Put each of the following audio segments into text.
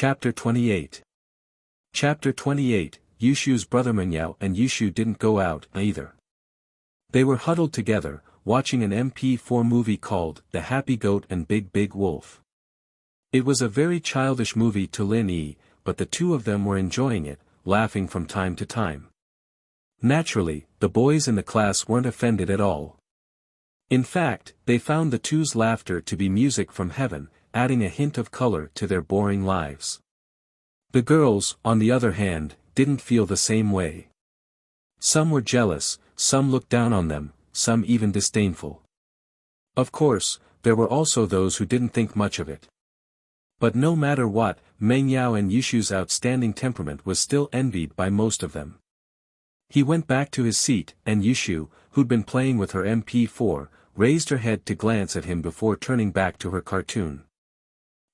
Chapter 28. Chapter 28, Yushu's brother Minyao and Yushu didn't go out either. They were huddled together, watching an MP4 movie called The Happy Goat and Big Big Wolf. It was a very childish movie to Lin Yi, but the two of them were enjoying it, laughing from time to time. Naturally, the boys in the class weren't offended at all. In fact, they found the two's laughter to be music from heaven, adding a hint of color to their boring lives. The girls, on the other hand, didn't feel the same way. Some were jealous, some looked down on them, some even disdainful. Of course, there were also those who didn't think much of it. But no matter what, Mengyao and Yushu's outstanding temperament was still envied by most of them. He went back to his seat, and Yushu, who'd been playing with her MP4, raised her head to glance at him before turning back to her cartoon.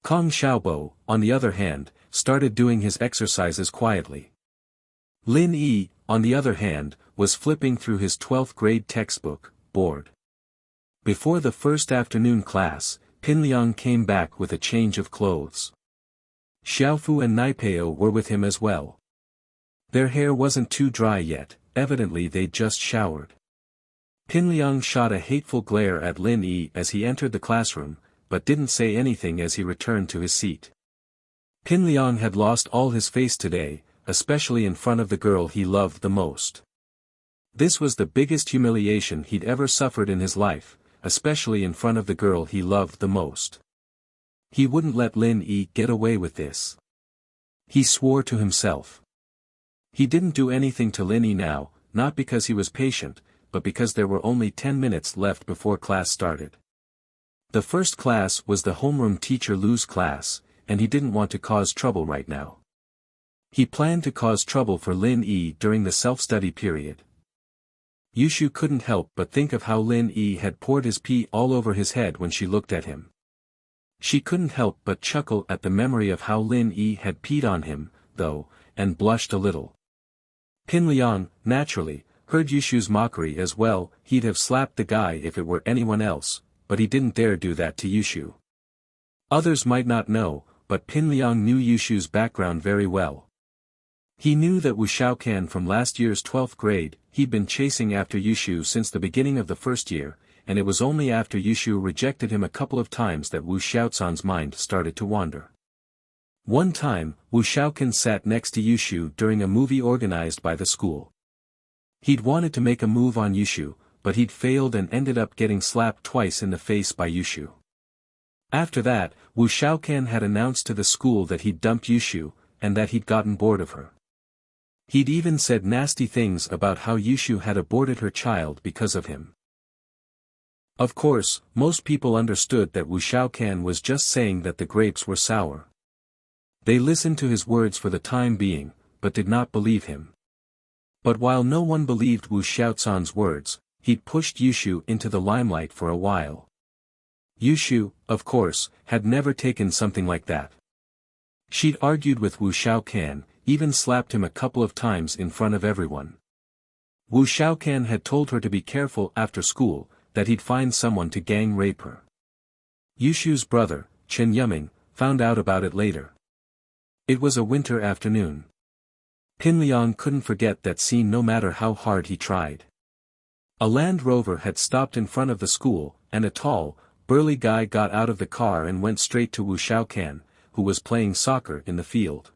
Kong Xiaobo, on the other hand, started doing his exercises quietly. Lin Yi, on the other hand, was flipping through his 12th grade textbook, bored. Before the first afternoon class, Pinliang came back with a change of clothes. Xiaofu and Naipeo were with him as well. Their hair wasn't too dry yet, evidently they'd just showered. Pinliang shot a hateful glare at Lin Yi as he entered the classroom, but didn't say anything as he returned to his seat. Pinliang had lost all his face today, especially in front of the girl he loved the most. This was the biggest humiliation he'd ever suffered in his life, especially in front of the girl he loved the most. He wouldn't let Lin Yi get away with this. He swore to himself. He didn't do anything to Lin Yi now, not because he was patient, but because there were only 10 minutes left before class started. The first class was the homeroom teacher Lu's class, and he didn't want to cause trouble right now. He planned to cause trouble for Lin Yi during the self-study period. Yushu couldn't help but think of how Lin Yi had poured his pee all over his head when she looked at him. She couldn't help but chuckle at the memory of how Lin Yi had peed on him, though, and blushed a little. Pinliang, naturally, heard Yushu's mockery as well. He'd have slapped the guy if it were anyone else, but he didn't dare do that to Yushu. Others might not know, but Pinliang knew Yushu's background very well. He knew that Wu Xiaocan from last year's 12th grade. He'd been chasing after Yushu since the beginning of the first year, and it was only after Yushu rejected him a couple of times that Wu Xiaocan's mind started to wander. One time, Wu Xiaocan sat next to Yushu during a movie organized by the school. He'd wanted to make a move on Yushu, but he'd failed and ended up getting slapped twice in the face by Yushu. After that, Wu Xiaocan had announced to the school that he'd dumped Yushu, and that he'd gotten bored of her. He'd even said nasty things about how Yushu had aborted her child because of him. Of course, most people understood that Wu Xiaocan was just saying that the grapes were sour. They listened to his words for the time being, but did not believe him. But while no one believed Wu Xiaocan's words, he'd pushed Yushu into the limelight for a while. Yushu, of course, had never taken something like that. She'd argued with Wu Xiaocan, even slapped him a couple of times in front of everyone. Wu Xiaocan had told her to be careful after school, that he'd find someone to gang rape her. Yushu's brother, Chen Yuming, found out about it later. It was a winter afternoon. Pinliang couldn't forget that scene no matter how hard he tried. A Land Rover had stopped in front of the school, and a tall, burly guy got out of the car and went straight to Wu Xiaocan, who was playing soccer in the field.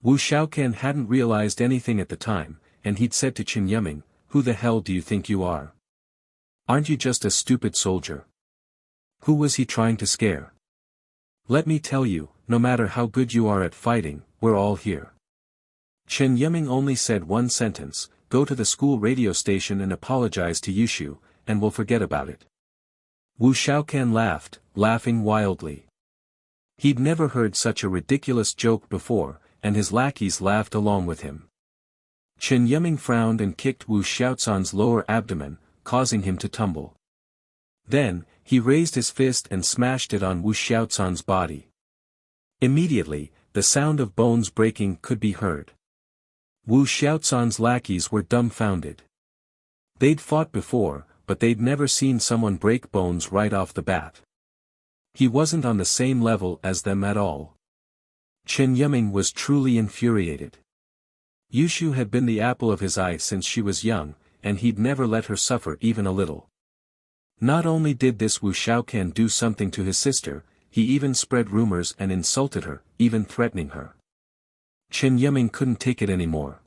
Wu Xiaocan hadn't realized anything at the time, and he'd said to Chen Yuming, "Who the hell do you think you are? Aren't you just a stupid soldier?" Who was he trying to scare? Let me tell you, no matter how good you are at fighting, we're all here. Chen Yuming only said one sentence: "Go to the school radio station and apologize to Yushu, and we'll forget about it." Wu Xiaocan laughed, laughing wildly. He'd never heard such a ridiculous joke before, and his lackeys laughed along with him. Chen Yuming frowned and kicked Wu Xiaocan's lower abdomen, causing him to tumble. Then, he raised his fist and smashed it on Wu Xiaocan's body. Immediately, the sound of bones breaking could be heard. Wu Xiaocan's lackeys were dumbfounded. They'd fought before, but they'd never seen someone break bones right off the bat. He wasn't on the same level as them at all. Chen Yiming was truly infuriated. Yushu had been the apple of his eye since she was young, and he'd never let her suffer even a little. Not only did this Wu Xiaocan do something to his sister, he even spread rumors and insulted her, even threatening her. Chen Yiming couldn't take it anymore.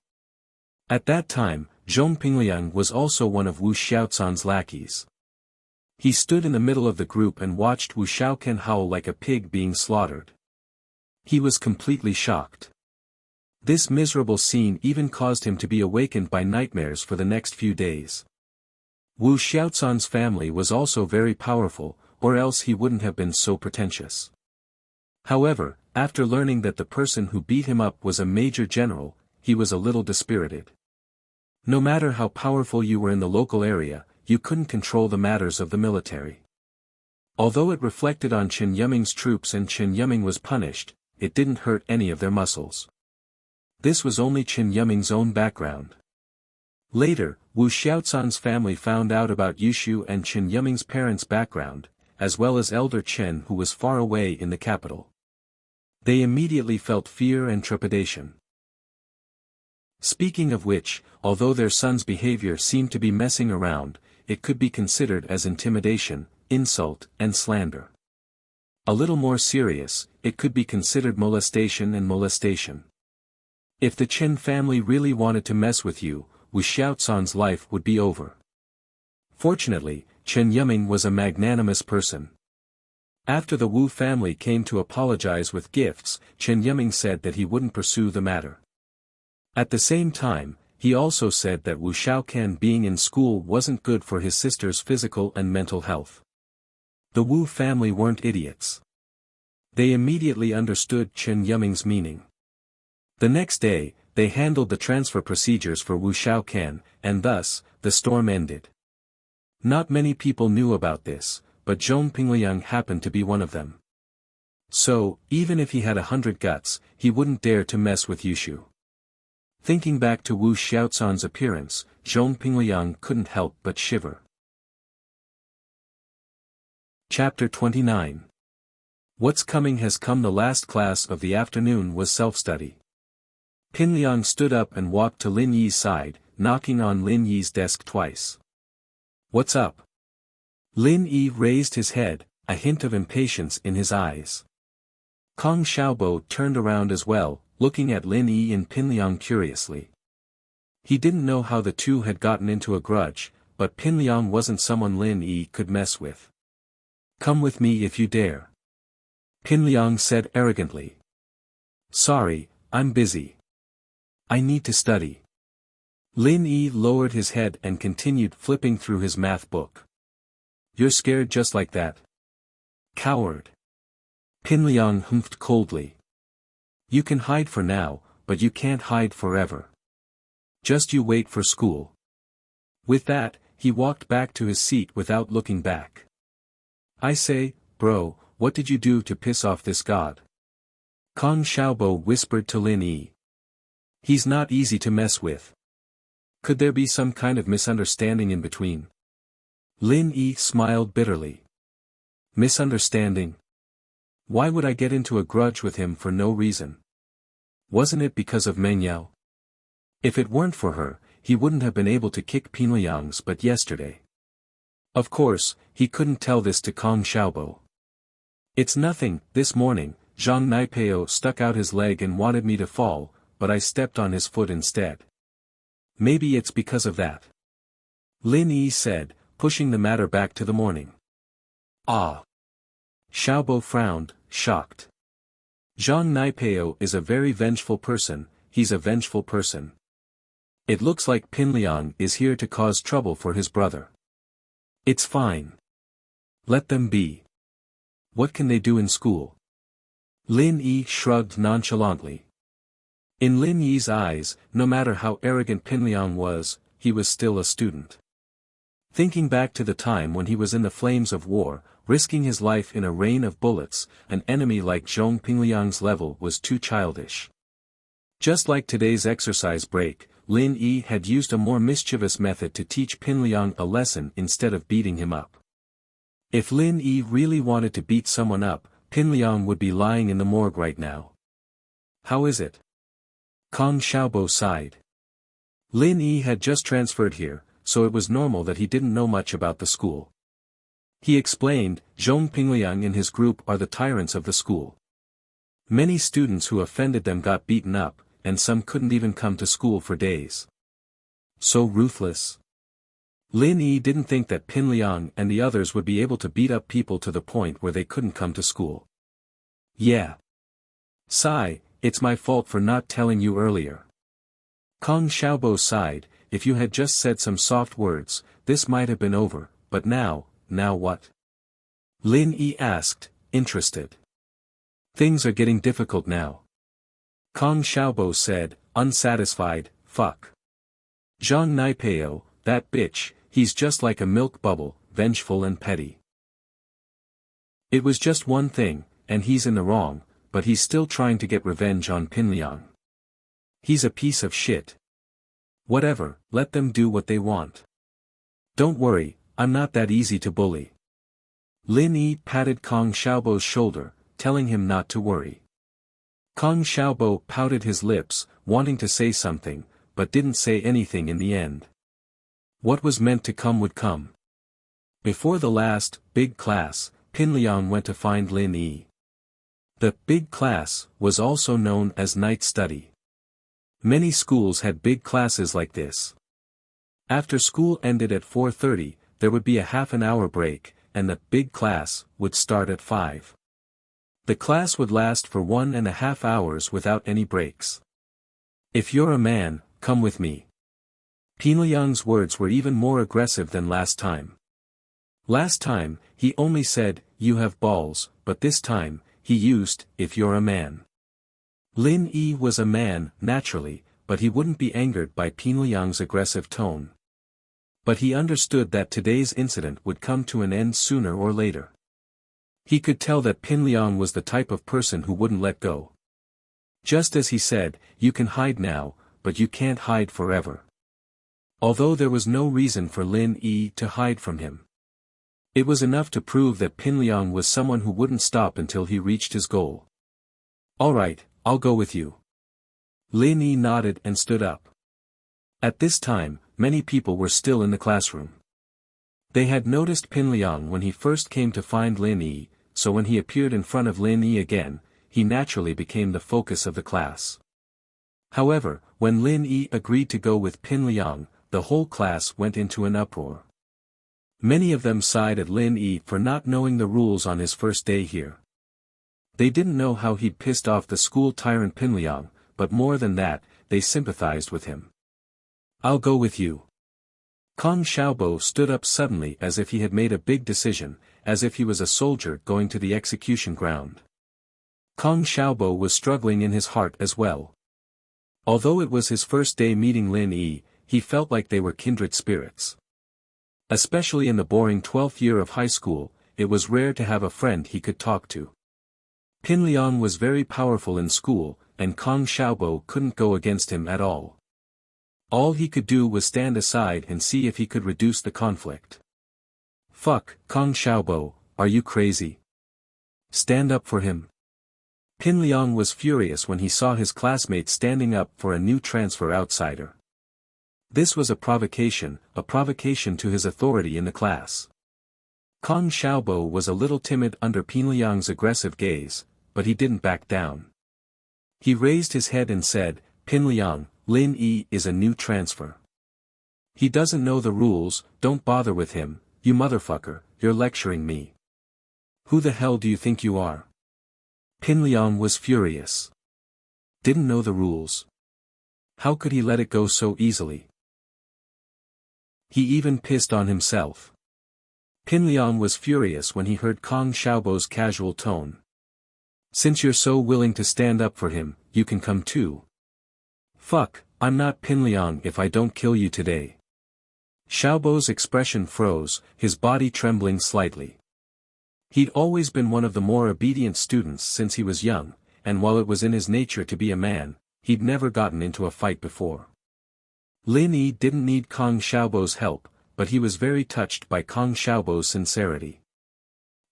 At that time, Zhong Pingliang was also one of Wu Xiaocan's lackeys. He stood in the middle of the group and watched Wu Xiaocan howl like a pig being slaughtered. He was completely shocked. This miserable scene even caused him to be awakened by nightmares for the next few days. Wu Xiaocan's family was also very powerful, or else he wouldn't have been so pretentious. However, after learning that the person who beat him up was a major general, he was a little dispirited. No matter how powerful you were in the local area, you couldn't control the matters of the military. Although it reflected on Chen Yiming's troops and Chen Yiming was punished, it didn't hurt any of their muscles. This was only Chen Yiming's own background. Later, Wu Xiaocan's family found out about Yushu and Chen Yiming's parents' background, as well as Elder Chen who was far away in the capital. They immediately felt fear and trepidation. Speaking of which, although their son's behavior seemed to be messing around, it could be considered as intimidation, insult, and slander. A little more serious, it could be considered molestation and molestation. If the Chen family really wanted to mess with you, Wu Xiaocan's life would be over. Fortunately, Chen Yiming was a magnanimous person. After the Wu family came to apologize with gifts, Chen Yiming said that he wouldn't pursue the matter. At the same time, he also said that Wu Xiaocan being in school wasn't good for his sister's physical and mental health. The Wu family weren't idiots. They immediately understood Chen Yiming's meaning. The next day, they handled the transfer procedures for Wu Xiaocan, and thus, the storm ended. Not many people knew about this, but Zhong Pingliang happened to be one of them. So, even if he had 100 guts, he wouldn't dare to mess with Yushu. Thinking back to Wu Xiaocan's appearance, Zhong Pingliang couldn't help but shiver. Chapter 29. What's coming has come. The last class of the afternoon was self-study. Pingliang stood up and walked to Lin Yi's side, knocking on Lin Yi's desk twice. "What's up?" Lin Yi raised his head, a hint of impatience in his eyes. Kong Xiaobo turned around as well, looking at Lin Yi and Pingliang curiously. He didn't know how the two had gotten into a grudge, but Pingliang wasn't someone Lin Yi could mess with. "Come with me if you dare," Pingliang said arrogantly. "Sorry, I'm busy. I need to study." Lin Yi lowered his head and continued flipping through his math book. "You're scared just like that? Coward." Pingliang humphed coldly. "You can hide for now, but you can't hide forever. Just you wait for school." With that, he walked back to his seat without looking back. "I say, bro, what did you do to piss off this god?" Kong Xiaobo whispered to Lin Yi. "He's not easy to mess with. Could there be some kind of misunderstanding in between?" Lin Yi smiled bitterly. "Misunderstanding? Why would I get into a grudge with him for no reason? Wasn't it because of Meng Yao? If it weren't for her, he wouldn't have been able to kick Pingliang's butt yesterday." Of course, he couldn't tell this to Kong Xiaobo. "It's nothing. This morning, Zhang Naipeo stuck out his leg and wanted me to fall, but I stepped on his foot instead. Maybe it's because of that," Lin Yi said, pushing the matter back to the morning. "Ah." Xiaobo frowned, shocked. Zhang Naipeo is a very vengeful person. He's a vengeful person. It looks like Pingliang is here to cause trouble for his brother. It's fine. Let them be. What can they do in school? Lin Yi shrugged nonchalantly. In Lin Yi's eyes, no matter how arrogant Pingliang was, he was still a student. Thinking back to the time when he was in the flames of war, risking his life in a rain of bullets, an enemy like Zhong Pingliang's level was too childish. Just like today's exercise break, Lin Yi had used a more mischievous method to teach Pingliang a lesson instead of beating him up. If Lin Yi really wanted to beat someone up, Pingliang would be lying in the morgue right now. how is it? Kong Xiaobo sighed. Lin Yi had just transferred here, so it was normal that he didn't know much about the school. He explained, Zhong Pingliang and his group are the tyrants of the school. Many students who offended them got beaten up, and some couldn't even come to school for days. So ruthless. Lin Yi didn't think that Pingliang and the others would be able to beat up people to the point where they couldn't come to school. Yeah. Sigh, it's my fault for not telling you earlier. Kong Xiaobo sighed, if you had just said some soft words, this might have been over, but now what? Lin Yi asked, interested. Things are getting difficult now. Kong Xiaobo said, unsatisfied, fuck. Zhang Naipeo, that bitch, he's just like a milk bubble, vengeful and petty. It was just one thing, and he's in the wrong, but he's still trying to get revenge on Pingliang. He's a piece of shit. Whatever, let them do what they want. Don't worry, I'm not that easy to bully. Lin Yi patted Kong Xiaobo's shoulder, telling him not to worry. Kong Xiaobo pouted his lips, wanting to say something, but didn't say anything in the end. What was meant to come would come. Before the last, big class, Pingliang went to find Lin Yi. The big class was also known as night study. Many schools had big classes like this. After school ended at 4:30, there would be a half an hour break, and the big class would start at 5. The class would last for 1.5 hours without any breaks. If you're a man, come with me. Pingliang's words were even more aggressive than last time. Last time, he only said, you have balls, but this time, he used, if you're a man. Lin Yi was a man, naturally, but he wouldn't be angered by Pingliang's aggressive tone. But he understood that today's incident would come to an end sooner or later. He could tell that Pingliang was the type of person who wouldn't let go. Just as he said, you can hide now, but you can't hide forever. Although there was no reason for Lin Yi to hide from him. It was enough to prove that Pingliang was someone who wouldn't stop until he reached his goal. Alright, I'll go with you. Lin Yi nodded and stood up. At this time, many people were still in the classroom. They had noticed Pingliang when he first came to find Lin Yi, so when he appeared in front of Lin Yi again, he naturally became the focus of the class. However, when Lin Yi agreed to go with Pingliang, the whole class went into an uproar. Many of them sighed at Lin Yi for not knowing the rules on his first day here. They didn't know how he'd pissed off the school tyrant Pingliang, but more than that, they sympathized with him. I'll go with you. Kong Xiaobo stood up suddenly as if he had made a big decision, as if he was a soldier going to the execution ground. Kong Xiaobo was struggling in his heart as well. Although it was his first day meeting Lin Yi, he felt like they were kindred spirits. Especially in the boring 12th year of high school, it was rare to have a friend he could talk to. Pingliang was very powerful in school, and Kong Xiaobo couldn't go against him at all. All he could do was stand aside and see if he could reduce the conflict. Fuck, Kong Xiaobo, are you crazy? Stand up for him. Pingliang was furious when he saw his classmates standing up for a new transfer outsider. This was a provocation to his authority in the class. Kong Xiaobo was a little timid under Pingliang's aggressive gaze, but he didn't back down. He raised his head and said, Pingliang, Lin Yi is a new transfer. He doesn't know the rules, don't bother with him, you motherfucker, you're lecturing me. Who the hell do you think you are? Pingliang was furious. Didn't know the rules. How could he let it go so easily? He even pissed on himself. Pingliang was furious when he heard Kong Xiaobo's casual tone. Since you're so willing to stand up for him, you can come too. Fuck, I'm not Pingliang if I don't kill you today. Xiaobo's expression froze, his body trembling slightly. He'd always been one of the more obedient students since he was young, and while it was in his nature to be a man, he'd never gotten into a fight before. Lin Yi didn't need Kong Xiaobo's help, but he was very touched by Kong Xiaobo's sincerity.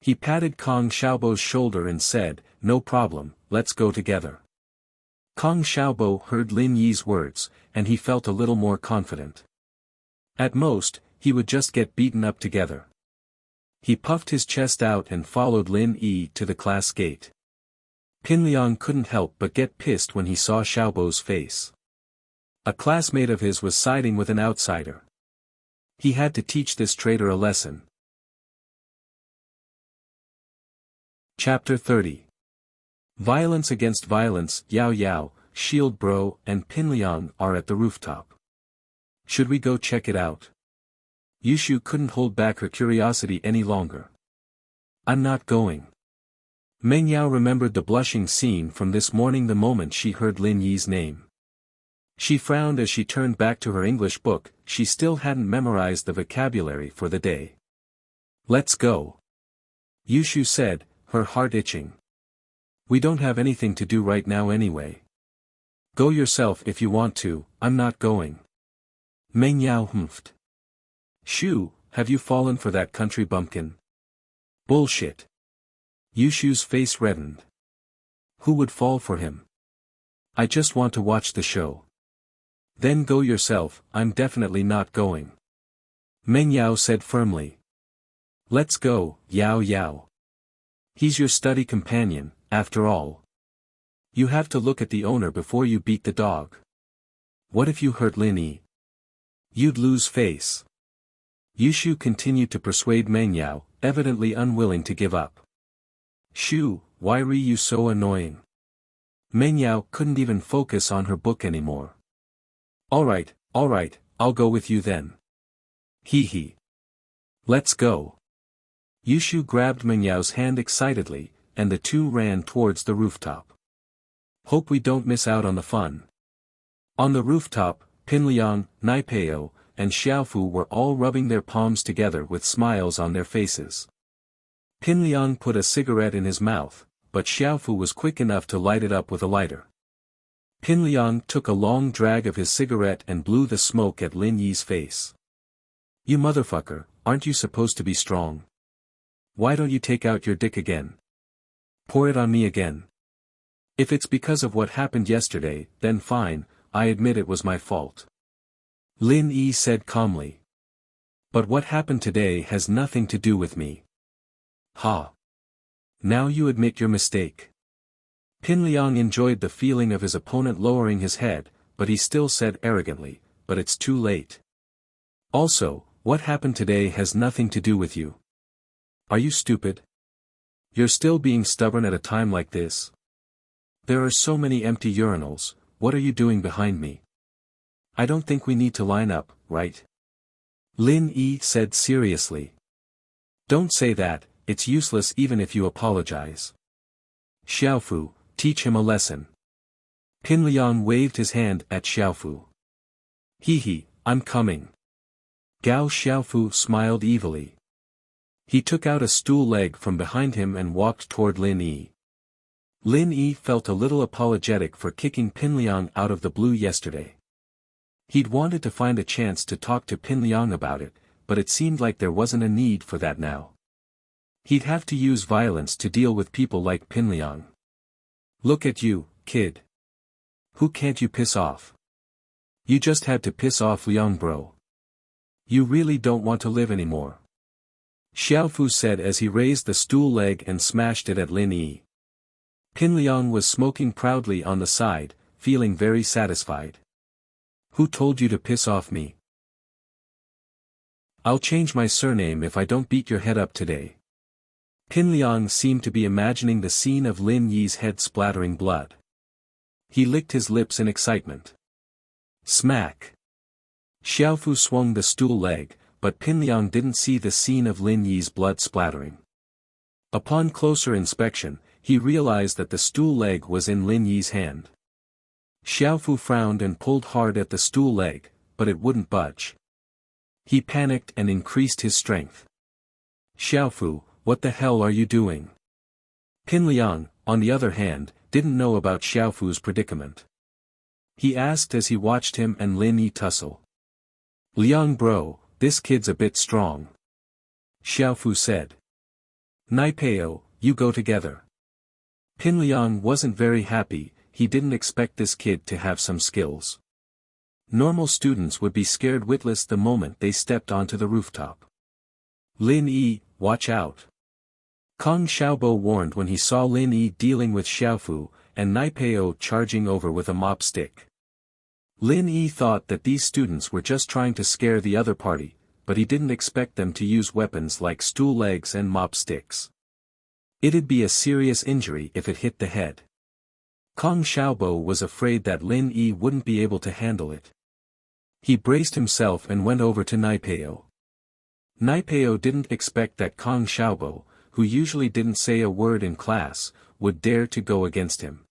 He patted Kong Xiaobo's shoulder and said, no problem, let's go together. Kong Xiaobo heard Lin Yi's words, and he felt a little more confident. At most, he would just get beaten up together. He puffed his chest out and followed Lin Yi to the class gate. Pinliang couldn't help but get pissed when he saw Xiaobo's face. A classmate of his was siding with an outsider. He had to teach this traitor a lesson. Chapter 30. Violence against violence. Yao Yao, Shield Bro, and Pinliang are at the rooftop. Should we go check it out? Yushu couldn't hold back her curiosity any longer. I'm not going. Meng Yao remembered the blushing scene from this morning the moment she heard Lin Yi's name. She frowned as she turned back to her English book. She still hadn't memorized the vocabulary for the day. Let's go. Yushu said, her heart itching. We don't have anything to do right now anyway. Go yourself if you want to, I'm not going. Meng Yao humphed. Shu, have you fallen for that country bumpkin? Bullshit. Yushu's face reddened. Who would fall for him? I just want to watch the show. Then go yourself, I'm definitely not going. Meng Yao said firmly. Let's go, Yao Yao. He's your study companion, after all. You have to look at the owner before you beat the dog. What if you hurt Lin Yi? You'd lose face. Yushu continued to persuade Meng Yao, evidently unwilling to give up. Shu, why are you so annoying? Meng Yao couldn't even focus on her book anymore. Alright, I'll go with you then. Hee hee. Let's go. Yushu grabbed Meng Yao's hand excitedly, and the two ran towards the rooftop. Hope we don't miss out on the fun. On the rooftop, Pinliang, Naipeo, and Xiaofu were all rubbing their palms together with smiles on their faces. Pinliang put a cigarette in his mouth, but Xiaofu was quick enough to light it up with a lighter. Pinliang took a long drag of his cigarette and blew the smoke at Lin Yi's face. You motherfucker, aren't you supposed to be strong? Why don't you take out your dick again? Pour it on me again. If it's because of what happened yesterday, then fine, I admit it was my fault. Lin Yi said calmly. But what happened today has nothing to do with me. Ha. Now you admit your mistake. Pinliang enjoyed the feeling of his opponent lowering his head, but he still said arrogantly, but it's too late. Also, what happened today has nothing to do with you. Are you stupid? You're still being stubborn at a time like this? There are so many empty urinals, what are you doing behind me? I don't think we need to line up, right? Lin Yi said seriously. Don't say that, it's useless even if you apologize. Xiaofu, teach him a lesson. Pinliang waved his hand at Xiaofu. Hee hee, I'm coming. Gao Xiaofu smiled evilly. He took out a stool leg from behind him and walked toward Lin Yi. Lin Yi felt a little apologetic for kicking Pinliang out of the blue yesterday. He'd wanted to find a chance to talk to Pinliang about it, but it seemed like there wasn't a need for that now. He'd have to use violence to deal with people like Pinliang. Look at you, kid. Who can't you piss off? You just had to piss off Liang bro. You really don't want to live anymore. Xiaofu said as he raised the stool leg and smashed it at Lin Yi. Pinliang was smoking proudly on the side, feeling very satisfied. Who told you to piss off me? I'll change my surname if I don't beat your head up today. Pinliang seemed to be imagining the scene of Lin Yi's head splattering blood. He licked his lips in excitement. Smack! Xiaofu swung the stool leg, but Pinliang didn't see the scene of Lin Yi's blood splattering. Upon closer inspection, he realized that the stool leg was in Lin Yi's hand. Xiaofu frowned and pulled hard at the stool leg, but it wouldn't budge. He panicked and increased his strength. Xiaofu, what the hell are you doing? Pinliang, on the other hand, didn't know about Xiaofu's predicament. He asked as he watched him and Lin Yi tussle. Liang bro, this kid's a bit strong. Xiaofu said. Naipeo, you go together. Pinliang wasn't very happy, he didn't expect this kid to have some skills. Normal students would be scared witless the moment they stepped onto the rooftop. Lin Yi, watch out. Kong Xiaobo warned when he saw Lin Yi dealing with Xiaofu, and Naipeo charging over with a mop stick. Lin Yi thought that these students were just trying to scare the other party, but he didn't expect them to use weapons like stool legs and mop sticks. It'd be a serious injury if it hit the head. Kong Xiaobo was afraid that Lin Yi wouldn't be able to handle it. He braced himself and went over to Naipeo. Naipeo didn't expect that Kong Xiaobo, who usually didn't say a word in class, would dare to go against him.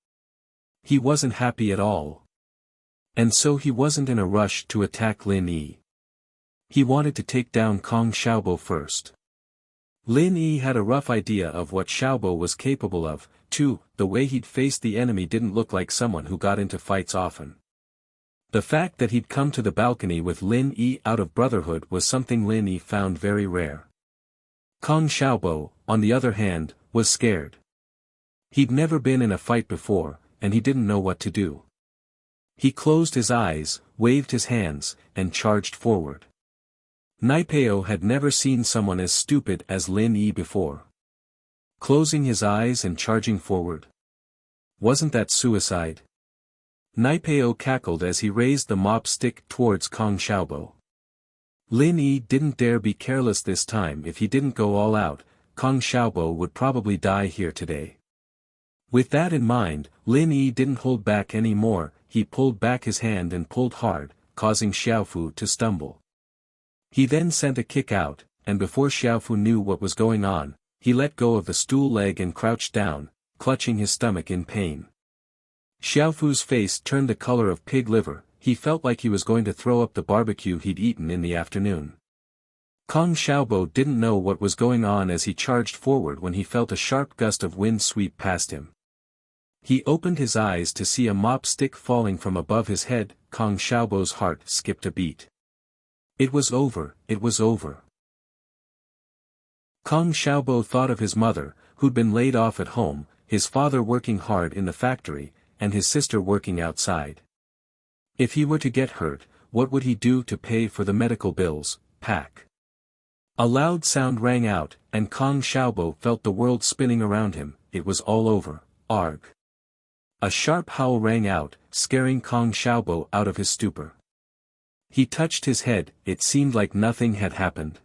He wasn't happy at all. And so he wasn't in a rush to attack Lin Yi. He wanted to take down Kong Xiaobo first. Lin Yi had a rough idea of what Xiaobo was capable of, too. The way he'd faced the enemy didn't look like someone who got into fights often. The fact that he'd come to the balcony with Lin Yi out of brotherhood was something Lin Yi found very rare. Kong Xiaobo, on the other hand, was scared. He'd never been in a fight before, and he didn't know what to do. He closed his eyes, waved his hands, and charged forward. Naipeo had never seen someone as stupid as Lin Yi before. Closing his eyes and charging forward. Wasn't that suicide? Naipeo cackled as he raised the mop stick towards Kong Xiaobo. Lin Yi didn't dare be careless this time. If he didn't go all out, Kong Xiaobo would probably die here today. With that in mind, Lin Yi didn't hold back any more. He pulled back his hand and pulled hard, causing Xiaofu to stumble. He then sent a kick out, and before Xiaofu knew what was going on, he let go of the stool leg and crouched down, clutching his stomach in pain. Xiaofu's face turned the color of pig liver. He felt like he was going to throw up the barbecue he'd eaten in the afternoon. Kong Xiaobo didn't know what was going on as he charged forward when he felt a sharp gust of wind sweep past him. He opened his eyes to see a mop stick falling from above his head. Kong Xiaobo's heart skipped a beat. It was over, it was over. Kong Xiaobo thought of his mother, who'd been laid off at home, his father working hard in the factory, and his sister working outside. If he were to get hurt, what would he do to pay for the medical bills? Pack. A loud sound rang out, and Kong Xiaobo felt the world spinning around him. It was all over. Arg. A sharp howl rang out, scaring Kong Xiaobo out of his stupor. He touched his head. It seemed like nothing had happened.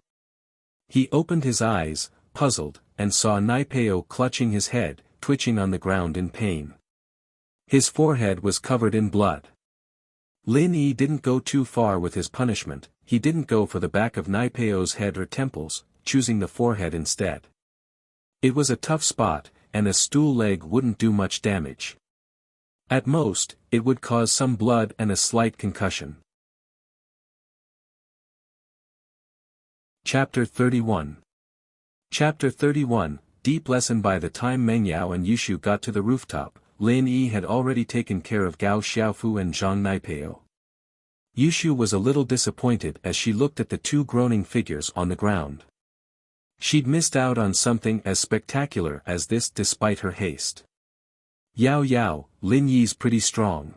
He opened his eyes, puzzled, and saw Naipeo clutching his head, twitching on the ground in pain. His forehead was covered in blood. Lin Yi didn't go too far with his punishment. He didn't go for the back of Naipeo's head or temples, choosing the forehead instead. It was a tough spot, and a stool leg wouldn't do much damage. At most, it would cause some blood and a slight concussion. Chapter 31. Chapter 31, Deep Lesson. By the time Meng Yao and Yushu got to the rooftop, Lin Yi had already taken care of Gao Xiaofu and Zhang Naipeo. Yushu was a little disappointed as she looked at the two groaning figures on the ground. She'd missed out on something as spectacular as this despite her haste. Yao Yao, Lin Yi's pretty strong.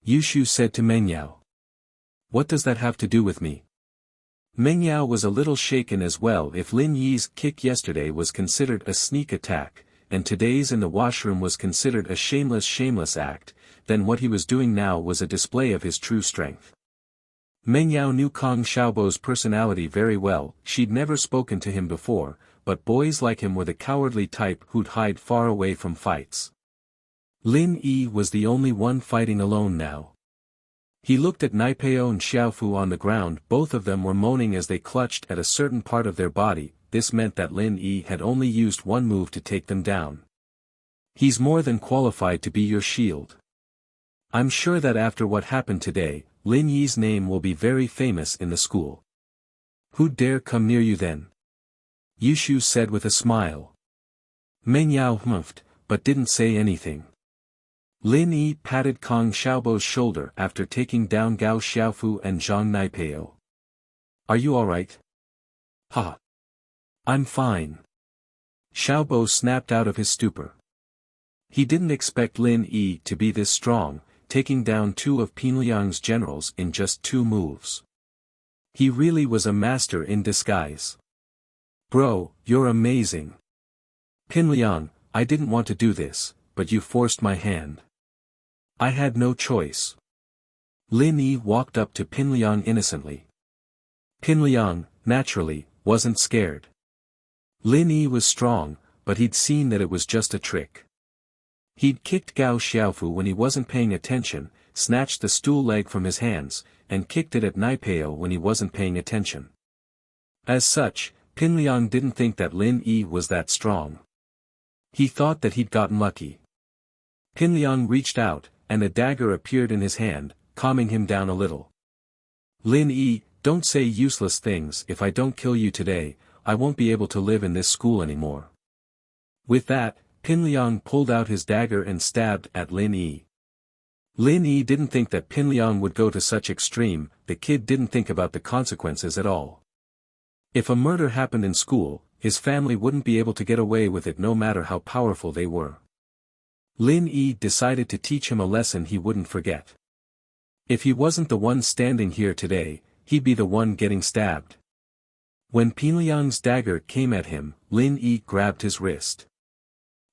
Yushu said to Meng Yao. What does that have to do with me? Meng Yao was a little shaken as well. If Lin Yi's kick yesterday was considered a sneak attack, and today's in the washroom was considered a shameless act, then what he was doing now was a display of his true strength. Meng Yao knew Kong Xiaobo's personality very well. She'd never spoken to him before, but boys like him were the cowardly type who'd hide far away from fights. Lin Yi was the only one fighting alone now. He looked at Naipeo and Xiaofu on the ground. Both of them were moaning as they clutched at a certain part of their body. This meant that Lin Yi had only used one move to take them down. He's more than qualified to be your shield. I'm sure that after what happened today, Lin Yi's name will be very famous in the school. Who'd dare come near you then? Yushu said with a smile. Meng Yao humphed, but didn't say anything. Lin Yi patted Kong Xiaobo's shoulder after taking down Gao Xiaofu and Zhang Naipeo. Are you alright? Ha! I'm fine. Xiaobo snapped out of his stupor. He didn't expect Lin Yi to be this strong, taking down two of Pinliang's generals in just 2 moves. He really was a master in disguise. Bro, you're amazing. Pinliang, I didn't want to do this, but you forced my hand. I had no choice. Lin Yi walked up to Pinliang innocently. Pinliang, naturally, wasn't scared. Lin Yi was strong, but he'd seen that it was just a trick. He'd kicked Gao Xiaofu when he wasn't paying attention, snatched the stool leg from his hands, and kicked it at Naipeo when he wasn't paying attention. As such, Pinliang didn't think that Lin Yi was that strong. He thought that he'd gotten lucky. Pinliang reached out, and a dagger appeared in his hand, calming him down a little. Lin Yi, don't say useless things. If I don't kill you today, I won't be able to live in this school anymore. With that, Pinliang pulled out his dagger and stabbed at Lin Yi. Lin Yi didn't think that Pinliang would go to such extreme. The kid didn't think about the consequences at all. If a murder happened in school, his family wouldn't be able to get away with it no matter how powerful they were. Lin Yi decided to teach him a lesson he wouldn't forget. If he wasn't the one standing here today, he'd be the one getting stabbed. When Pinliang's dagger came at him, Lin Yi grabbed his wrist.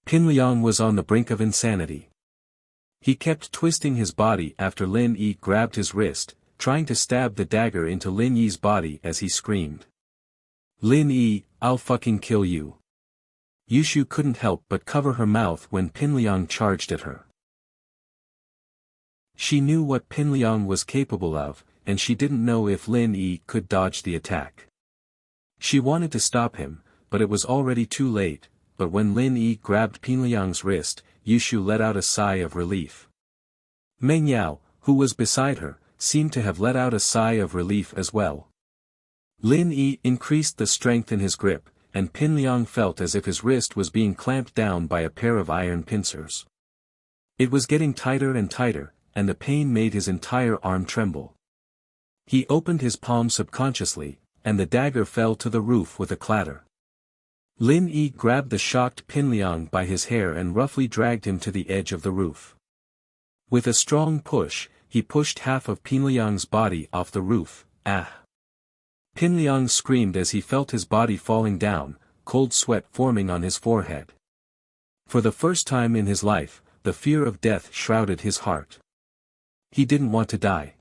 Pinliang was on the brink of insanity. He kept twisting his body after Lin Yi grabbed his wrist, trying to stab the dagger into Lin Yi's body as he screamed. Lin Yi, I'll fucking kill you. Yushu couldn't help but cover her mouth when Pinliang charged at her. She knew what Pinliang was capable of, and she didn't know if Lin Yi could dodge the attack. She wanted to stop him, but it was already too late. But when Lin Yi grabbed Pinliang's wrist, Yushu let out a sigh of relief. Meng Yao, who was beside her, seemed to have let out a sigh of relief as well. Lin Yi increased the strength in his grip, and Pinliang felt as if his wrist was being clamped down by a pair of iron pincers. It was getting tighter and tighter, and the pain made his entire arm tremble. He opened his palm subconsciously, and the dagger fell to the roof with a clatter. Lin Yi grabbed the shocked Pinliang by his hair and roughly dragged him to the edge of the roof. With a strong push, he pushed half of Pinliang's body off the roof. Ah! Pinliang screamed as he felt his body falling down, cold sweat forming on his forehead. For the first time in his life, the fear of death shrouded his heart. He didn't want to die.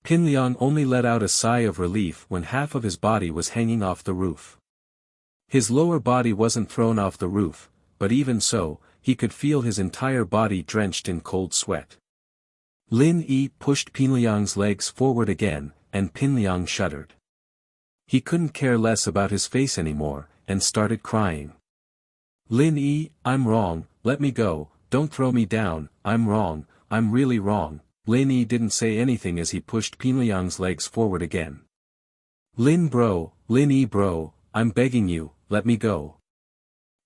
Pinliang only let out a sigh of relief when half of his body was hanging off the roof. His lower body wasn't thrown off the roof, but even so, he could feel his entire body drenched in cold sweat. Lin Yi pushed Pinliang's legs forward again, and Pinliang shuddered. He couldn't care less about his face anymore, and started crying. Lin Yi, I'm wrong, let me go, don't throw me down, I'm wrong, I'm really wrong. Lin Yi didn't say anything as he pushed Pinliang's legs forward again. Lin Yi bro, I'm begging you, let me go.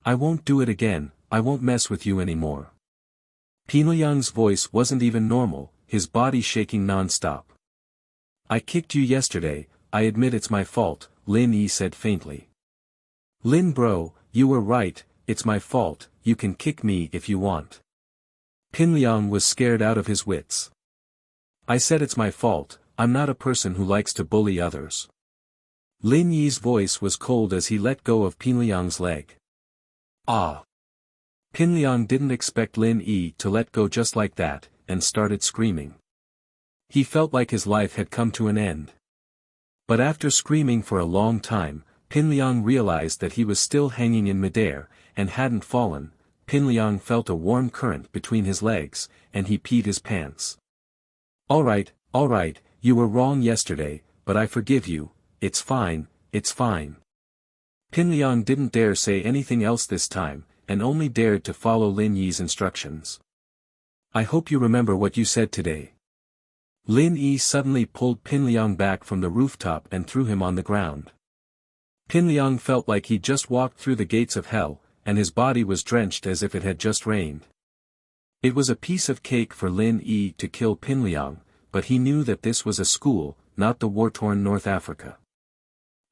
I won't do it again, I won't mess with you anymore. Pinliang's voice wasn't even normal, his body shaking non-stop. I kicked you yesterday, I admit it's my fault, Lin Yi said faintly. Lin bro, you were right, it's my fault, you can kick me if you want. Pinliang was scared out of his wits. I said it's my fault, I'm not a person who likes to bully others. Lin Yi's voice was cold as he let go of Pinliang's leg. Ah! Pinliang didn't expect Lin Yi to let go just like that, and started screaming. He felt like his life had come to an end. But after screaming for a long time, Pinliang realized that he was still hanging in midair, and hadn't fallen. Pinliang felt a warm current between his legs, and he peed his pants. Alright, you were wrong yesterday, but I forgive you, it's fine, it's fine. Pinliang didn't dare say anything else this time, and only dared to follow Lin Yi's instructions. I hope you remember what you said today. Lin Yi suddenly pulled Pinliang back from the rooftop and threw him on the ground. Pinliang felt like he'd just walked through the gates of hell, and his body was drenched as if it had just rained. It was a piece of cake for Lin Yi to kill Pinliang, but he knew that this was a school, not the war-torn North Africa.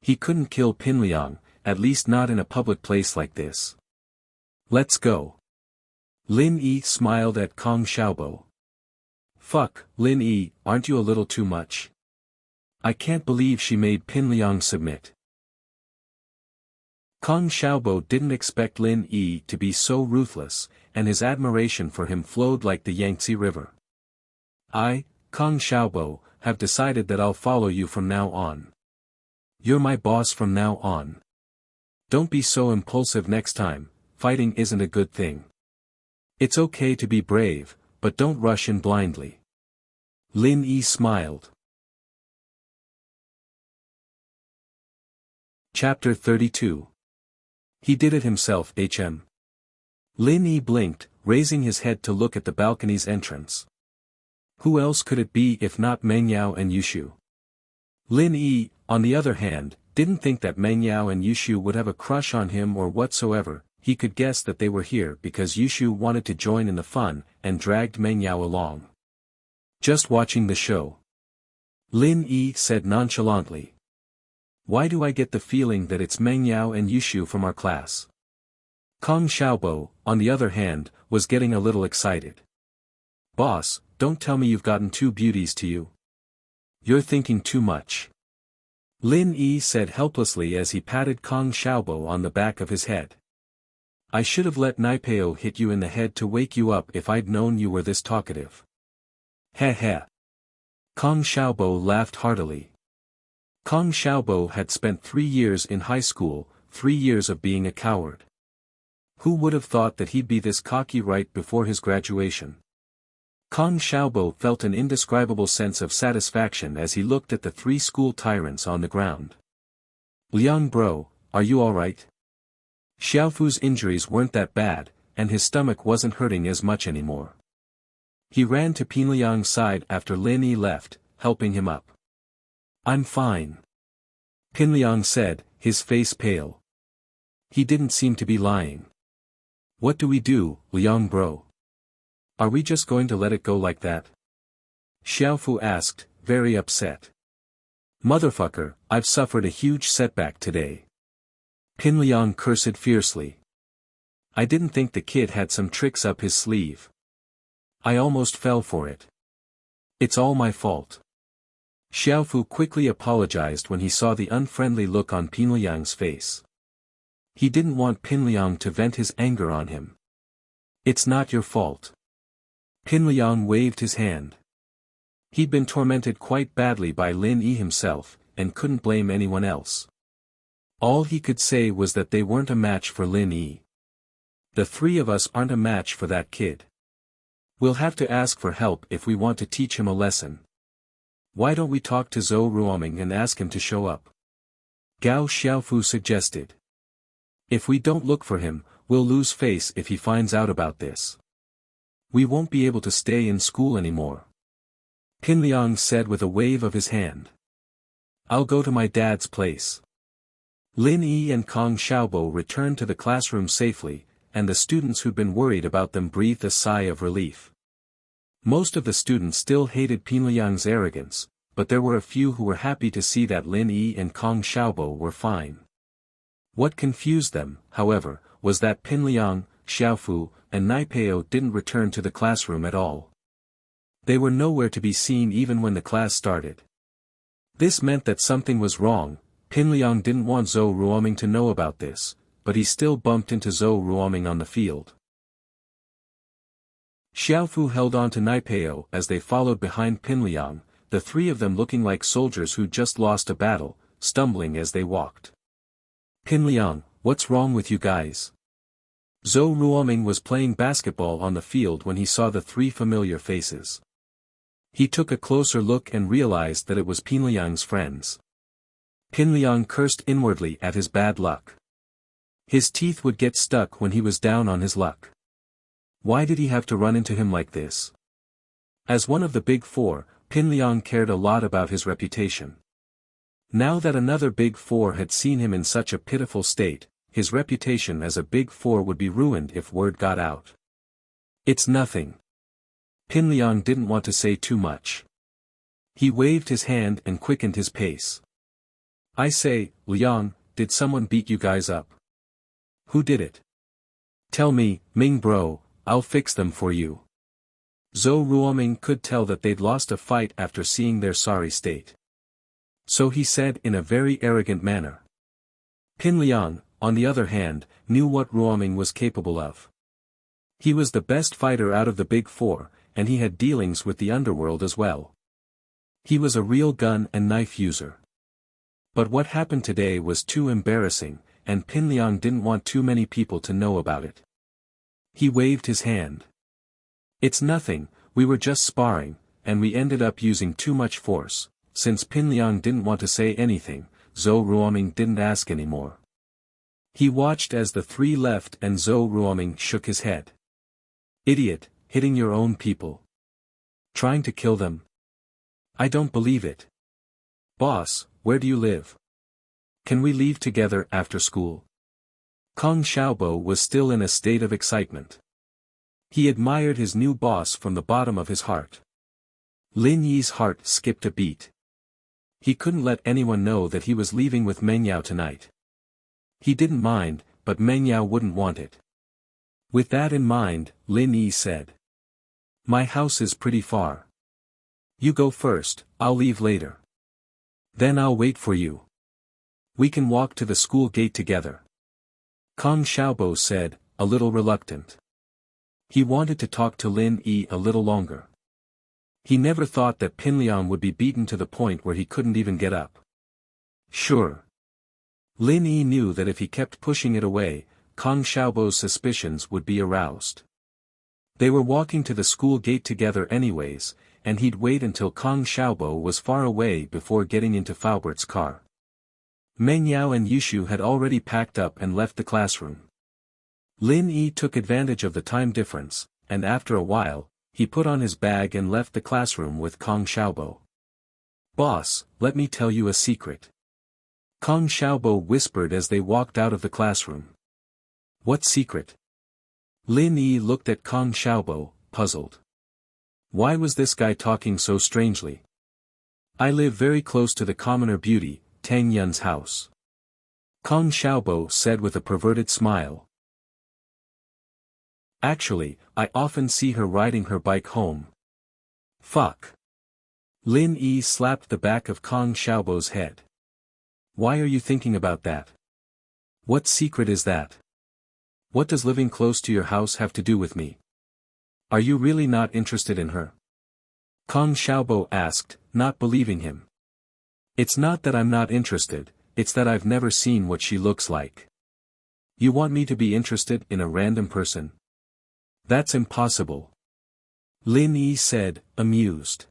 He couldn't kill Pinliang, at least not in a public place like this. Let's go. Lin Yi smiled at Kong Xiaobo. Fuck, Lin Yi, aren't you a little too much? I can't believe she made Pin Liang submit. Kong Xiaobo didn't expect Lin Yi to be so ruthless, and his admiration for him flowed like the Yangtze River. I, Kong Xiaobo, have decided that I'll follow you from now on. You're my boss from now on. Don't be so impulsive next time, fighting isn't a good thing. It's okay to be brave, but don't rush in blindly. Lin Yi smiled. Chapter 32. He did it himself. Lin Yi blinked, raising his head to look at the balcony's entrance. Who else could it be if not Meng Yao and Yushu? Lin Yi, on the other hand, didn't think that Meng Yao and Yushu would have a crush on him or whatsoever. He could guess that they were here because Yushu wanted to join in the fun, and dragged Meng Yao along. Just watching the show. Lin Yi said nonchalantly. Why do I get the feeling that it's Meng Yao and Yushu from our class? Kong Xiaobo, on the other hand, was getting a little excited. Boss, don't tell me you've gotten two beauties to you. You're thinking too much. Lin Yi said helplessly as he patted Kong Xiaobo on the back of his head. I should have let Naipeo hit you in the head to wake you up if I'd known you were this talkative. Heh heh. Kong Xiaobo laughed heartily. Kong Xiaobo had spent 3 years in high school, 3 years of being a coward. Who would have thought that he'd be this cocky right before his graduation? Kong Xiaobo felt an indescribable sense of satisfaction as he looked at the 3 school tyrants on the ground. Liang bro, are you alright? Xiaofu's injuries weren't that bad, and his stomach wasn't hurting as much anymore. He ran to Pin Liang's side after Lin Yi left, helping him up. I'm fine. Pin Liang said, his face pale. He didn't seem to be lying. What do we do, Liang bro? Are we just going to let it go like that? Xiaofu asked, very upset. Motherfucker, I've suffered a huge setback today. Pin Liang cursed fiercely. I didn't think the kid had some tricks up his sleeve. I almost fell for it. It's all my fault. Xiaofu quickly apologized when he saw the unfriendly look on Pin Liang's face. He didn't want Pin Liang to vent his anger on him. It's not your fault. Pin Liang waved his hand. He'd been tormented quite badly by Lin Yi himself, and couldn't blame anyone else. All he could say was that they weren't a match for Lin Yi. The 3 of us aren't a match for that kid. We'll have to ask for help if we want to teach him a lesson. Why don't we talk to Zhou Ruoming and ask him to show up? Gao Xiaofu suggested. If we don't look for him, we'll lose face if he finds out about this. We won't be able to stay in school anymore. Pin Liang said with a wave of his hand. I'll go to my dad's place. Lin Yi and Kong Xiaobo returned to the classroom safely, and the students who'd been worried about them breathed a sigh of relief. Most of the students still hated Pin Liang's arrogance, but there were a few who were happy to see that Lin Yi and Kong Xiaobo were fine. What confused them, however, was that Pin Liang, Xiaofu, and Naipeo didn't return to the classroom at all. They were nowhere to be seen even when the class started. This meant that something was wrong. Pin Liang didn't want Zhou Ruoming to know about this, but he still bumped into Zhou Ruoming on the field. Xiaofu held on to Naipeo as they followed behind Pin Liang, the 3 of them looking like soldiers who'd just lost a battle, stumbling as they walked. Pin Liang, what's wrong with you guys? Zhou Ruoming was playing basketball on the field when he saw the 3 familiar faces. He took a closer look and realized that it was Pin Liang's friends. Pin Liang cursed inwardly at his bad luck. His teeth would get stuck when he was down on his luck. Why did he have to run into him like this? As one of the Big Four, Pin Liang cared a lot about his reputation. Now that another Big Four had seen him in such a pitiful state, his reputation as a Big Four would be ruined if word got out. It's nothing. Pin Liang didn't want to say too much. He waved his hand and quickened his pace. I say, Liang, did someone beat you guys up? Who did it? Tell me, Ming bro, I'll fix them for you. Zhou Ruoming could tell that they'd lost a fight after seeing their sorry state. So he said in a very arrogant manner. Pin Liang, on the other hand, knew what Ruoming was capable of. He was the best fighter out of the Big Four, and he had dealings with the underworld as well. He was a real gun and knife user. But what happened today was too embarrassing, and Pin Liang didn't want too many people to know about it. He waved his hand. It's nothing, we were just sparring, and we ended up using too much force. Since Pin Liang didn't want to say anything, Zhou Ruoming didn't ask anymore. He watched as the three left and Zhou Ruoming shook his head. Idiot, hitting your own people. Trying to kill them? I don't believe it. Boss, where do you live? Can we leave together after school? Kong Xiaobo was still in a state of excitement. He admired his new boss from the bottom of his heart. Lin Yi's heart skipped a beat. He couldn't let anyone know that he was leaving with Meng Yao tonight. He didn't mind, but Meng Yao wouldn't want it. With that in mind, Lin Yi said. My house is pretty far. You go first, I'll leave later. Then I'll wait for you. We can walk to the school gate together. Kong Xiaobo said, a little reluctant. He wanted to talk to Lin Yi a little longer. He never thought that Pin Liang would be beaten to the point where he couldn't even get up. Sure. Lin Yi knew that if he kept pushing it away, Kong Xiaobo's suspicions would be aroused. They were walking to the school gate together anyways, and he'd wait until Kong Xiaobo was far away before getting into Faubert's car. Meng Yao and Yushu had already packed up and left the classroom. Lin Yi took advantage of the time difference, and after a while, he put on his bag and left the classroom with Kong Xiaobo. Boss, let me tell you a secret. Kong Xiaobo whispered as they walked out of the classroom. What secret? Lin Yi looked at Kong Xiaobo, puzzled. Why was this guy talking so strangely? I live very close to the commoner beauty, Tang Yun's house. Kong Xiaobo said with a perverted smile. Actually, I often see her riding her bike home. Fuck. Lin Yi slapped the back of Kong Xiaobo's head. Why are you thinking about that? What secret is that? What does living close to your house have to do with me? Are you really not interested in her? Kong Xiaobo asked, not believing him. It's not that I'm not interested, it's that I've never seen what she looks like. You want me to be interested in a random person? That's impossible. Lin Yi said, amused.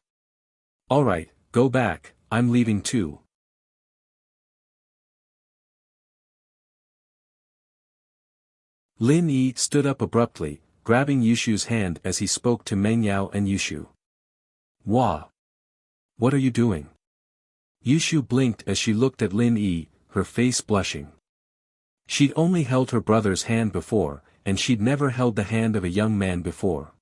Alright, go back, I'm leaving too. Lin Yi stood up abruptly, grabbing Yushu's hand as he spoke to Meng Yao and Yushu. Wah! What are you doing? Yushu blinked as she looked at Lin Yi, her face blushing. She'd only held her brother's hand before, and she'd never held the hand of a young man before.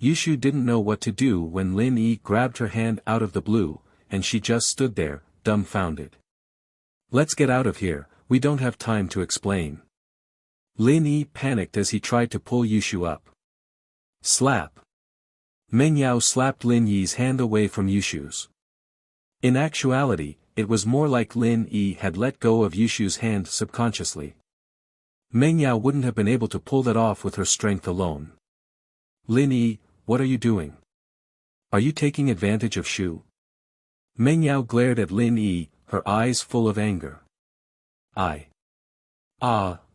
Yushu didn't know what to do when Lin Yi grabbed her hand out of the blue, and she just stood there, dumbfounded. Let's get out of here, we don't have time to explain. Lin Yi panicked as he tried to pull Yushu up. Slap. Meng Yao slapped Lin Yi's hand away from Yushu's. In actuality, it was more like Lin Yi had let go of Yushu's hand subconsciously. Meng Yao wouldn't have been able to pull that off with her strength alone. Lin Yi, what are you doing? Are you taking advantage of Shu? Meng Yao glared at Lin Yi, her eyes full of anger.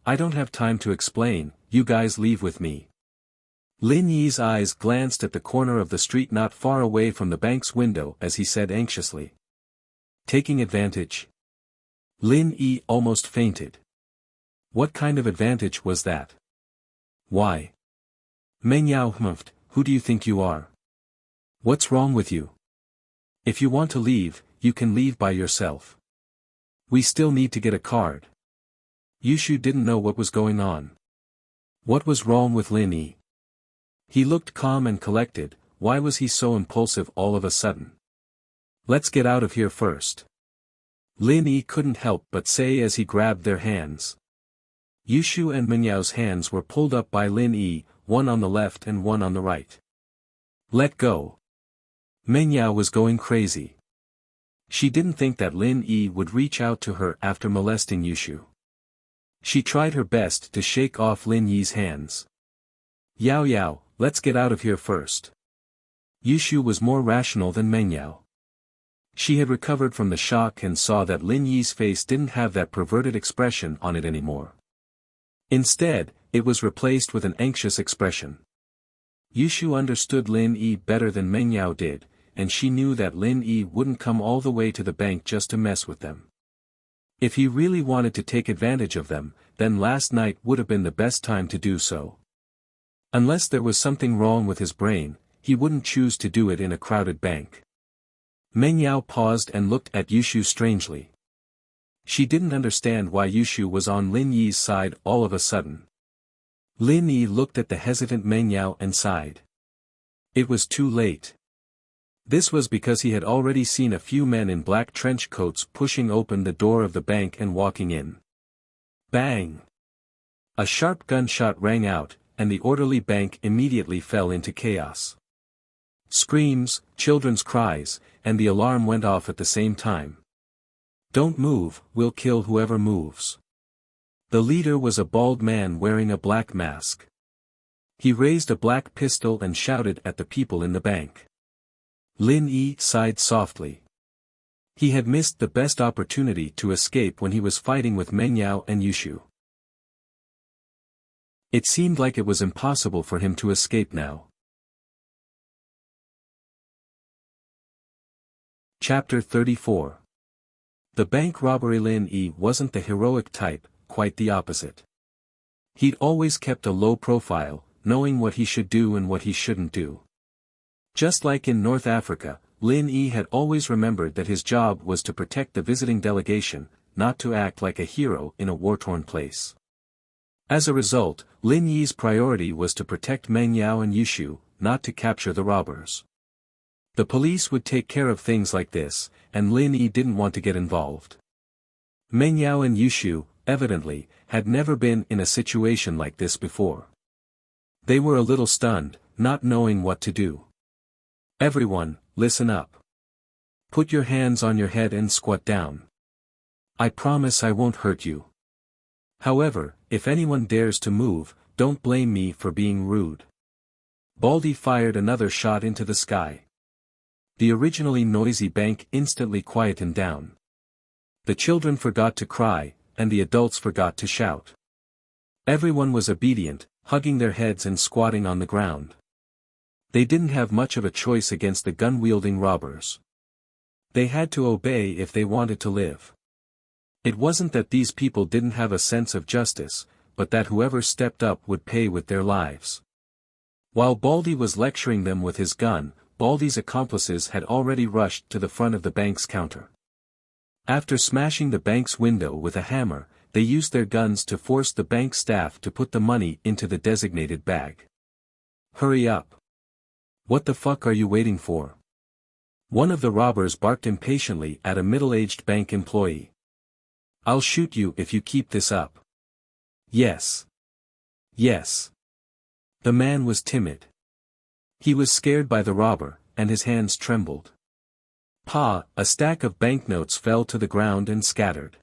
I don't have time to explain, you guys leave with me. Lin Yi's eyes glanced at the corner of the street not far away from the bank's window as he said anxiously. Taking advantage? Lin Yi almost fainted. What kind of advantage was that? Why? Meng Yao humphed, who do you think you are? What's wrong with you? If you want to leave, you can leave by yourself. We still need to get a card. Yushu didn't know what was going on. What was wrong with Lin Yi? He looked calm and collected, why was he so impulsive all of a sudden? Let's get out of here first. Lin Yi couldn't help but say as he grabbed their hands. Yushu and Menyao's hands were pulled up by Lin Yi, one on the left and one on the right. Let go. Menyao was going crazy. She didn't think that Lin Yi would reach out to her after molesting Yushu. She tried her best to shake off Lin Yi's hands. Yao Yao, let's get out of here first. Yushu was more rational than Menyao. She had recovered from the shock and saw that Lin Yi's face didn't have that perverted expression on it anymore. Instead, it was replaced with an anxious expression. Yushu understood Lin Yi better than Menyao did, and she knew that Lin Yi wouldn't come all the way to the bank just to mess with them. If he really wanted to take advantage of them, then last night would have been the best time to do so. Unless there was something wrong with his brain, he wouldn't choose to do it in a crowded bank. Menyao paused and looked at Yushu strangely. She didn't understand why Yushu was on Lin Yi's side all of a sudden. Lin Yi looked at the hesitant Menyao and sighed. It was too late. This was because he had already seen a few men in black trench coats pushing open the door of the bank and walking in. Bang! A sharp gunshot rang out, and the orderly bank immediately fell into chaos. Screams, children's cries, and the alarm went off at the same time. Don't move, we'll kill whoever moves. The leader was a bald man wearing a black mask. He raised a black pistol and shouted at the people in the bank. Lin Yi sighed softly. He had missed the best opportunity to escape when he was fighting with Menyao and Yushu. It seemed like it was impossible for him to escape now. Chapter 34. The bank robbery. Lin Yi wasn't the heroic type, quite the opposite. He'd always kept a low profile, knowing what he should do and what he shouldn't do. Just like in North Africa, Lin Yi had always remembered that his job was to protect the visiting delegation, not to act like a hero in a war-torn place. As a result, Lin Yi's priority was to protect Menyao and Yushu, not to capture the robbers. The police would take care of things like this, and Lin Yi didn't want to get involved. Menyao and Yushu, evidently, had never been in a situation like this before. They were a little stunned, not knowing what to do. Everyone, listen up. Put your hands on your head and squat down. I promise I won't hurt you. However, if anyone dares to move, don't blame me for being rude. Baldy fired another shot into the sky. The originally noisy bank instantly quietened down. The children forgot to cry, and the adults forgot to shout. Everyone was obedient, hugging their heads and squatting on the ground. They didn't have much of a choice against the gun-wielding robbers. They had to obey if they wanted to live. It wasn't that these people didn't have a sense of justice, but that whoever stepped up would pay with their lives. While Baldy was lecturing them with his gun, Baldy's accomplices had already rushed to the front of the bank's counter. After smashing the bank's window with a hammer, they used their guns to force the bank staff to put the money into the designated bag. Hurry up. What the fuck are you waiting for? One of the robbers barked impatiently at a middle-aged bank employee. I'll shoot you if you keep this up. Yes. Yes. The man was timid. He was scared by the robber, and his hands trembled. Pa! A stack of banknotes fell to the ground and scattered.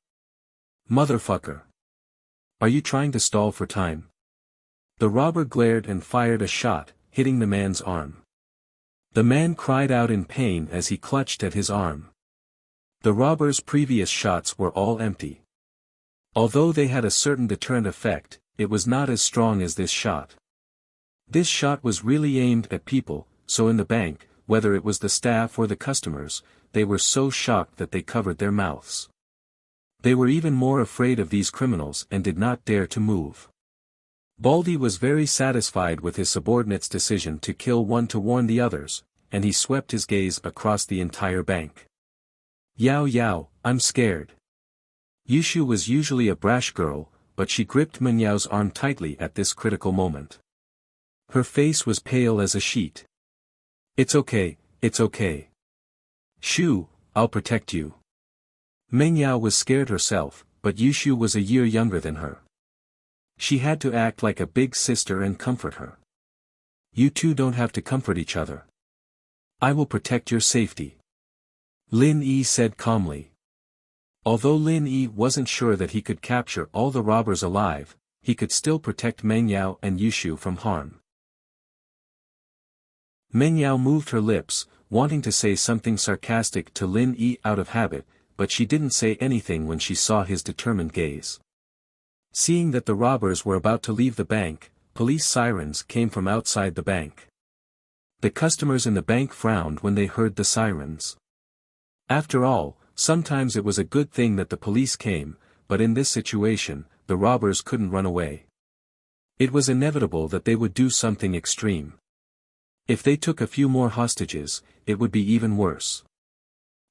Motherfucker! Are you trying to stall for time? The robber glared and fired a shot, hitting the man's arm. The man cried out in pain as he clutched at his arm. The robber's previous shots were all empty. Although they had a certain deterrent effect, it was not as strong as this shot. This shot was really aimed at people, so in the bank, whether it was the staff or the customers, they were so shocked that they covered their mouths. They were even more afraid of these criminals and did not dare to move. Baldy was very satisfied with his subordinate's decision to kill one to warn the others, and he swept his gaze across the entire bank. Yao Yao, I'm scared. Yushu was usually a brash girl, but she gripped Menyao's arm tightly at this critical moment. Her face was pale as a sheet. It's okay, it's okay. Shu, I'll protect you. Menyao was scared herself, but Yushu was a year younger than her. She had to act like a big sister and comfort her. You two don't have to comfort each other. I will protect your safety. Lin Yi said calmly. Although Lin Yi wasn't sure that he could capture all the robbers alive, he could still protect Meng Yao and Yushu from harm. Meng Yao moved her lips, wanting to say something sarcastic to Lin Yi out of habit, but she didn't say anything when she saw his determined gaze. Seeing that the robbers were about to leave the bank, police sirens came from outside the bank. The customers in the bank frowned when they heard the sirens. After all, sometimes it was a good thing that the police came, but in this situation, the robbers couldn't run away. It was inevitable that they would do something extreme. If they took a few more hostages, it would be even worse.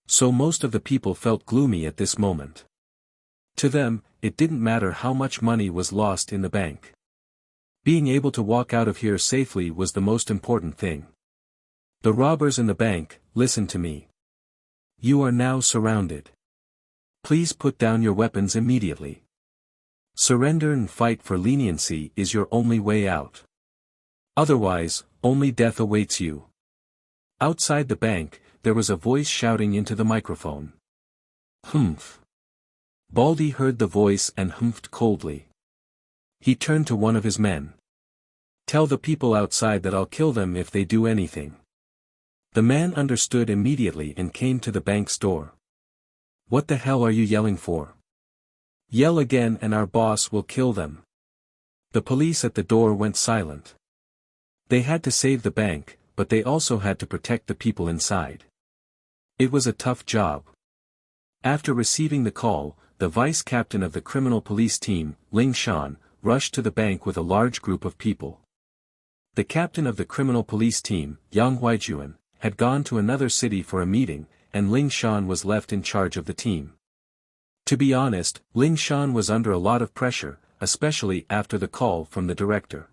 So most of the people felt gloomy at this moment. To them, it didn't matter how much money was lost in the bank. Being able to walk out of here safely was the most important thing. The robbers in the bank, listen to me. You are now surrounded. Please put down your weapons immediately. Surrender and fight for leniency is your only way out. Otherwise, only death awaits you. Outside the bank, there was a voice shouting into the microphone. Humph. Baldy heard the voice and humphed coldly. He turned to one of his men. Tell the people outside that I'll kill them if they do anything. The man understood immediately and came to the bank's door. What the hell are you yelling for? Yell again and our boss will kill them. The police at the door went silent. They had to save the bank, but they also had to protect the people inside. It was a tough job. After receiving the call, the vice captain of the criminal police team, Ling Shan, rushed to the bank with a large group of people. The captain of the criminal police team, Yang Huijuan, had gone to another city for a meeting, and Ling Shan was left in charge of the team. To be honest, Ling Shan was under a lot of pressure, especially after the call from the director.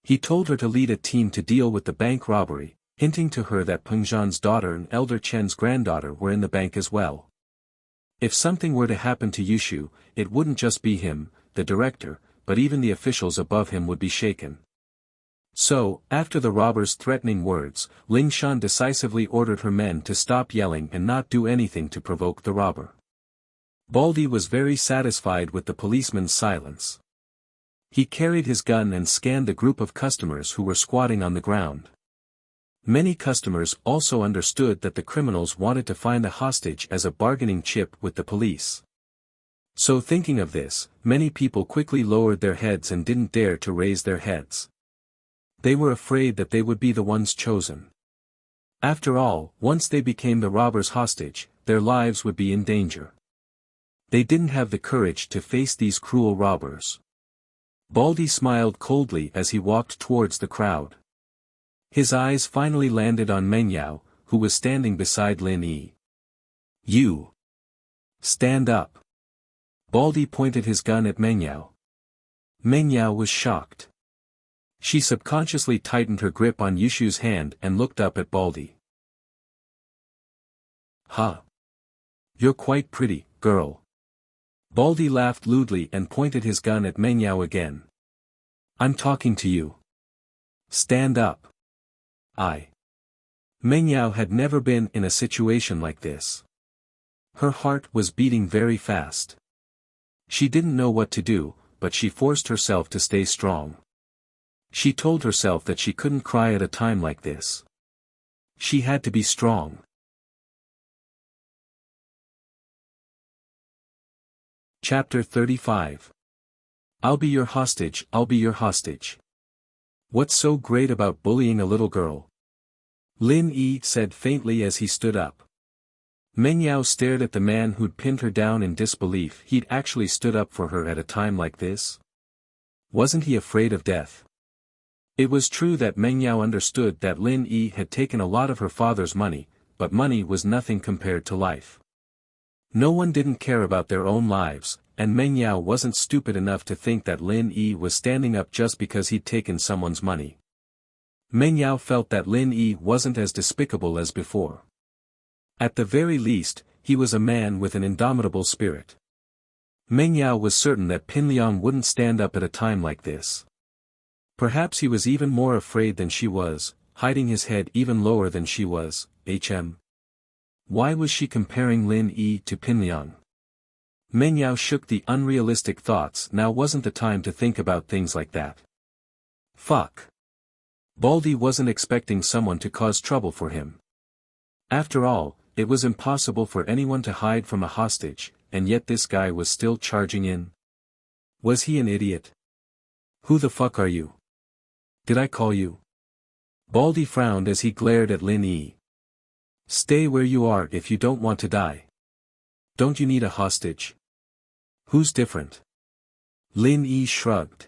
He told her to lead a team to deal with the bank robbery, hinting to her that Peng Zhan's daughter and Elder Chen's granddaughter were in the bank as well. If something were to happen to Yushu, it wouldn't just be him, the director, but even the officials above him would be shaken. So, after the robbers' threatening words, Ling Shan decisively ordered her men to stop yelling and not do anything to provoke the robber. Baldy was very satisfied with the policeman's silence. He carried his gun and scanned the group of customers who were squatting on the ground. Many customers also understood that the criminals wanted to find a hostage as a bargaining chip with the police. So thinking of this, many people quickly lowered their heads and didn't dare to raise their heads. They were afraid that they would be the ones chosen. After all, once they became the robbers' hostage, their lives would be in danger. They didn't have the courage to face these cruel robbers. Baldy smiled coldly as he walked towards the crowd. His eyes finally landed on Meng Yao, who was standing beside Lin Yi. You! Stand up! Baldy pointed his gun at Meng Yao. Meng Yao was shocked. She subconsciously tightened her grip on Yushu's hand and looked up at Baldy. Huh! You're quite pretty, girl. Baldy laughed lewdly and pointed his gun at Meng Yao again. I'm talking to you. Stand up. Meng Yao had never been in a situation like this. Her heart was beating very fast. She didn't know what to do, but she forced herself to stay strong. She told herself that she couldn't cry at a time like this. She had to be strong. Chapter 35. I'll be your hostage, I'll be your hostage. What's so great about bullying a little girl? Lin Yi said faintly as he stood up. Meng Yao stared at the man who'd pinned her down in disbelief. He'd actually stood up for her at a time like this? Wasn't he afraid of death? It was true that Meng Yao understood that Lin Yi had taken a lot of her father's money, but money was nothing compared to life. No one didn't care about their own lives, and Meng Yao wasn't stupid enough to think that Lin Yi was standing up just because he'd taken someone's money. Meng Yao felt that Lin Yi wasn't as despicable as before. At the very least, he was a man with an indomitable spirit. Meng Yao was certain that Pin Liang wouldn't stand up at a time like this. Perhaps he was even more afraid than she was, hiding his head even lower than she was. Why was she comparing Lin Yi to Pin Liang? Meng Yao shook the unrealistic thoughts. Now wasn't the time to think about things like that. Fuck. Baldy wasn't expecting someone to cause trouble for him. After all, it was impossible for anyone to hide from a hostage, and yet this guy was still charging in. Was he an idiot? Who the fuck are you? Did I call you? Baldy frowned as he glared at Lin Yi. Stay where you are if you don't want to die. Don't you need a hostage? Who's different? Lin Yi shrugged.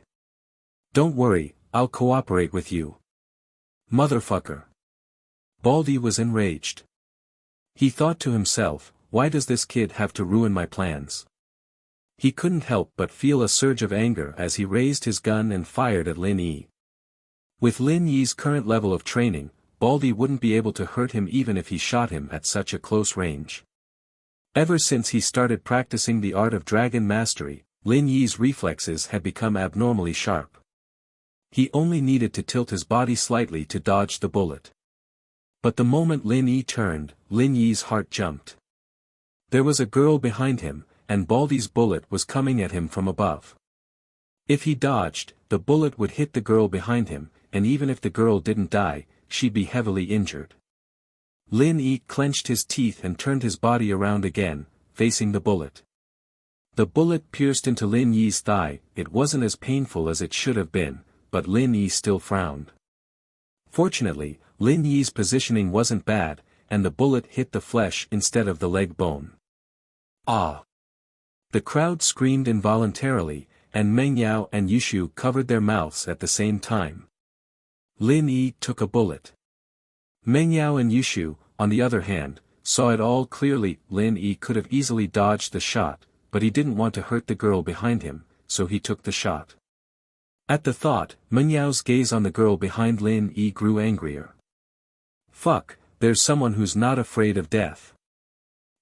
Don't worry, I'll cooperate with you. Motherfucker. Baldy was enraged. He thought to himself, why does this kid have to ruin my plans? He couldn't help but feel a surge of anger as he raised his gun and fired at Lin Yi. With Lin Yi's current level of training, Baldy wouldn't be able to hurt him even if he shot him at such a close range. Ever since he started practicing the art of dragon mastery, Lin Yi's reflexes had become abnormally sharp. He only needed to tilt his body slightly to dodge the bullet. But the moment Lin Yi turned, Lin Yi's heart jumped. There was a girl behind him, and Baldy's bullet was coming at him from above. If he dodged, the bullet would hit the girl behind him, and even if the girl didn't die, she'd be heavily injured. Lin Yi clenched his teeth and turned his body around again, facing the bullet. The bullet pierced into Lin Yi's thigh. It wasn't as painful as it should have been, but Lin Yi still frowned. Fortunately, Lin Yi's positioning wasn't bad, and the bullet hit the flesh instead of the leg bone. Ah! The crowd screamed involuntarily, and Meng Yao and Yushu covered their mouths at the same time. Lin Yi took a bullet. Meng Yao and Yushu, on the other hand, saw it all clearly. Lin Yi could have easily dodged the shot, but he didn't want to hurt the girl behind him, so he took the shot. At the thought, Meng Yao's gaze on the girl behind Lin Yi grew angrier. Fuck, there's someone who's not afraid of death.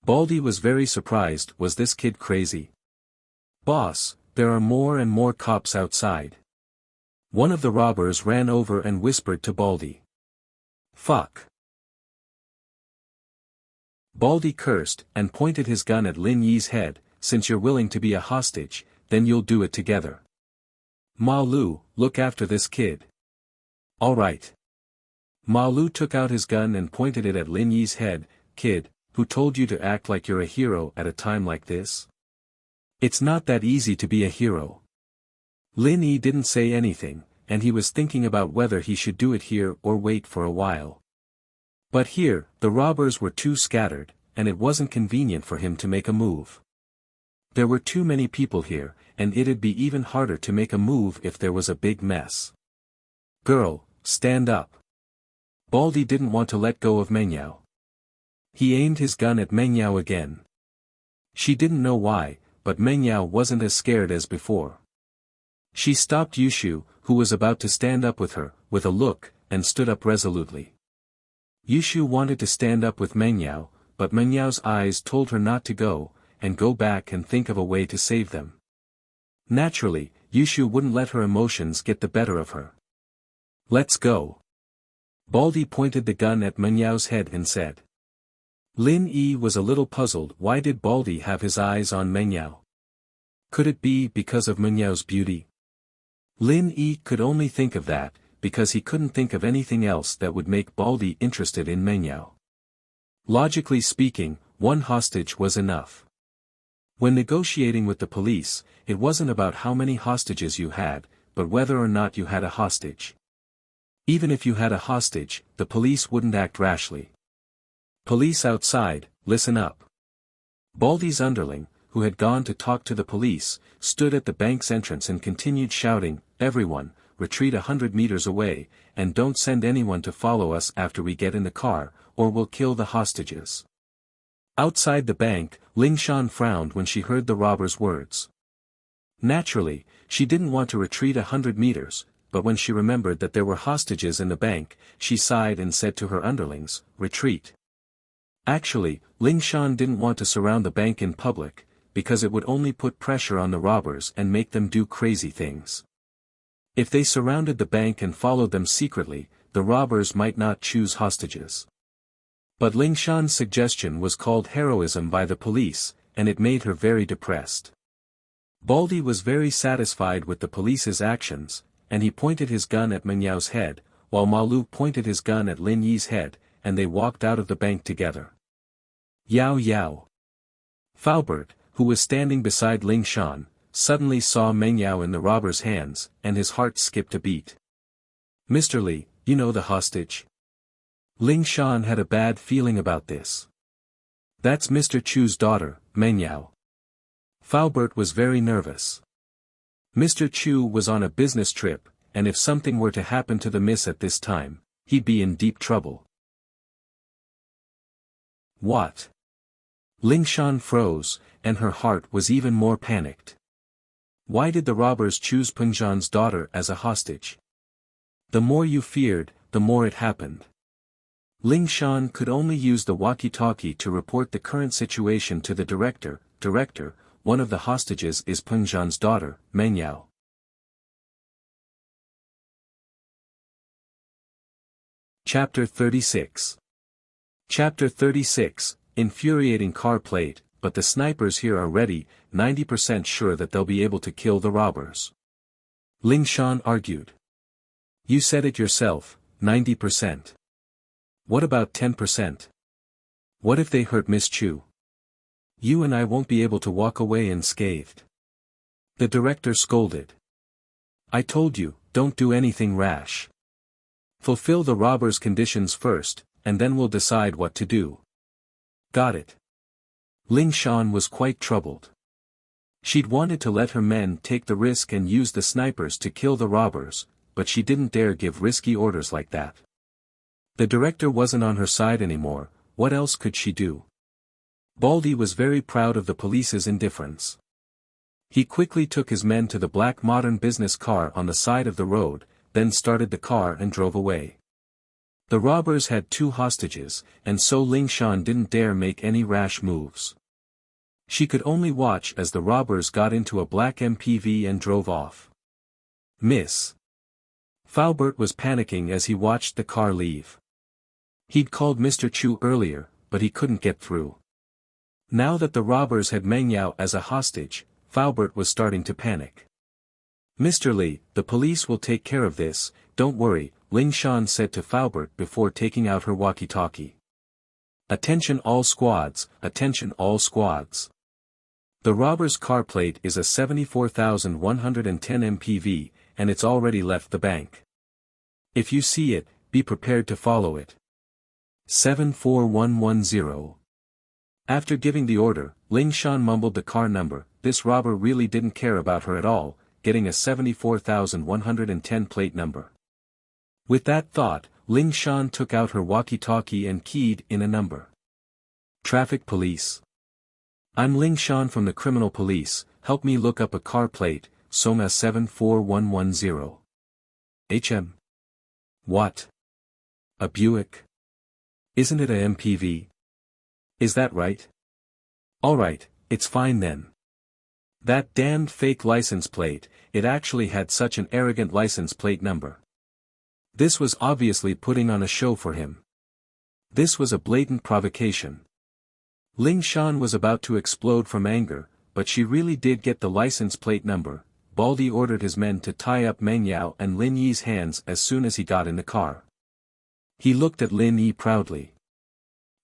Baldy was very surprised. Was this kid crazy? Boss, there are more and more cops outside. One of the robbers ran over and whispered to Baldy. Fuck. Baldy cursed and pointed his gun at Lin Yi's head. Since you're willing to be a hostage, then you'll do it together. Ma Lu, look after this kid. All right. Ma Lu took out his gun and pointed it at Lin Yi's head. Kid, who told you to act like you're a hero at a time like this? It's not that easy to be a hero. Lin Yi didn't say anything, and he was thinking about whether he should do it here or wait for a while. But here, the robbers were too scattered, and it wasn't convenient for him to make a move. There were too many people here, and it'd be even harder to make a move if there was a big mess. Girl, stand up. Baldy didn't want to let go of Meng Yao. He aimed his gun at Meng Yao again. She didn't know why, but Meng Yao wasn't as scared as before. She stopped Yushu, who was about to stand up with her, with a look, and stood up resolutely. Yushu wanted to stand up with Meng Yao, but Meng Yao's eyes told her not to go, and go back and think of a way to save them. Naturally, Yushu wouldn't let her emotions get the better of her. Let's go. Baldy pointed the gun at Meng Yao's head and said. Lin Yi was a little puzzled. Why did Baldy have his eyes on Meng Yao? Could it be because of Meng Yao's beauty? Lin Yi could only think of that, because he couldn't think of anything else that would make Baldy interested in Meng Yao. Logically speaking, one hostage was enough. When negotiating with the police, it wasn't about how many hostages you had, but whether or not you had a hostage. Even if you had a hostage, the police wouldn't act rashly. Police outside, listen up. Baldy's underling, who had gone to talk to the police, stood at the bank's entrance and continued shouting, everyone, retreat 100 meters away, and don't send anyone to follow us after we get in the car, or we'll kill the hostages. Outside the bank, Ling Shan frowned when she heard the robber's words. Naturally, she didn't want to retreat 100 meters, but when she remembered that there were hostages in the bank, she sighed and said to her underlings, retreat. Actually, Ling Shan didn't want to surround the bank in public, because it would only put pressure on the robbers and make them do crazy things. If they surrounded the bank and followed them secretly, the robbers might not choose hostages. But Ling Shan's suggestion was called heroism by the police, and it made her very depressed. Baldy was very satisfied with the police's actions, and he pointed his gun at Meng Yao's head, while Ma Lu pointed his gun at Lin Yi's head, and they walked out of the bank together. Yao Yao. Faubert, who was standing beside Ling Shan, suddenly saw Meng Yao in the robber's hands, and his heart skipped a beat. "Mr. Li, you know the hostage?" Ling Shan had a bad feeling about this. "That's Mr. Chu's daughter, Meng Yao." Faubert was very nervous. Mr. Chu was on a business trip, and if something were to happen to the miss at this time, he'd be in deep trouble. What? Ling Shan froze, and her heart was even more panicked. Why did the robbers choose Peng Zhan's daughter as a hostage? The more you feared, the more it happened. Ling Shan could only use the walkie-talkie to report the current situation to the director. "Director, one of the hostages is Peng Zhan's daughter, Meng Yao." Chapter 36. Chapter 36, Infuriating car plate, but the snipers here are ready, 90% sure that they'll be able to kill the robbers. Ling Shan argued. You said it yourself, 90%. What about 10%? What if they hurt Miss Chu? You and I won't be able to walk away unscathed. The director scolded. I told you, don't do anything rash. Fulfill the robbers' conditions first, and then we'll decide what to do. Got it. Ling Shan was quite troubled. She'd wanted to let her men take the risk and use the snipers to kill the robbers, but she didn't dare give risky orders like that. The director wasn't on her side anymore, what else could she do? Baldy was very proud of the police's indifference. He quickly took his men to the black modern business car on the side of the road, then started the car and drove away. The robbers had 2 hostages, and so Ling Shan didn't dare make any rash moves. She could only watch as the robbers got into a black MPV and drove off. Miss. Faubert was panicking as he watched the car leave. He'd called Mr. Chu earlier, but he couldn't get through. Now that the robbers had Meng Yao as a hostage, Faubert was starting to panic. Mr. Li, the police will take care of this, don't worry, Ling Shan said to Faubert before taking out her walkie-talkie. Attention all squads, attention all squads. The robber's car plate is a 74,110 MPV, and it's already left the bank. If you see it, be prepared to follow it. 74110. After giving the order, Ling Shan mumbled the car number. This robber really didn't care about her at all, getting a 74,110 plate number. With that thought, Ling Shan took out her walkie-talkie and keyed in a number. Traffic police. I'm Ling Shan from the criminal police, help me look up a car plate, Soma 74110. HM. What? A Buick? Isn't it a MPV? Is that right? Alright, it's fine then. That damned fake license plate, it actually had such an arrogant license plate number. This was obviously putting on a show for him. This was a blatant provocation. Ling Shan was about to explode from anger, but she really did get the license plate number. Baldy ordered his men to tie up Meng Yao and Lin Yi's hands as soon as he got in the car. He looked at Lin Yi proudly.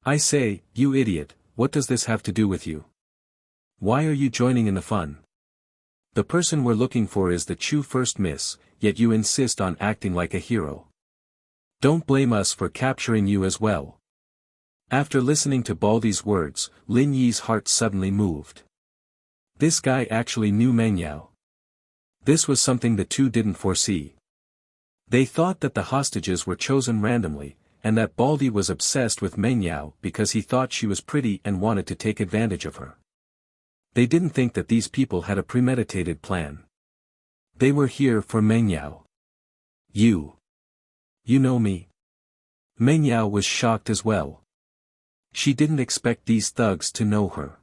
I say, you idiot, what does this have to do with you? Why are you joining in the fun? The person we're looking for is the Chu first miss, yet you insist on acting like a hero. Don't blame us for capturing you as well. After listening to Baldy's words, Lin Yi's heart suddenly moved. This guy actually knew Meng Yao. This was something the two didn't foresee. They thought that the hostages were chosen randomly, and that Baldy was obsessed with Meng Yao because he thought she was pretty and wanted to take advantage of her. They didn't think that these people had a premeditated plan. They were here for Meng Yao. You know me? Meng Yao was shocked as well. She didn't expect these thugs to know her.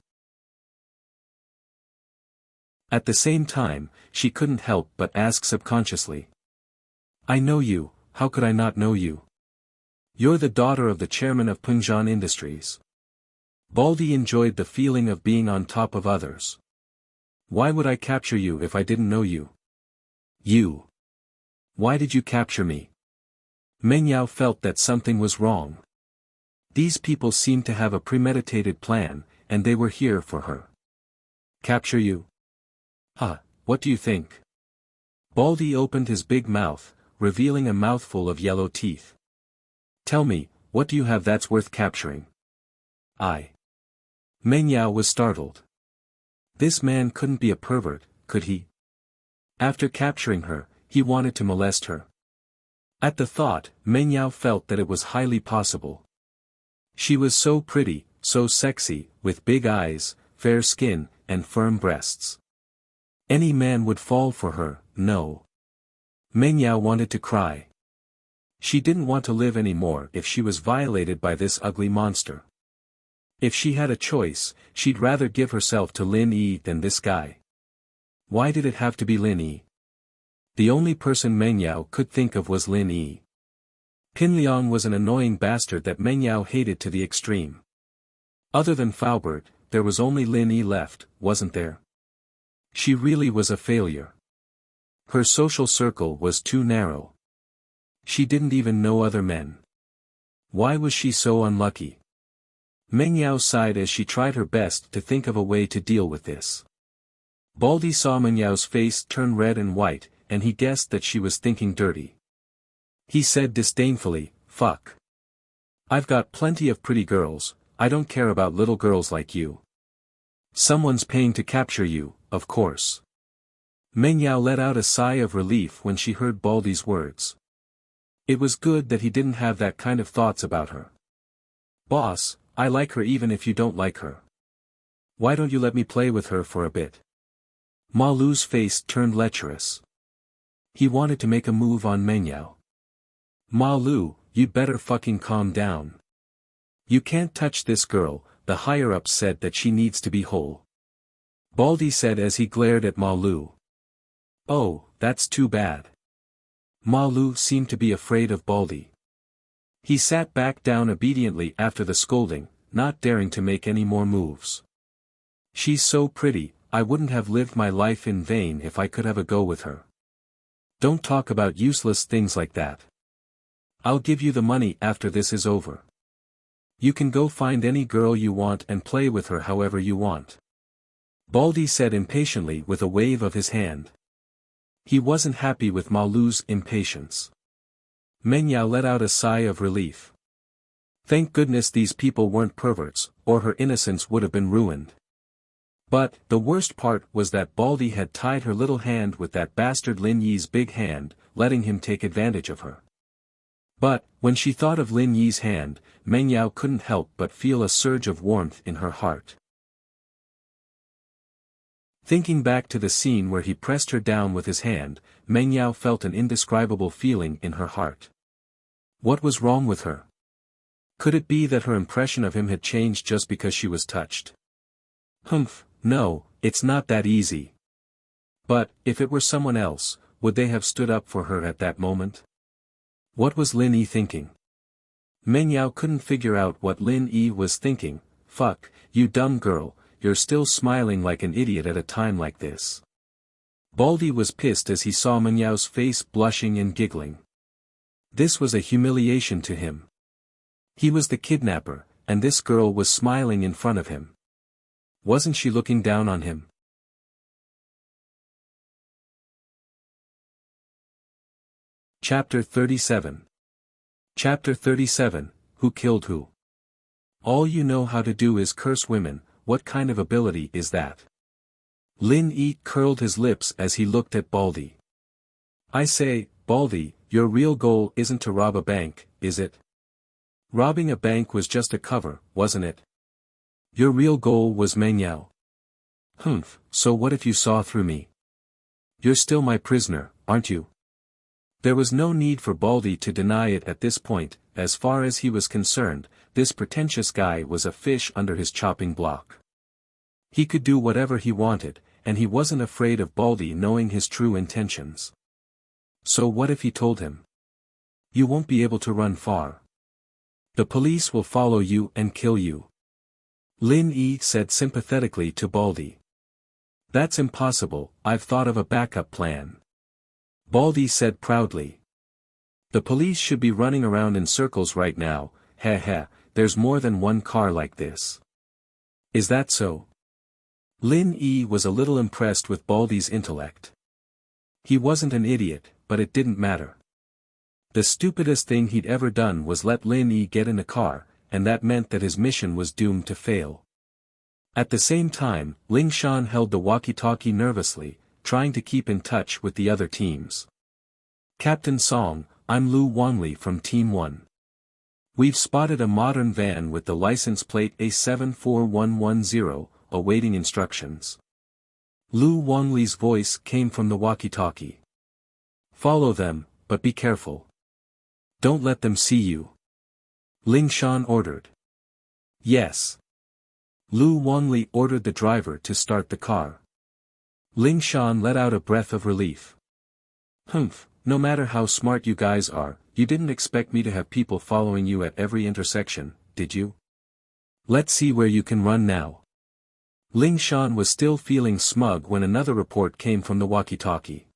At the same time, she couldn't help but ask subconsciously. I know you, how could I not know you? You're the daughter of the chairman of Pengzhan Industries. Baldy enjoyed the feeling of being on top of others. Why would I capture you if I didn't know you? You. Why did you capture me? Meng Yao felt that something was wrong. These people seemed to have a premeditated plan, and they were here for her. Capture you? Huh, what do you think? Baldy opened his big mouth, revealing a mouthful of yellow teeth. Tell me, what do you have that's worth capturing? Meng Yao was startled. This man couldn't be a pervert, could he? After capturing her, he wanted to molest her. At the thought, Meng Yao felt that it was highly possible. She was so pretty, so sexy, with big eyes, fair skin, and firm breasts. Any man would fall for her, no. Meng Yao wanted to cry. She didn't want to live anymore if she was violated by this ugly monster. If she had a choice, she'd rather give herself to Lin Yi than this guy. Why did it have to be Lin Yi? The only person Meng Yao could think of was Lin Yi. Pin Liang was an annoying bastard that Meng Yao hated to the extreme. Other than Faubert, there was only Lin Yi left, wasn't there? She really was a failure. Her social circle was too narrow. She didn't even know other men. Why was she so unlucky? Meng Yao sighed as she tried her best to think of a way to deal with this. Baldy saw Meng Yao's face turn red and white, and he guessed that she was thinking dirty. He said disdainfully, fuck. I've got plenty of pretty girls, I don't care about little girls like you. Someone's paying to capture you, of course. Meng Yao let out a sigh of relief when she heard Baldy's words. It was good that he didn't have that kind of thoughts about her. Boss, I like her even if you don't like her. Why don't you let me play with her for a bit? Ma Lu's face turned lecherous. He wanted to make a move on Meng Yao. Ma Lu, you'd better fucking calm down. You can't touch this girl, the higher-ups said that she needs to be whole. Baldy said as he glared at Ma Lu. Oh, that's too bad. Ma Lu seemed to be afraid of Baldy. He sat back down obediently after the scolding, not daring to make any more moves. She's so pretty, I wouldn't have lived my life in vain if I could have a go with her. Don't talk about useless things like that. I'll give you the money after this is over. You can go find any girl you want and play with her however you want. Baldy said impatiently with a wave of his hand. He wasn't happy with Ma Lu's impatience. Meng Yao let out a sigh of relief. Thank goodness these people weren't perverts, or her innocence would have been ruined. But, the worst part was that Baldy had tied her little hand with that bastard Lin Yi's big hand, letting him take advantage of her. But, when she thought of Lin Yi's hand, Meng Yao couldn't help but feel a surge of warmth in her heart. Thinking back to the scene where he pressed her down with his hand, Meng Yao felt an indescribable feeling in her heart. What was wrong with her? Could it be that her impression of him had changed just because she was touched? Humph, no, it's not that easy. But, if it were someone else, would they have stood up for her at that moment? What was Lin Yi thinking? Meng Yao couldn't figure out what Lin Yi was thinking. Fuck, you dumb girl, you're still smiling like an idiot at a time like this. Baldy was pissed as he saw Meng Yao's face blushing and giggling. This was a humiliation to him. He was the kidnapper, and this girl was smiling in front of him. Wasn't she looking down on him? Chapter 37. Chapter 37, Who Killed Who? All you know how to do is curse women, what kind of ability is that? Lin Yi curled his lips as he looked at Baldy. I say, Baldy, your real goal isn't to rob a bank, is it? Robbing a bank was just a cover, wasn't it? Your real goal was Meng Yao. Humph, so what if you saw through me? You're still my prisoner, aren't you? There was no need for Baldy to deny it at this point. As far as he was concerned, this pretentious guy was a fish under his chopping block. He could do whatever he wanted, and he wasn't afraid of Baldy knowing his true intentions. So what if he told him? You won't be able to run far. The police will follow you and kill you. Lin Yi said sympathetically to Baldy. That's impossible, I've thought of a backup plan. Baldy said proudly. The police should be running around in circles right now, there's more than one car like this. Is that so? Lin Yi was a little impressed with Baldy's intellect. He wasn't an idiot, but it didn't matter. The stupidest thing he'd ever done was let Lin Yi get in a car, and that meant that his mission was doomed to fail. At the same time, Ling Shan held the walkie-talkie nervously, trying to keep in touch with the other teams. Captain Song, I'm Lu Wangli from Team 1. We've spotted a modern van with the license plate A74110, awaiting instructions. Lu Wangli's voice came from the walkie-talkie. Follow them, but be careful. Don't let them see you. Ling Shan ordered. Yes. Lu Wangli ordered the driver to start the car. Ling Shan let out a breath of relief. Humph, no matter how smart you guys are, you didn't expect me to have people following you at every intersection, did you? Let's see where you can run now. Ling Shan was still feeling smug when another report came from the walkie-talkie.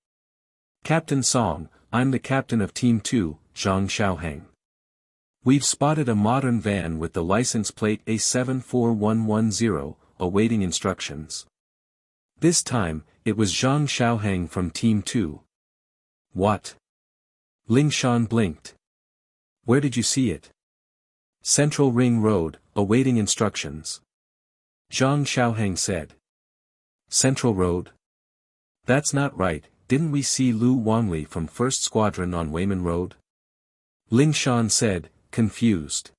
Captain Song, I'm the captain of Team 2, Zhang Xiaoheng. We've spotted a modern van with the license plate A74110, awaiting instructions. This time, it was Zhang Xiaoheng from Team 2. What? Ling Shan blinked. Where did you see it? Central Ring Road, awaiting instructions. Zhang Xiaoheng said. Central Road? That's not right, didn't we see Lu Wangli from 1st Squadron on Wayman Road? Ling Shan said, confused.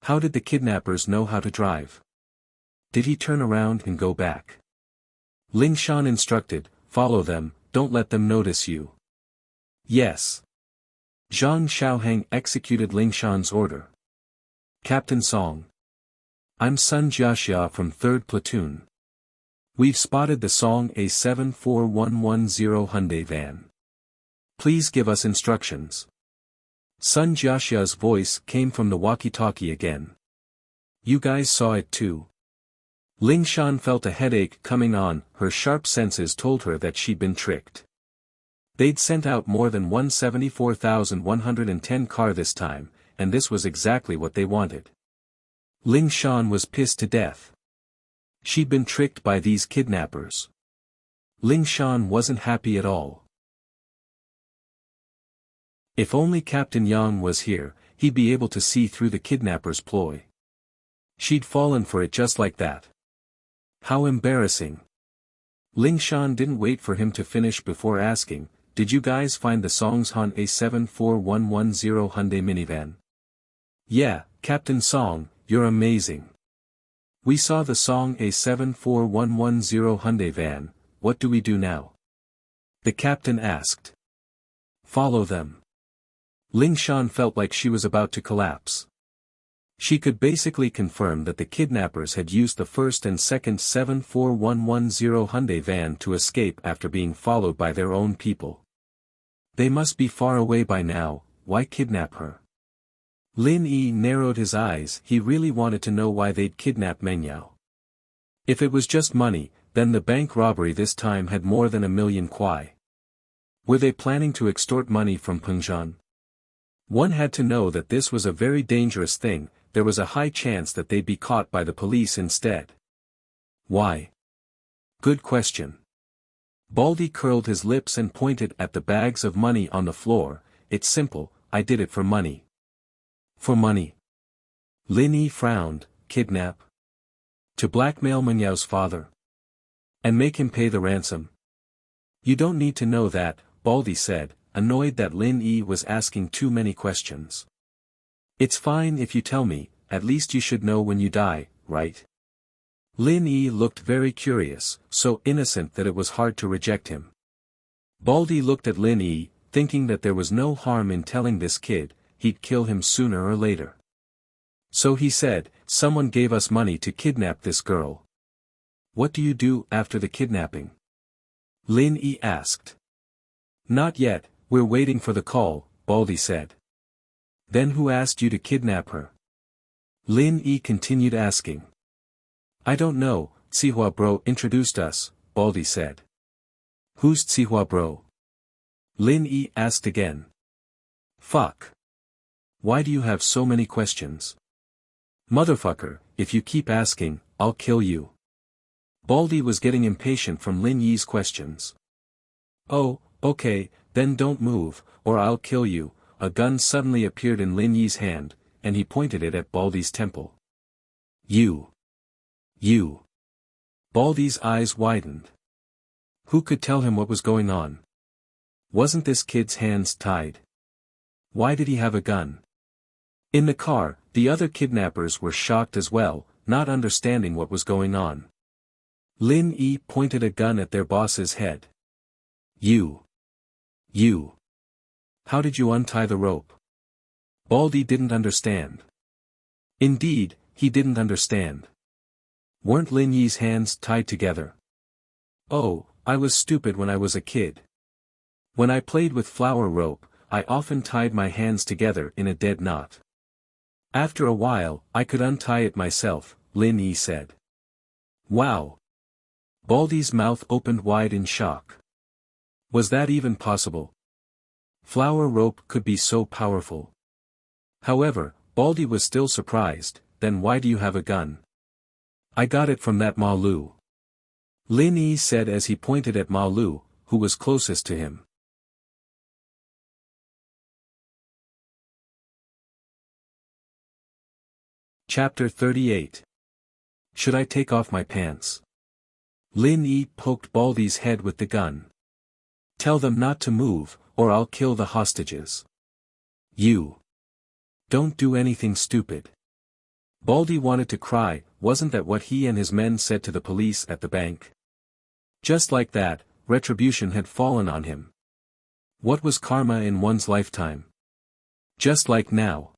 How did the kidnappers know how to drive? Did he turn around and go back? Ling Shan instructed, follow them, don't let them notice you. Yes. Zhang Xiaoheng executed Ling Shan's order. Captain Song. I'm Sun Jiaxia from 3rd Platoon. We've spotted the Song A74110 Hyundai van. Please give us instructions. Sun Jiaxia's voice came from the walkie-talkie again. You guys saw it too. Ling Shan felt a headache coming on, her sharp senses told her that she'd been tricked. They'd sent out more than 174,110 car this time, and this was exactly what they wanted. Ling Shan was pissed to death. She'd been tricked by these kidnappers. Ling Shan wasn't happy at all. If only Captain Yang was here, he'd be able to see through the kidnappers' ploy. She'd fallen for it just like that. How embarrassing. Ling Shan didn't wait for him to finish before asking, did you guys find the Song's Han A74110 Hyundai minivan? Yeah, Captain Song, you're amazing. We saw the Song A74110 Hyundai van, what do we do now? The captain asked. Follow them. Ling Shan felt like she was about to collapse. She could basically confirm that the kidnappers had used the first and second 74110 Hyundai van to escape after being followed by their own people. They must be far away by now, why kidnap her? Lin Yi narrowed his eyes, he really wanted to know why they'd kidnap Meng Yao. If it was just money, then the bank robbery this time had more than 1 million kuai. Were they planning to extort money from Pengzhan? One had to know that this was a very dangerous thing, there was a high chance that they'd be caught by the police instead. Why? Good question. Baldy curled his lips and pointed at the bags of money on the floor, it's simple, I did it for money. For money. Lin Yi frowned, kidnap? To blackmail Meng Yao's father? And make him pay the ransom? You don't need to know that, Baldy said, annoyed that Lin Yi was asking too many questions. It's fine if you tell me, at least you should know when you die, right? Lin Yi looked very curious, so innocent that it was hard to reject him. Baldy looked at Lin Yi, thinking that there was no harm in telling this kid, he'd kill him sooner or later. So he said, someone gave us money to kidnap this girl. What do you do after the kidnapping? Lin Yi asked. Not yet, we're waiting for the call, Baldy said. Then who asked you to kidnap her? Lin Yi continued asking. I don't know, Sihua bro introduced us, Baldy said. Who's Sihua bro? Lin Yi asked again. Fuck. Why do you have so many questions? Motherfucker, if you keep asking, I'll kill you. Baldy was getting impatient from Lin Yi's questions. Oh, okay, then don't move, or I'll kill you. A gun suddenly appeared in Lin Yi's hand, and he pointed it at Baldy's temple. You. Baldy's eyes widened. Who could tell him what was going on? Wasn't this kid's hands tied? Why did he have a gun? In the car, the other kidnappers were shocked as well, not understanding what was going on. Lin Yi pointed a gun at their boss's head. You. How did you untie the rope? Baldy didn't understand. Indeed, he didn't understand. Weren't Lin Yi's hands tied together? Oh, I was stupid when I was a kid. When I played with flower rope, I often tied my hands together in a dead knot. After a while, I could untie it myself, Lin Yi said. Wow. Baldy's mouth opened wide in shock. Was that even possible? Flower rope could be so powerful. However, Baldy was still surprised. Then why do you have a gun? I got it from that Ma Lu. Lin Yi said as he pointed at Ma Lu, who was closest to him. Chapter 38. Should I take off my pants? Lin Yi poked Baldy's head with the gun. Tell them not to move, or I'll kill the hostages. You. Don't do anything stupid. Baldy wanted to cry. Wasn't that what he and his men said to the police at the bank? Just like that, retribution had fallen on him. What was karma in one's lifetime? Just like now.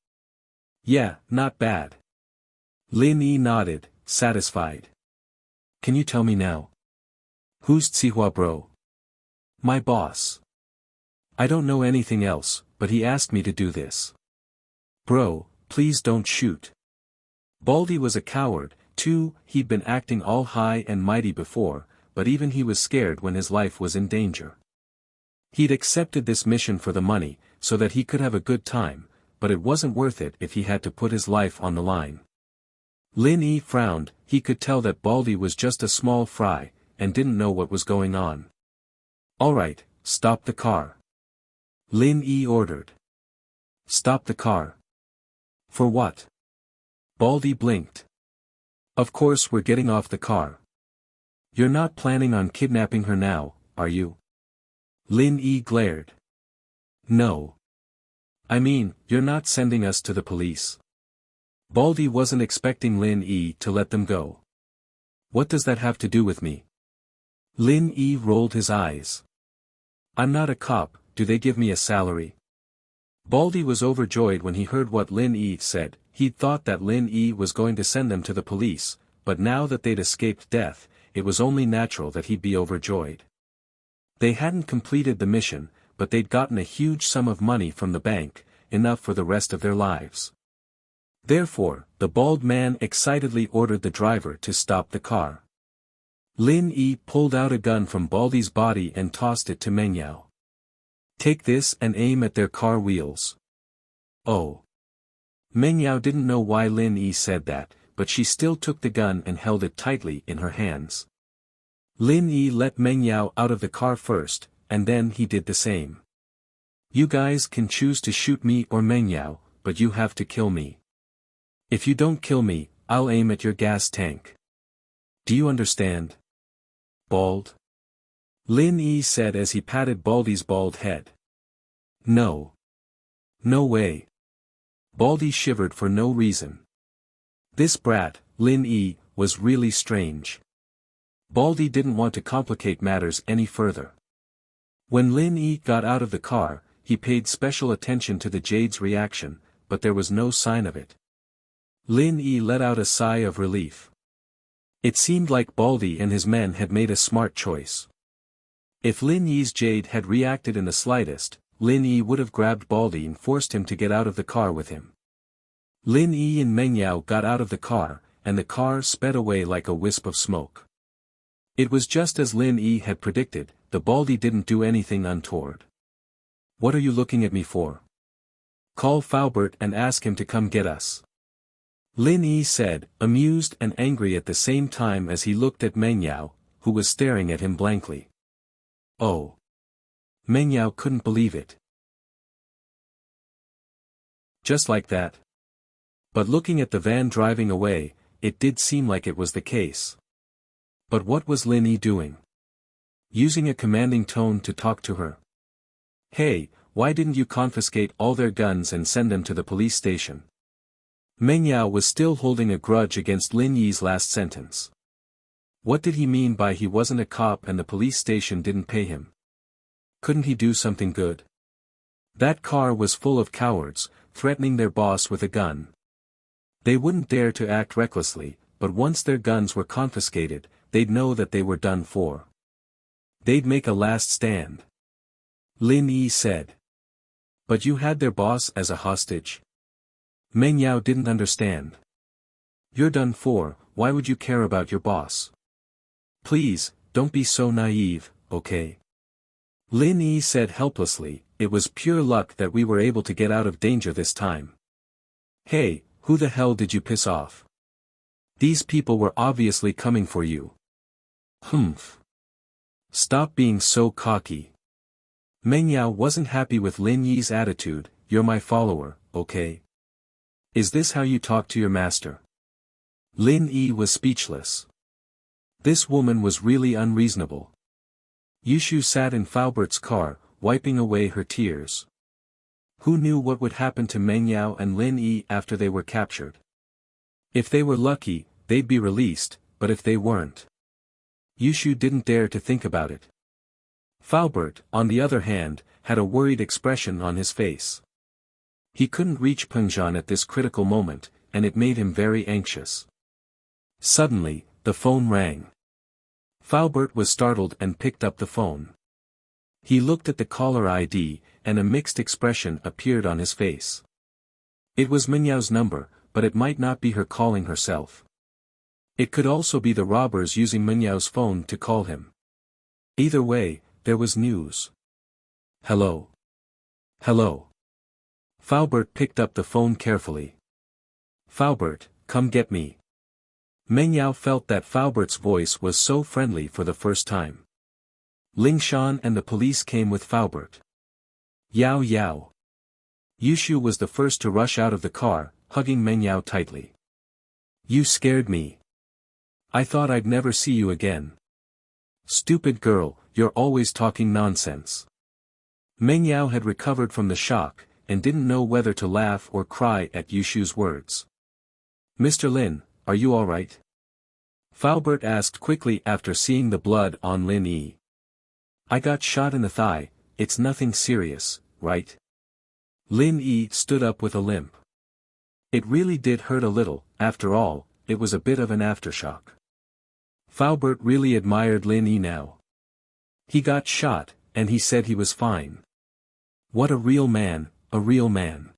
Yeah, not bad. Lin Yi nodded, satisfied. Can you tell me now? Who's Sihua bro? My boss. I don't know anything else, but he asked me to do this. Bro, please don't shoot. Baldy was a coward, too. He'd been acting all high and mighty before, but even he was scared when his life was in danger. He'd accepted this mission for the money, so that he could have a good time, but it wasn't worth it if he had to put his life on the line. Lin Yi frowned. He could tell that Baldy was just a small fry, and didn't know what was going on. Alright, stop the car. Lin Yi ordered. Stop the car. For what? Baldy blinked. Of course we're getting off the car. You're not planning on kidnapping her now, are you? Lin Yi glared. No. I mean, you're not sending us to the police. Baldy wasn't expecting Lin Yi to let them go. What does that have to do with me? Lin Yi rolled his eyes. I'm not a cop, do they give me a salary? Baldy was overjoyed when he heard what Lin Yi said. He'd thought that Lin Yi was going to send them to the police, but now that they'd escaped death, it was only natural that he'd be overjoyed. They hadn't completed the mission, but they'd gotten a huge sum of money from the bank, enough for the rest of their lives. Therefore, the bald man excitedly ordered the driver to stop the car. Lin Yi pulled out a gun from Baldy's body and tossed it to Meng Yao. Take this and aim at their car wheels. Oh. Meng Yao didn't know why Lin Yi said that, but she still took the gun and held it tightly in her hands. Lin Yi let Meng Yao out of the car first, and then he did the same. You guys can choose to shoot me or Meng Yao, but you have to kill me. If you don't kill me, I'll aim at your gas tank. Do you understand? Bald? Lin Yi said as he patted Baldy's bald head. No. No way. Baldy shivered for no reason. This brat, Lin Yi, was really strange. Baldy didn't want to complicate matters any further. When Lin Yi got out of the car, he paid special attention to the Jade's reaction, but there was no sign of it. Lin Yi let out a sigh of relief. It seemed like Baldy and his men had made a smart choice. If Lin Yi's jade had reacted in the slightest, Lin Yi would have grabbed Baldy and forced him to get out of the car with him. Lin Yi and Meng Yao got out of the car, and the car sped away like a wisp of smoke. It was just as Lin Yi had predicted, the Baldy didn't do anything untoward. "What are you looking at me for? Call Faubert and ask him to come get us," Lin Yi said, amused and angry at the same time as he looked at Meng Yao, who was staring at him blankly. Oh! Meng Yao couldn't believe it. Just like that. But looking at the van driving away, it did seem like it was the case. But what was Lin Yi doing? Using a commanding tone to talk to her. "Hey, why didn't you confiscate all their guns and send them to the police station?" Meng Yao was still holding a grudge against Lin Yi's last sentence. What did he mean by he wasn't a cop and the police station didn't pay him? Couldn't he do something good? That car was full of cowards, threatening their boss with a gun. They wouldn't dare to act recklessly, but once their guns were confiscated, they'd know that they were done for. They'd make a last stand. Lin Yi said. "But you had their boss as a hostage?" Meng Yao didn't understand. "You're done for, why would you care about your boss? Please, don't be so naive, okay?" Lin Yi said helplessly, "It was pure luck that we were able to get out of danger this time." "Hey, who the hell did you piss off? These people were obviously coming for you." "Humph. Stop being so cocky." Meng Yao wasn't happy with Lin Yi's attitude. "You're my follower, okay? Is this how you talk to your master?" Lin Yi was speechless. This woman was really unreasonable. Yushu sat in Faubert's car, wiping away her tears. Who knew what would happen to Meng Yao and Lin Yi after they were captured? If they were lucky, they'd be released, but if they weren't, Yushu didn't dare to think about it. Faubert, on the other hand, had a worried expression on his face. He couldn't reach Pengzhan at this critical moment, and it made him very anxious. Suddenly, the phone rang. Faubert was startled and picked up the phone. He looked at the caller ID, and a mixed expression appeared on his face. It was Meng Yao's number, but it might not be her calling herself. It could also be the robbers using Meng Yao's phone to call him. Either way, there was news. "Hello? Hello?" Faubert picked up the phone carefully. "Faubert, come get me." Meng Yao felt that Faubert's voice was so friendly for the first time. Ling Shan and the police came with Faubert. "Yao Yao." Yushu was the first to rush out of the car, hugging Meng Yao tightly. "You scared me. I thought I'd never see you again." "Stupid girl, you're always talking nonsense." Meng Yao had recovered from the shock, and didn't know whether to laugh or cry at Yushu's words. "Mr. Lin, are you all right?" Faubert asked quickly after seeing the blood on Lin Yi. "I got shot in the thigh, it's nothing serious, right?" Lin Yi stood up with a limp. It really did hurt a little, after all, it was a bit of an aftershock. Faubert really admired Lin Yi now. He got shot, and he said he was fine. What a real man, a real man.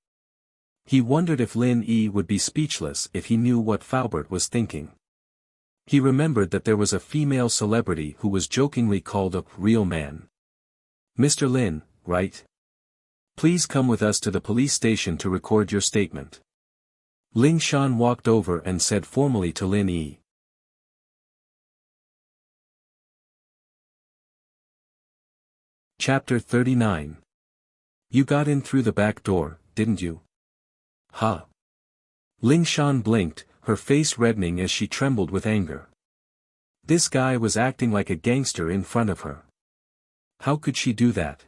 He wondered if Lin Yi would be speechless if he knew what Faubert was thinking. He remembered that there was a female celebrity who was jokingly called a real man. "Mr. Lin, right? Please come with us to the police station to record your statement." Ling Shan walked over and said formally to Lin Yi. Chapter 39. You got in through the back door, didn't you? Huh? Ling Shan blinked, her face reddening as she trembled with anger. This guy was acting like a gangster in front of her. How could she do that?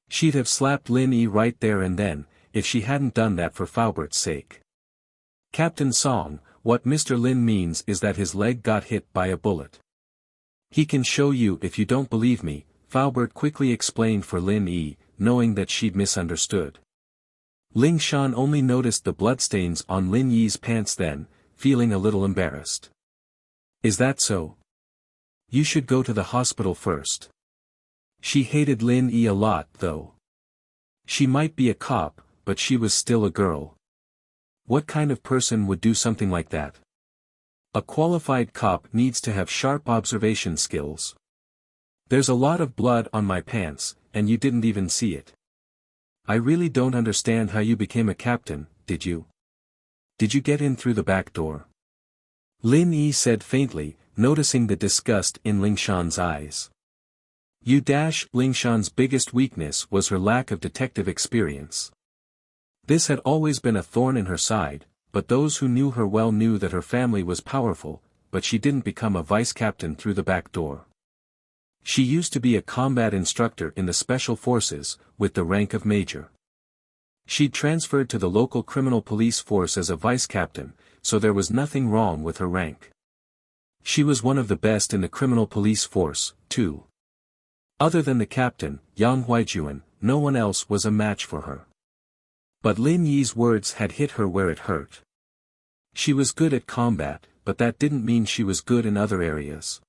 She'd have slapped Lin Yi right there and then, if she hadn't done that for Faubert's sake. "Captain Song, what Mr. Lin means is that his leg got hit by a bullet. He can show you if you don't believe me," Faubert quickly explained for Lin Yi, knowing that she'd misunderstood. Ling Shan only noticed the bloodstains on Lin Yi's pants then, feeling a little embarrassed. Is that so? You should go to the hospital first. She hated Lin Yi a lot, though. She might be a cop, but she was still a girl. What kind of person would do something like that? A qualified cop needs to have sharp observation skills. There's a lot of blood on my pants, and you didn't even see it. I really don't understand how you became a captain, did you? Did you get in through the back door? Lin Yi said faintly, noticing the disgust in Ling Shan's eyes. Ling Shan's biggest weakness was her lack of detective experience. This had always been a thorn in her side, but those who knew her well knew that her family was powerful, but she didn't become a vice captain through the back door. She used to be a combat instructor in the special forces, with the rank of major. She'd transferred to the local criminal police force as a vice captain, so there was nothing wrong with her rank. She was one of the best in the criminal police force, too. Other than the captain, Yang Huijuan, no one else was a match for her. But Lin Yi's words had hit her where it hurt. She was good at combat, but that didn't mean she was good in other areas.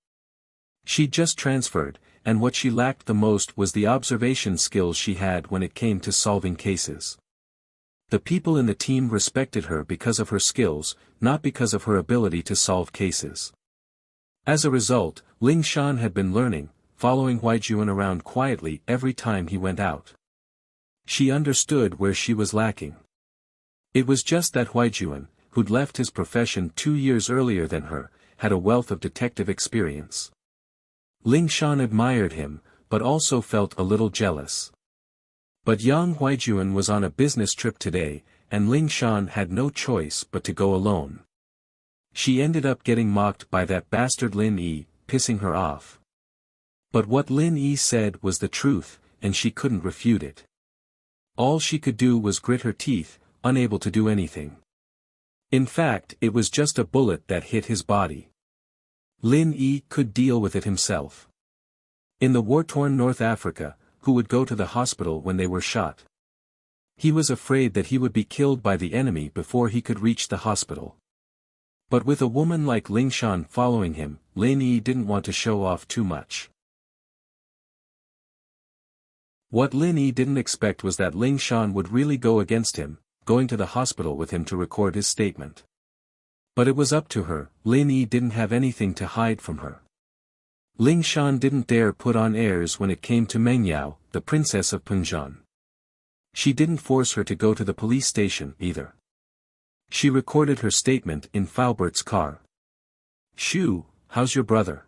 She'd just transferred, and what she lacked the most was the observation skills she had when it came to solving cases. The people in the team respected her because of her skills, not because of her ability to solve cases. As a result, Ling Shan had been learning, following Huijuan around quietly every time he went out. She understood where she was lacking. It was just that Huijuan, who'd left his profession 2 years earlier than her, had a wealth of detective experience. Ling Shan admired him, but also felt a little jealous. But Yang Huijuan was on a business trip today, and Ling Shan had no choice but to go alone. She ended up getting mocked by that bastard Lin Yi, pissing her off. But what Lin Yi said was the truth, and she couldn't refute it. All she could do was grit her teeth, unable to do anything. In fact, it was just a bullet that hit his body. Lin Yi could deal with it himself. In the war-torn North Africa, who would go to the hospital when they were shot? He was afraid that he would be killed by the enemy before he could reach the hospital. But with a woman like Ling Shan following him, Lin Yi didn't want to show off too much. What Lin Yi didn't expect was that Ling Shan would really go against him, going to the hospital with him to record his statement. But it was up to her. Lin Yi didn't have anything to hide from her. Ling Shan didn't dare put on airs when it came to Meng Yao, the princess of Pengzhan. She didn't force her to go to the police station either. She recorded her statement in Faubert's car. "Shu, how's your brother?"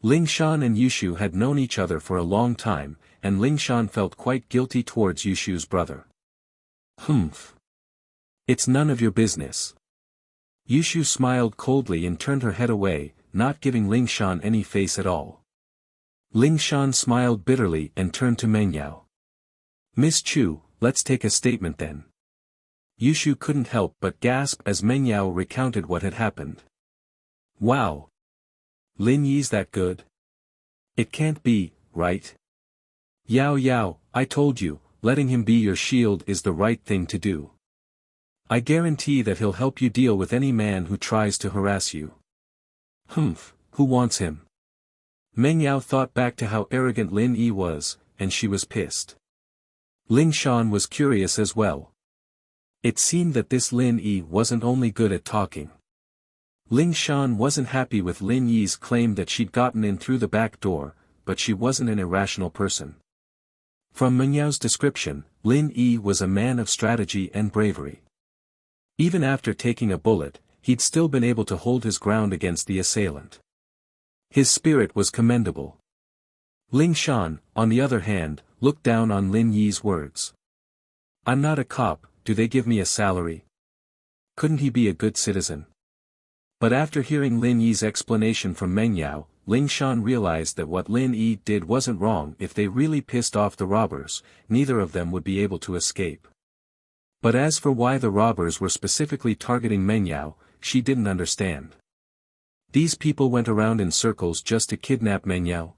Ling Shan and Yushu had known each other for a long time, and Ling Shan felt quite guilty towards Yushu's brother. "Humph. It's none of your business." Yushu smiled coldly and turned her head away, not giving Ling Shan any face at all. Ling Shan smiled bitterly and turned to Meng Yao. "Miss Chu, let's take a statement then." Yushu couldn't help but gasp as Meng Yao recounted what had happened. "Wow. Lin Yi's that good? It can't be, right? Yao Yao, I told you, letting him be your shield is the right thing to do. I guarantee that he'll help you deal with any man who tries to harass you." "Humph, who wants him?" Meng Yao thought back to how arrogant Lin Yi was, and she was pissed. Ling Shan was curious as well. It seemed that this Lin Yi wasn't only good at talking. Ling Shan wasn't happy with Lin Yi's claim that she'd gotten in through the back door, but she wasn't an irrational person. From Meng Yao's description, Lin Yi was a man of strategy and bravery. Even after taking a bullet, he'd still been able to hold his ground against the assailant. His spirit was commendable. Ling Shan, on the other hand, looked down on Lin Yi's words. "I'm not a cop, do they give me a salary? Couldn't he be a good citizen?" But after hearing Lin Yi's explanation from Meng Yao, Ling Shan realized that what Lin Yi did wasn't wrong. If they really pissed off the robbers, neither of them would be able to escape. But as for why the robbers were specifically targeting Meng Yao, she didn't understand. These people went around in circles just to kidnap Meng Yao.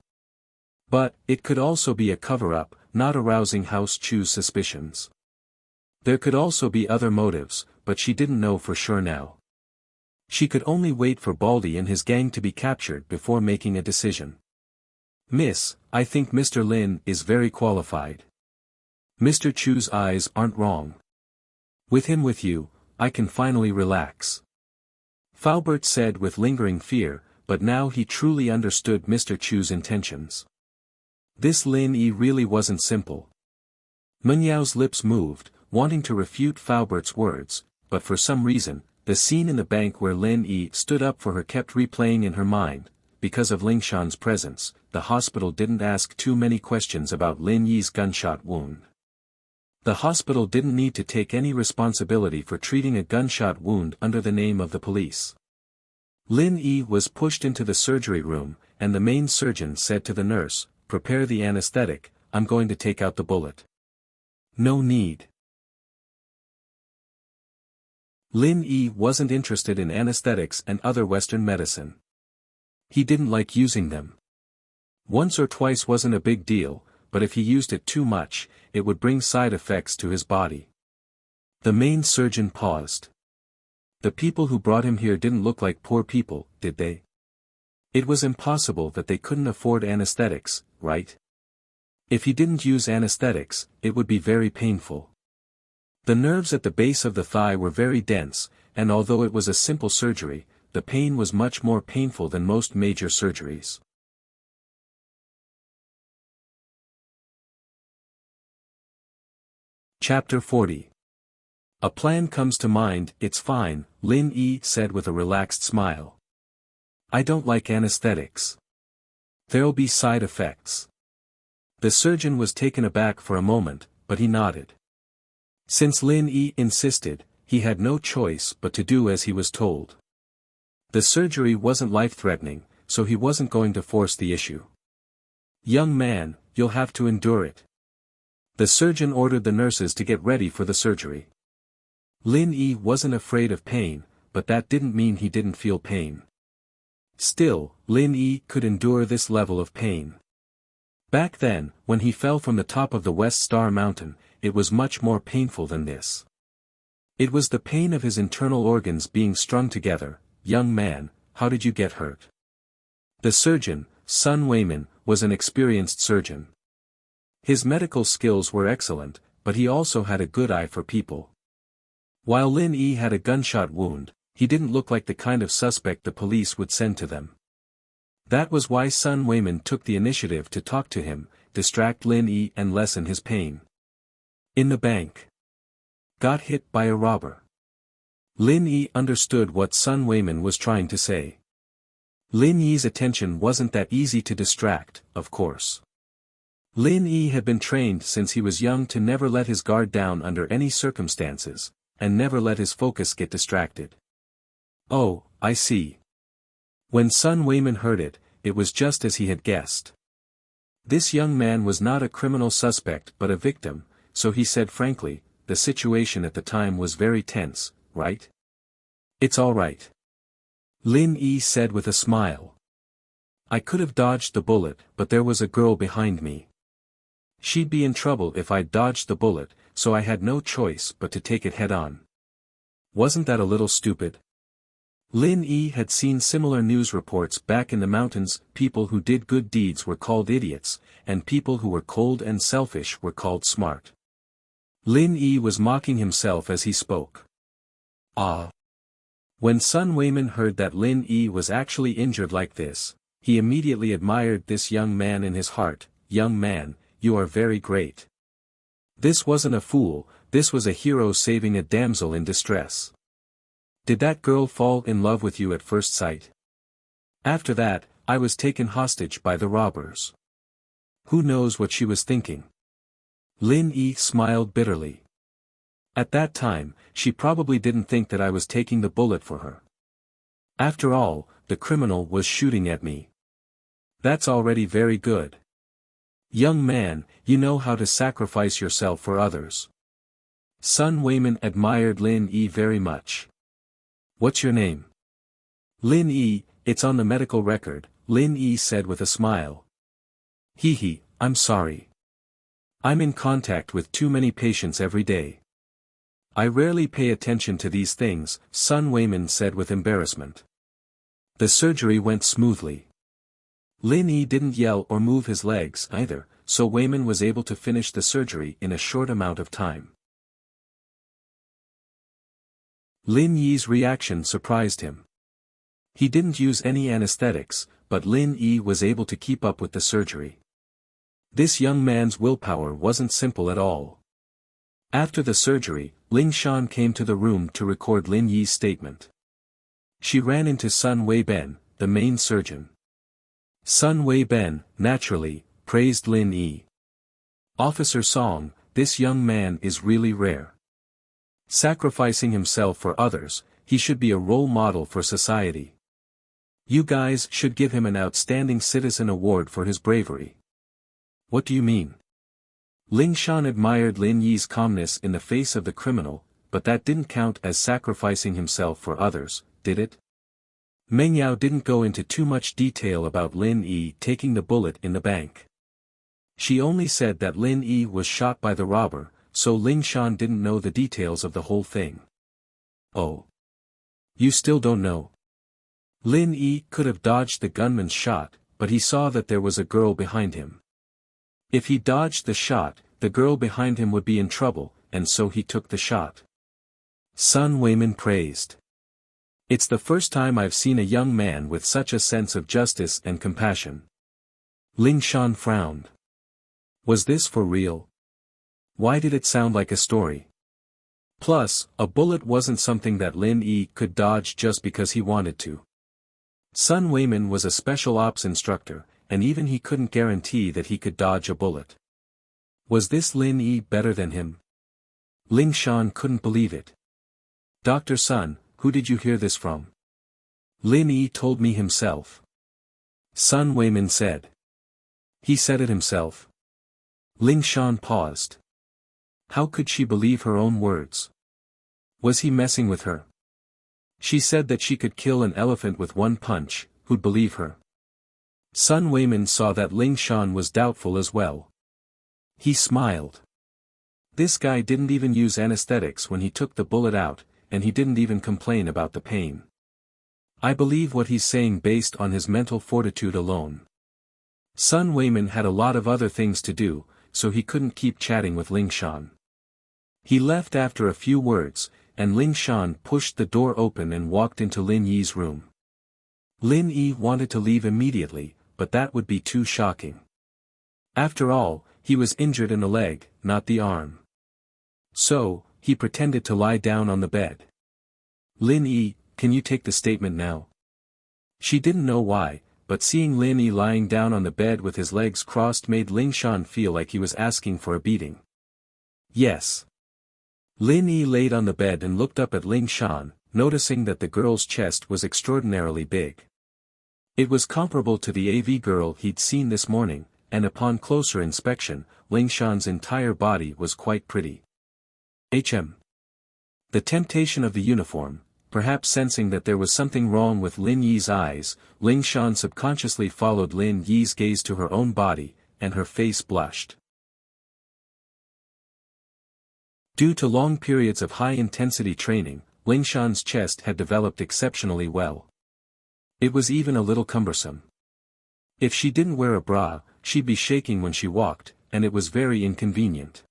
But, it could also be a cover-up, not arousing House Chu's suspicions. There could also be other motives, but she didn't know for sure now. She could only wait for Baldy and his gang to be captured before making a decision. "Miss, I think Mr. Lin is very qualified. Mr. Chu's eyes aren't wrong. With him with you, I can finally relax." Faubert said with lingering fear, but now he truly understood Mr. Chu's intentions. This Lin Yi really wasn't simple. Menyao's lips moved, wanting to refute Faubert's words, but for some reason, the scene in the bank where Lin Yi stood up for her kept replaying in her mind. Because of Lingshan's presence, the hospital didn't ask too many questions about Lin Yi's gunshot wound. The hospital didn't need to take any responsibility for treating a gunshot wound under the name of the police. Lin Yi was pushed into the surgery room, and the main surgeon said to the nurse, "Prepare the anesthetic, I'm going to take out the bullet." "No need." Lin Yi wasn't interested in anesthetics and other Western medicine. He didn't like using them. Once or twice wasn't a big deal, but if he used it too much, it would bring side effects to his body. The main surgeon paused. The people who brought him here didn't look like poor people, did they? It was impossible that they couldn't afford anesthetics, right? If he didn't use anesthetics, it would be very painful. The nerves at the base of the thigh were very dense, and although it was a simple surgery, the pain was much more painful than most major surgeries. Chapter 40. A plan comes to mind. "It's fine," Lin Yi said with a relaxed smile. "I don't like anesthetics. There'll be side effects." The surgeon was taken aback for a moment, but he nodded. Since Lin Yi insisted, he had no choice but to do as he was told. The surgery wasn't life-threatening, so he wasn't going to force the issue. "Young man, you'll have to endure it." The surgeon ordered the nurses to get ready for the surgery. Lin Yi wasn't afraid of pain, but that didn't mean he didn't feel pain. Still, Lin Yi could endure this level of pain. Back then, when he fell from the top of the West Star Mountain, it was much more painful than this. It was the pain of his internal organs being strung together. "Young man, how did you get hurt?" The surgeon, Sun Weiman, was an experienced surgeon. His medical skills were excellent, but he also had a good eye for people. While Lin Yi had a gunshot wound, he didn't look like the kind of suspect the police would send to them. That was why Sun Weiman took the initiative to talk to him, distract Lin Yi and lessen his pain. In the bank. Got hit by a robber. Lin Yi understood what Sun Weiman was trying to say. Lin Yi's attention wasn't that easy to distract, of course. Lin Yi had been trained since he was young to never let his guard down under any circumstances, and never let his focus get distracted. "Oh, I see." When Sun Weiman heard it, it was just as he had guessed. This young man was not a criminal suspect but a victim, so he said frankly, "The situation at the time was very tense, right?" "It's all right." Lin Yi said with a smile. "I could have dodged the bullet, but there was a girl behind me. She'd be in trouble if I dodged the bullet, so I had no choice but to take it head-on. Wasn't that a little stupid?" Lin Yi had seen similar news reports back in the mountains. People who did good deeds were called idiots, and people who were cold and selfish were called smart. Lin Yi was mocking himself as he spoke. Ah. When Sun Weiman heard that Lin Yi was actually injured like this, he immediately admired this young man in his heart. "Young man, you are very great. This wasn't a fool, this was a hero saving a damsel in distress. Did that girl fall in love with you at first sight? After that, I was taken hostage by the robbers. Who knows what she was thinking?" Lin Yi smiled bitterly. "At that time, she probably didn't think that I was taking the bullet for her. After all, the criminal was shooting at me. That's already very good. Young man, you know how to sacrifice yourself for others." Sun Weiman admired Lin Yi very much. "What's your name?" "Lin Yi, it's on the medical record," Lin Yi said with a smile. Hee, I'm sorry. I'm in contact with too many patients every day. I rarely pay attention to these things, Sun Weimin said with embarrassment. The surgery went smoothly. Lin Yi didn't yell or move his legs either, so Weimin was able to finish the surgery in a short amount of time. Lin Yi's reaction surprised him. He didn't use any anesthetics, but Lin Yi was able to keep up with the surgery. This young man's willpower wasn't simple at all. After the surgery, Ling Shan came to the room to record Lin Yi's statement. She ran into Sun Weiben, the main surgeon. Sun Weiben, naturally, praised Lin Yi. Officer Song, this young man is really rare. Sacrificing himself for others, he should be a role model for society. You guys should give him an Outstanding Citizen Award for his bravery. What do you mean? Ling Shan admired Lin Yi's calmness in the face of the criminal, but that didn't count as sacrificing himself for others, did it? Meng Yao didn't go into too much detail about Lin Yi taking the bullet in the bank. She only said that Lin Yi was shot by the robber, so Ling Shan didn't know the details of the whole thing. Oh. You still don't know? Lin Yi could have dodged the gunman's shot, but he saw that there was a girl behind him. If he dodged the shot, the girl behind him would be in trouble, and so he took the shot. Sun Weimin praised. It's the first time I've seen a young man with such a sense of justice and compassion. Ling Shan frowned. Was this for real? Why did it sound like a story? Plus, a bullet wasn't something that Lin Yi could dodge just because he wanted to. Sun Weimin was a special ops instructor, and even he couldn't guarantee that he could dodge a bullet. Was this Lin Yi better than him? Ling Shan couldn't believe it. Dr. Sun, who did you hear this from? Lin Yi told me himself. Sun Weimin said. He said it himself. Ling Shan paused. How could she believe her own words? Was he messing with her? She said that she could kill an elephant with one punch, who'd believe her? Sun Weimin saw that Ling Shan was doubtful as well. He smiled. This guy didn't even use anesthetics when he took the bullet out, and he didn't even complain about the pain. I believe what he's saying based on his mental fortitude alone. Sun Weimin had a lot of other things to do, so he couldn't keep chatting with Ling Shan. He left after a few words, and Ling Shan pushed the door open and walked into Lin Yi's room. Lin Yi wanted to leave immediately, but that would be too shocking. After all, he was injured in the leg, not the arm. So, he pretended to lie down on the bed. Lin Yi, can you take the statement now? She didn't know why, but seeing Lin Yi lying down on the bed with his legs crossed made Ling Shan feel like he was asking for a beating. Yes. Lin Yi laid on the bed and looked up at Ling Shan, noticing that the girl's chest was extraordinarily big. It was comparable to the AV girl he'd seen this morning, and upon closer inspection, Ling Shan's entire body was quite pretty. The temptation of the uniform, perhaps sensing that there was something wrong with Lin Yi's eyes, Ling Shan subconsciously followed Lin Yi's gaze to her own body, and her face blushed. Due to long periods of high-intensity training, Ling Shan's chest had developed exceptionally well. It was even a little cumbersome. If she didn't wear a bra, she'd be shaking when she walked, and it was very inconvenient.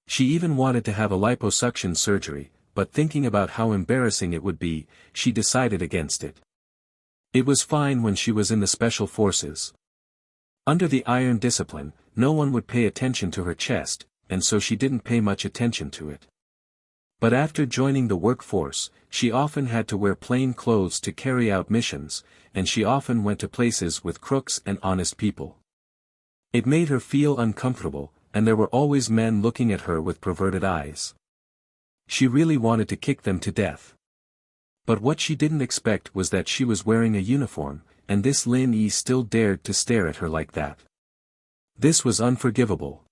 She even wanted to have a liposuction surgery, but thinking about how embarrassing it would be, she decided against it. It was fine when she was in the special forces. Under the iron discipline, no one would pay attention to her chest, and so she didn't pay much attention to it. But after joining the workforce, she often had to wear plain clothes to carry out missions, and she often went to places with crooks and honest people. It made her feel uncomfortable, and there were always men looking at her with perverted eyes. She really wanted to kick them to death. But what she didn't expect was that she was wearing a uniform, and this Lin Yi still dared to stare at her like that. This was unforgivable.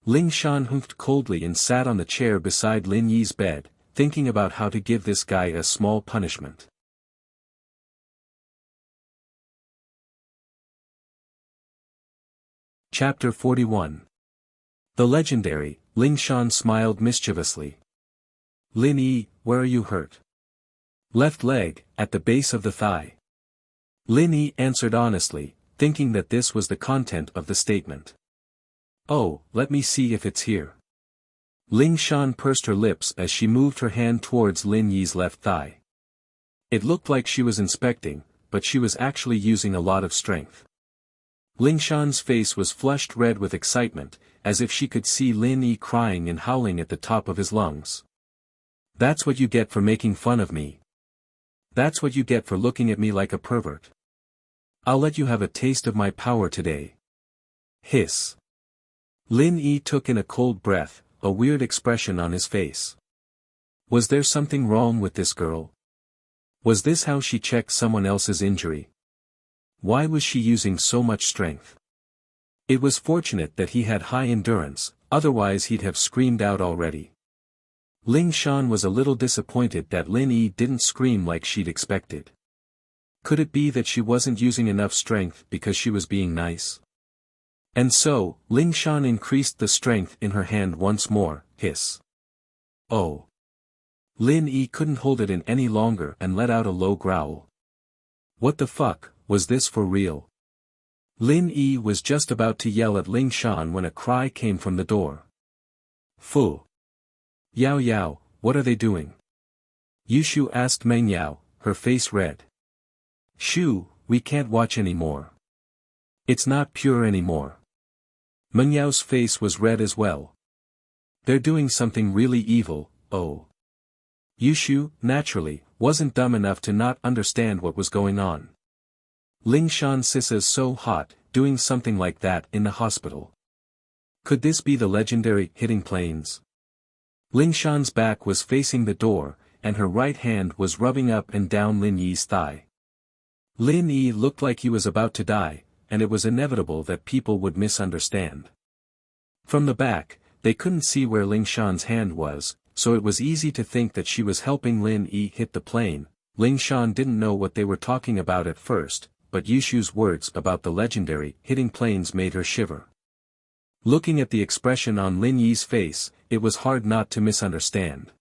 Ling Shan humphed coldly and sat on the chair beside Lin Yi's bed, thinking about how to give this guy a small punishment. Chapter 41. The legendary, Ling Shan smiled mischievously. Lin Yi, where are you hurt? Left leg, at the base of the thigh. Lin Yi answered honestly, thinking that this was the content of the statement. Oh, let me see if it's here. Ling Shan pursed her lips as she moved her hand towards Lin Yi's left thigh. It looked like she was inspecting, but she was actually using a lot of strength. Ling Shan's face was flushed red with excitement, as if she could see Lin Yi crying and howling at the top of his lungs. That's what you get for making fun of me. That's what you get for looking at me like a pervert. I'll let you have a taste of my power today. Hiss. Lin Yi took in a cold breath, a weird expression on his face. Was there something wrong with this girl? Was this how she checked someone else's injury? Why was she using so much strength? It was fortunate that he had high endurance, otherwise he'd have screamed out already. Ling Shan was a little disappointed that Lin Yi didn't scream like she'd expected. Could it be that she wasn't using enough strength because she was being nice? And so, Ling Shan increased the strength in her hand once more, hiss. Oh. Lin Yi couldn't hold it in any longer and let out a low growl. What the fuck, was this for real? Lin Yi was just about to yell at Ling Shan when a cry came from the door. Fu. Yao Yao, what are they doing? Yushu asked Meng Yao, her face red. Shu, we can't watch anymore. It's not pure anymore. Meng Yao's face was red as well. They're doing something really evil, oh. Yushu, naturally, wasn't dumb enough to not understand what was going on. Ling Shan Sissa's so hot, doing something like that in the hospital. Could this be the legendary hitting planes? Ling Shan's back was facing the door, and her right hand was rubbing up and down Lin Yi's thigh. Lin Yi looked like he was about to die, and it was inevitable that people would misunderstand. From the back, they couldn't see where Ling Shan's hand was, so it was easy to think that she was helping Lin Yi hit the plane. Ling Shan didn't know what they were talking about at first, but Yushu's words about the legendary hitting planes made her shiver. Looking at the expression on Lin Yi's face, it was hard not to misunderstand.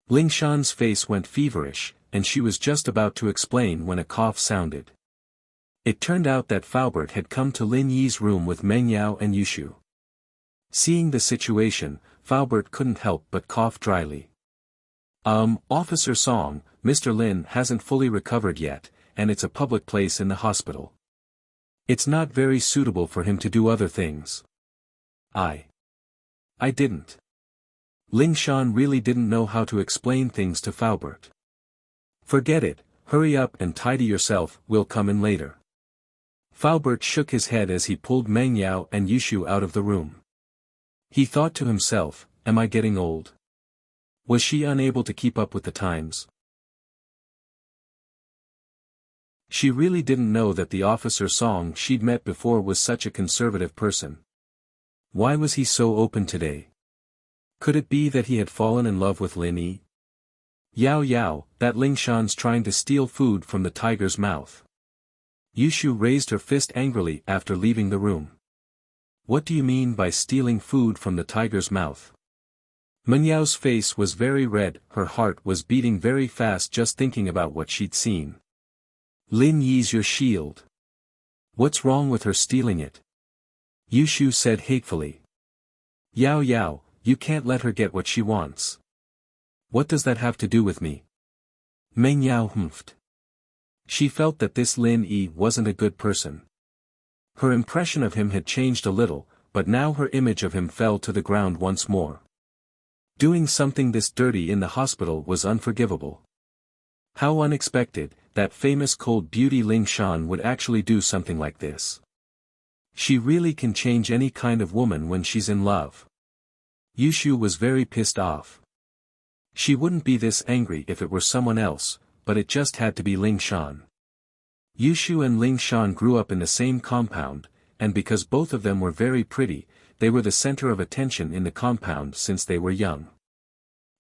Ling Shan's face went feverish, and she was just about to explain when a cough sounded. It turned out that Faubert had come to Lin Yi's room with Meng Yao and Yushu. Seeing the situation, Faubert couldn't help but cough dryly. Officer Song, Mr. Lin hasn't fully recovered yet, and it's a public place in the hospital. It's not very suitable for him to do other things. I didn't. Ling Shan really didn't know how to explain things to Faubert. Forget it, hurry up and tidy yourself, we'll come in later. Faubert shook his head as he pulled Meng Yao and Yushu out of the room. He thought to himself, am I getting old? Was she unable to keep up with the times? She really didn't know that the Officer Song she'd met before was such a conservative person. Why was he so open today? Could it be that he had fallen in love with Lin Yi? Yao Yao, that Ling Shan's trying to steal food from the tiger's mouth. Yushu raised her fist angrily after leaving the room. What do you mean by stealing food from the tiger's mouth? Meng Yao's face was very red, her heart was beating very fast just thinking about what she'd seen. Lin Yi's your shield. What's wrong with her stealing it? Yushu said hatefully. Yao Yao, you can't let her get what she wants. What does that have to do with me? Meng Yao humphed. She felt that this Lin Yi wasn't a good person. Her impression of him had changed a little, but now her image of him fell to the ground once more. Doing something this dirty in the hospital was unforgivable. How unexpected, that famous cold beauty Ling Shan would actually do something like this. She really can change any kind of woman when she's in love. Yushu was very pissed off. She wouldn't be this angry if it were someone else, but it just had to be Ling Shan. Yushu and Ling Shan grew up in the same compound, and because both of them were very pretty, they were the center of attention in the compound since they were young.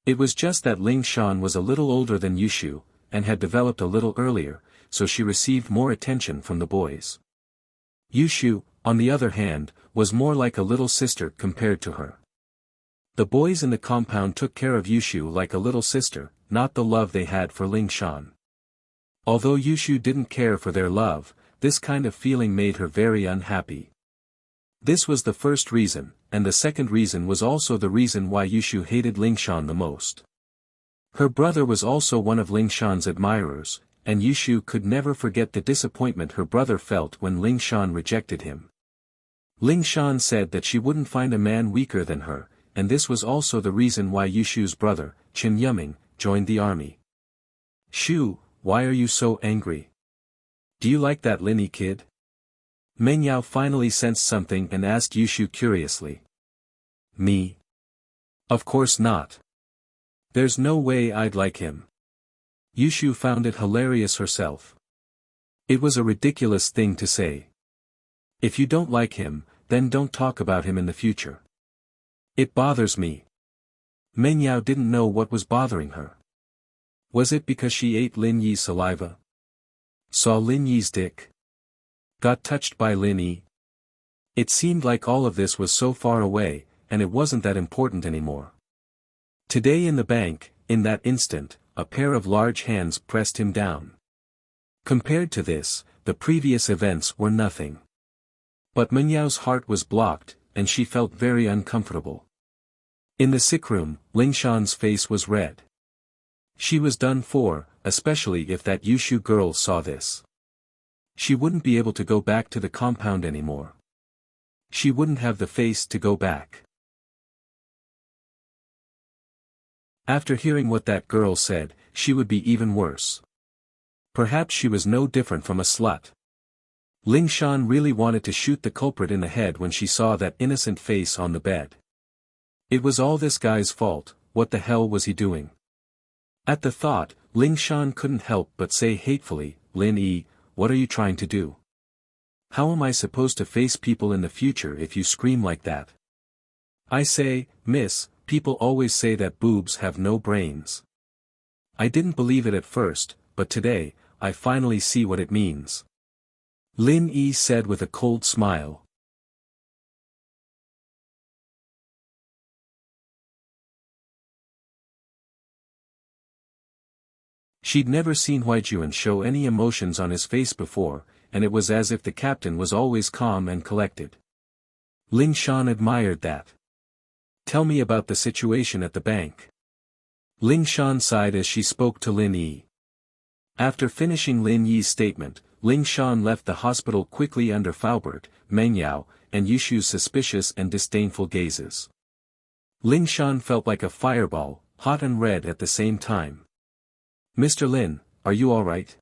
It was just that Ling Shan was a little older than Yushu, and had developed a little earlier, so she received more attention from the boys. Yushu, on the other hand, was more like a little sister compared to her. The boys in the compound took care of Yushu like a little sister, not the love they had for Ling Shan. Although Yushu didn't care for their love, this kind of feeling made her very unhappy. This was the first reason, and the second reason was also the reason why Yushu hated Ling Shan the most. Her brother was also one of Ling Shan's admirers, and Yushu could never forget the disappointment her brother felt when Ling Shan rejected him. Ling Shan said that she wouldn't find a man weaker than her, and this was also the reason why Yushu's brother, Qin Yuming, joined the army. "Shu, why are you so angry? Do you like that Lin Yi kid?" Meng Yao finally sensed something and asked Yushu curiously. "Me? Of course not. There's no way I'd like him." Yushu found it hilarious herself. It was a ridiculous thing to say. If you don't like him, then don't talk about him in the future. It bothers me. Meng Yao didn't know what was bothering her. Was it because she ate Lin Yi's saliva? Saw Lin Yi's dick? Got touched by Lin Yi? It seemed like all of this was so far away, and it wasn't that important anymore. Today in the bank, in that instant, a pair of large hands pressed him down. Compared to this, the previous events were nothing. But Meng Yao's heart was blocked, and she felt very uncomfortable. In the sick room, Ling Shan's face was red. She was done for, especially if that Yushu girl saw this. She wouldn't be able to go back to the compound anymore. She wouldn't have the face to go back. After hearing what that girl said, she would be even worse. Perhaps she was no different from a slut. Ling Shan really wanted to shoot the culprit in the head when she saw that innocent face on the bed. It was all this guy's fault. What the hell was he doing? At the thought, Ling Shan couldn't help but say hatefully, "Lin Yi, what are you trying to do? How am I supposed to face people in the future if you scream like that? I say, miss, people always say that boobs have no brains. I didn't believe it at first, but today, I finally see what it means." Lin Yi said with a cold smile. She'd never seen Huaijuan show any emotions on his face before, and it was as if the captain was always calm and collected. Ling Shan admired that. "Tell me about the situation at the bank." Ling Shan sighed as she spoke to Lin Yi. After finishing Lin Yi's statement, Ling Shan left the hospital quickly under Faubert, Meng Yao, and Yushu's suspicious and disdainful gazes. Ling Shan felt like a fireball, hot and red at the same time. "Mr. Lin, are you all right?"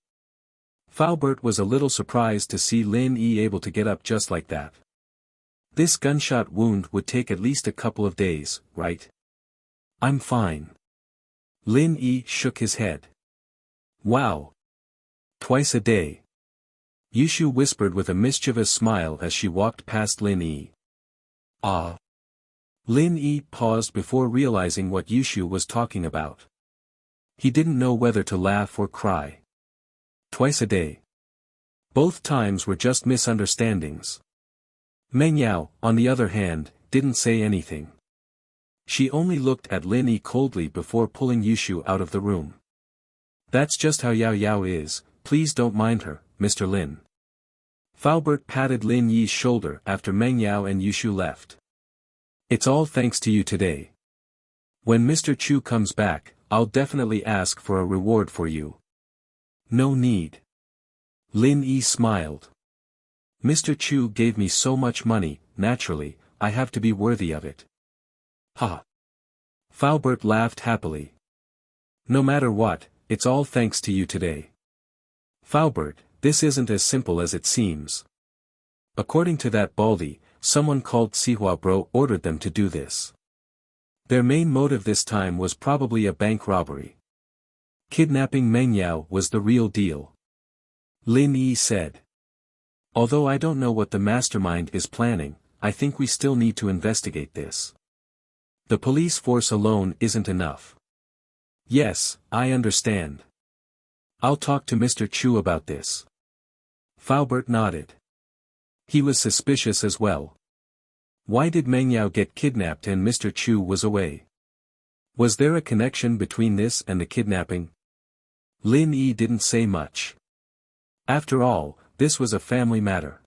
Faubert was a little surprised to see Lin Yi able to get up just like that. This gunshot wound would take at least a couple of days, right? "I'm fine." Lin Yi shook his head. "Wow. Twice a day." Yushu whispered with a mischievous smile as she walked past Lin Yi. "Ah." Lin Yi paused before realizing what Yushu was talking about. He didn't know whether to laugh or cry. Twice a day. Both times were just misunderstandings. Meng Yao, on the other hand, didn't say anything. She only looked at Lin Yi coldly before pulling Yushu out of the room. "That's just how Yao Yao is, please don't mind her, Mr. Lin." Faubert patted Lin Yi's shoulder after Meng Yao and Yushu left. "It's all thanks to you today. When Mr. Chu comes back, I'll definitely ask for a reward for you." "No need." Lin Yi smiled. "Mr. Chu gave me so much money, naturally, I have to be worthy of it." "Ha!" Faubert laughed happily. "No matter what, it's all thanks to you today." "Faubert, this isn't as simple as it seems. According to that Baldy, someone called Sihua Bro ordered them to do this. Their main motive this time was probably a bank robbery. Kidnapping Meng Yao was the real deal." Lin Yi said. "Although I don't know what the mastermind is planning, I think we still need to investigate this. The police force alone isn't enough." "Yes, I understand. I'll talk to Mr. Chu about this." Faubert nodded. He was suspicious as well. Why did Meng Yao get kidnapped and Mr. Chu was away? Was there a connection between this and the kidnapping? Lin Yi didn't say much. After all, this was a family matter.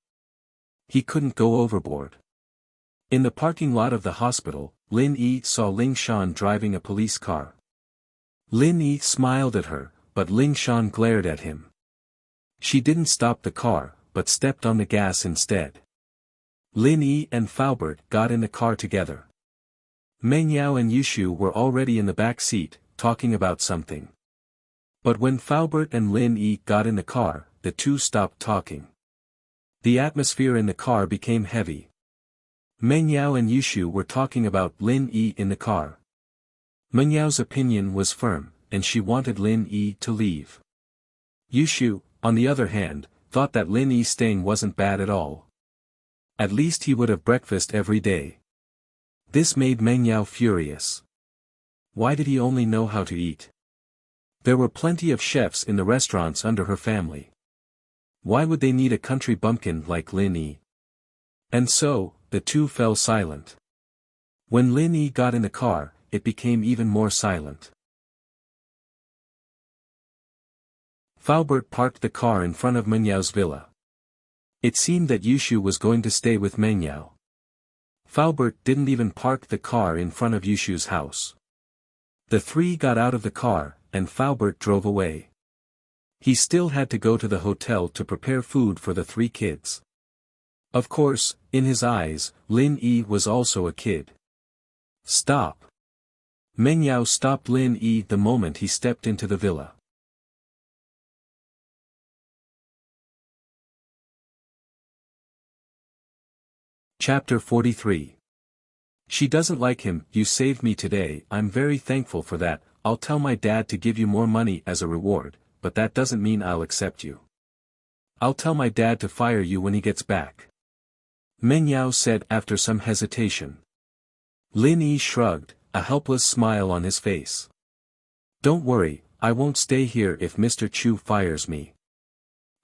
He couldn't go overboard. In the parking lot of the hospital, Lin Yi saw Ling Shan driving a police car. Lin Yi smiled at her, but Ling Shan glared at him. She didn't stop the car, but stepped on the gas instead. Lin Yi and Faubert got in the car together. Meng Yao and Yushu were already in the back seat, talking about something. But when Faubert and Lin Yi got in the car, the two stopped talking. The atmosphere in the car became heavy. Meng Yao and Yushu were talking about Lin Yi in the car. Meng Yao's opinion was firm, and she wanted Lin Yi to leave. Yushu, on the other hand, thought that Lin Yi staying wasn't bad at all. At least he would have breakfast every day. This made Meng Yao furious. Why did he only know how to eat? There were plenty of chefs in the restaurants under her family. Why would they need a country bumpkin like Lin Yi? And so, the two fell silent. When Lin Yi got in the car, it became even more silent. Faubert parked the car in front of Meng Yao's villa. It seemed that Yushu was going to stay with Meng Yao. Faubert didn't even park the car in front of Yushu's house. The three got out of the car, and Faubert drove away. He still had to go to the hotel to prepare food for the three kids. Of course, in his eyes, Lin Yi was also a kid. Stop! Meng Yao stopped Lin Yi the moment he stepped into the villa. Chapter 43. She doesn't like him. You saved me today. I'm very thankful for that. I'll tell my dad to give you more money as a reward, but that doesn't mean I'll accept you. I'll tell my dad to fire you when he gets back. Meng Yao said after some hesitation. Lin Yi shrugged, a helpless smile on his face. Don't worry, I won't stay here if Mr. Chu fires me.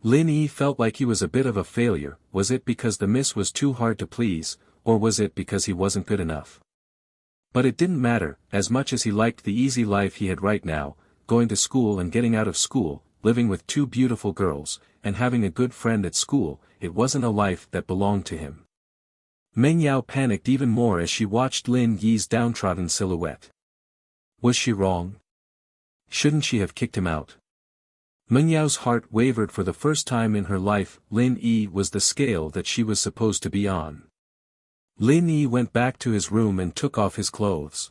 Lin Yi felt like he was a bit of a failure. Was it because the miss was too hard to please, or was it because he wasn't good enough? But it didn't matter, as much as he liked the easy life he had right now, going to school and getting out of school, living with two beautiful girls, and having a good friend at school. It wasn't a life that belonged to him. Meng Yao panicked even more as she watched Lin Yi's downtrodden silhouette. Was she wrong? Shouldn't she have kicked him out? Meng Yao's heart wavered for the first time in her life. Lin Yi was the scale that she was supposed to be on. Lin Yi went back to his room and took off his clothes.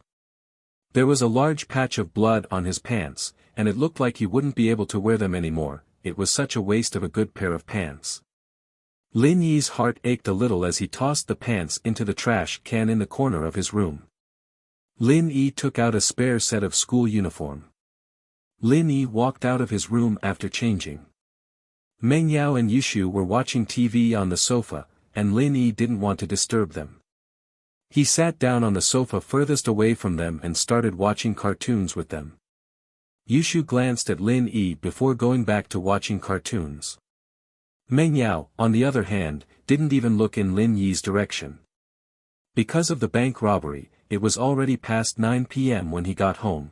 There was a large patch of blood on his pants, and it looked like he wouldn't be able to wear them anymore. It was such a waste of a good pair of pants. Lin Yi's heart ached a little as he tossed the pants into the trash can in the corner of his room. Lin Yi took out a spare set of school uniform. Lin Yi walked out of his room after changing. Meng Yao and Yushu were watching TV on the sofa, and Lin Yi didn't want to disturb them. He sat down on the sofa furthest away from them and started watching cartoons with them. Yushu glanced at Lin Yi before going back to watching cartoons. Meng Yao, on the other hand, didn't even look in Lin Yi's direction. Because of the bank robbery, it was already past 9 p.m. when he got home.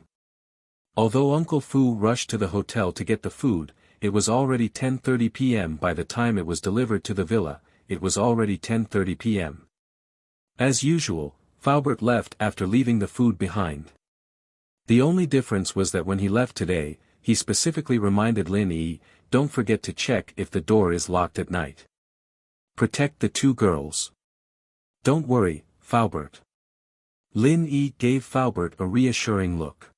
Although Uncle Fu rushed to the hotel to get the food, it was already 10:30 p.m. by the time it was delivered to the villa. It was already 10:30 p.m. As usual, Faubert left after leaving the food behind. The only difference was that when he left today, he specifically reminded Lin Yi, don't forget to check if the door is locked at night. Protect the two girls. Don't worry, Faubert. Lin Yi gave Faubert a reassuring look.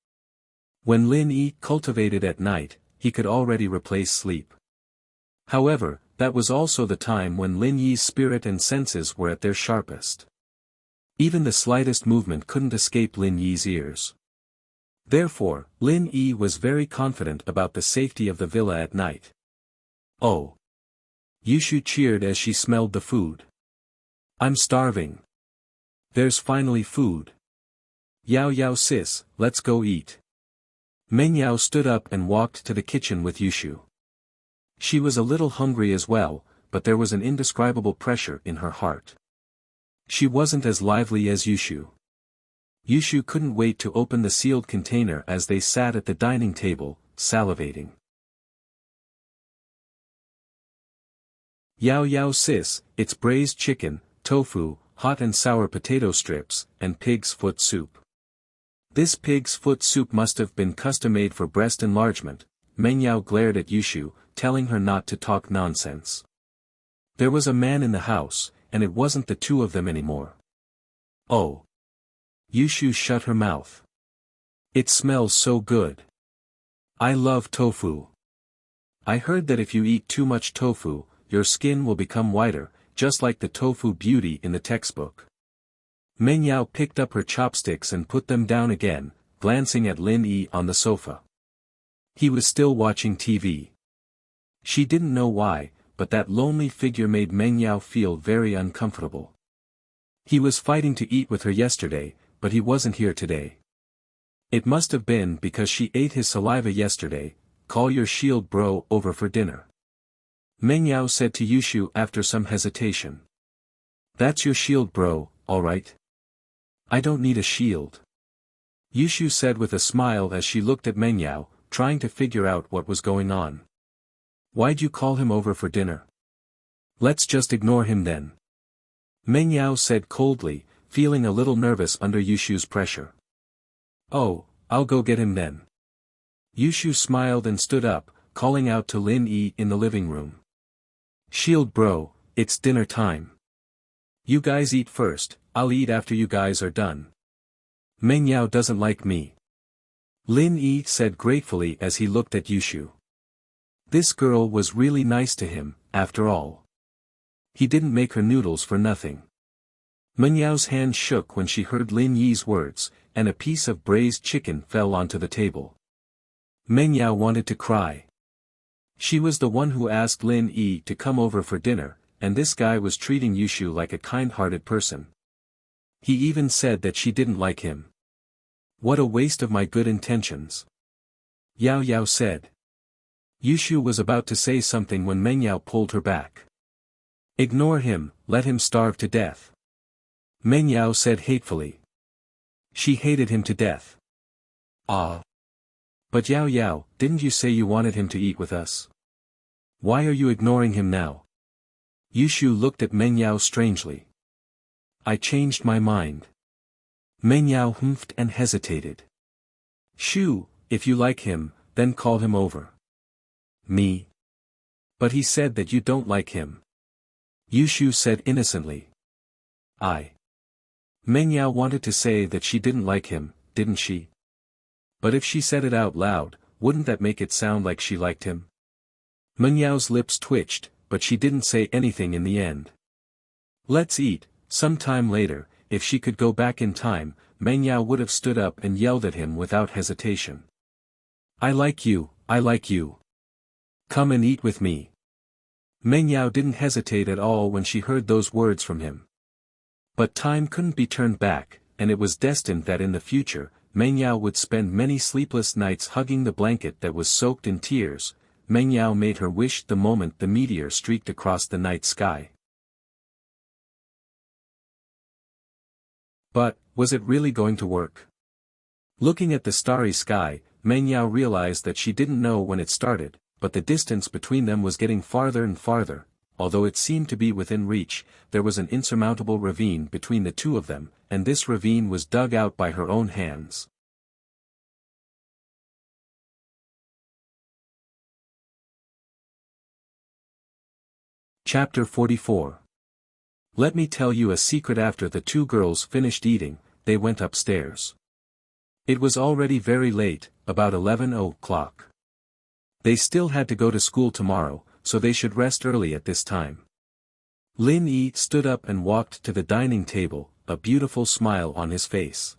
When Lin Yi cultivated at night, he could already replace sleep. However, that was also the time when Lin Yi's spirit and senses were at their sharpest. Even the slightest movement couldn't escape Lin Yi's ears. Therefore, Lin Yi was very confident about the safety of the villa at night. Oh! Yushu cheered as she smelled the food. I'm starving. There's finally food. Yao Yao sis, let's go eat. Meng Yao stood up and walked to the kitchen with Yushu. She was a little hungry as well, but there was an indescribable pressure in her heart. She wasn't as lively as Yushu. Yushu couldn't wait to open the sealed container as they sat at the dining table, salivating. Yao yao sis, it's braised chicken, tofu, hot and sour potato strips, and pig's foot soup. This pig's foot soup must have been custom-made for breast enlargement. Meng Yao glared at Yushu, telling her not to talk nonsense. There was a man in the house, and it wasn't the two of them anymore. Oh. Yushu shut her mouth. It smells so good. I love tofu. I heard that if you eat too much tofu, your skin will become whiter, just like the tofu beauty in the textbook. Meng Yao picked up her chopsticks and put them down again, glancing at Lin Yi on the sofa. He was still watching TV. She didn't know why, but that lonely figure made Meng Yao feel very uncomfortable. He was fighting to eat with her yesterday, but he wasn't here today. It must have been because she ate his saliva yesterday. Call your shield bro over for dinner. Meng Yao said to Yushu after some hesitation. That's your shield bro, alright? I don't need a shield. Yushu said with a smile as she looked at Meng Yao, trying to figure out what was going on. Why'd you call him over for dinner? Let's just ignore him then. Meng Yao said coldly, feeling a little nervous under Yushu's pressure. Oh, I'll go get him then. Yushu smiled and stood up, calling out to Lin Yi in the living room. Shield bro, it's dinner time. You guys eat first, I'll eat after you guys are done. Meng Yao doesn't like me. Lin Yi said gratefully as he looked at Yushu. This girl was really nice to him, after all. He didn't make her noodles for nothing. Meng Yao's hand shook when she heard Lin Yi's words, and a piece of braised chicken fell onto the table. Meng Yao wanted to cry. She was the one who asked Lin Yi to come over for dinner, and this guy was treating Yushu like a kind-hearted person. He even said that she didn't like him. What a waste of my good intentions. Yao Yao said. Yushu was about to say something when Meng Yao pulled her back. Ignore him, let him starve to death. Meng Yao said hatefully. She hated him to death. Ah. But Yao Yao, didn't you say you wanted him to eat with us? Why are you ignoring him now? Yushu looked at Meng Yao strangely. I changed my mind. Meng Yao humphed and hesitated. Shoo, if you like him, then call him over. Me? But he said that you don't like him. Yushu said innocently. Meng Yao wanted to say that she didn't like him, didn't she? But if she said it out loud, wouldn't that make it sound like she liked him? Meng Yao's lips twitched, but she didn't say anything in the end. Let's eat. Some time later, if she could go back in time, Meng Yao would have stood up and yelled at him without hesitation. I like you, I like you. Come and eat with me. Meng Yao didn't hesitate at all when she heard those words from him. But time couldn't be turned back, and it was destined that in the future, Meng Yao would spend many sleepless nights hugging the blanket that was soaked in tears. Meng Yao made her wish the moment the meteor streaked across the night sky. But, was it really going to work? Looking at the starry sky, Meng Yao realized that she didn't know when it started, but the distance between them was getting farther and farther. Although it seemed to be within reach, there was an insurmountable ravine between the two of them, and this ravine was dug out by her own hands. Chapter 44. Let me tell you a secret. After the two girls finished eating, they went upstairs. It was already very late, about 11 o'clock. They still had to go to school tomorrow, so they should rest early at this time. Lin Yi stood up and walked to the dining table, a beautiful smile on his face.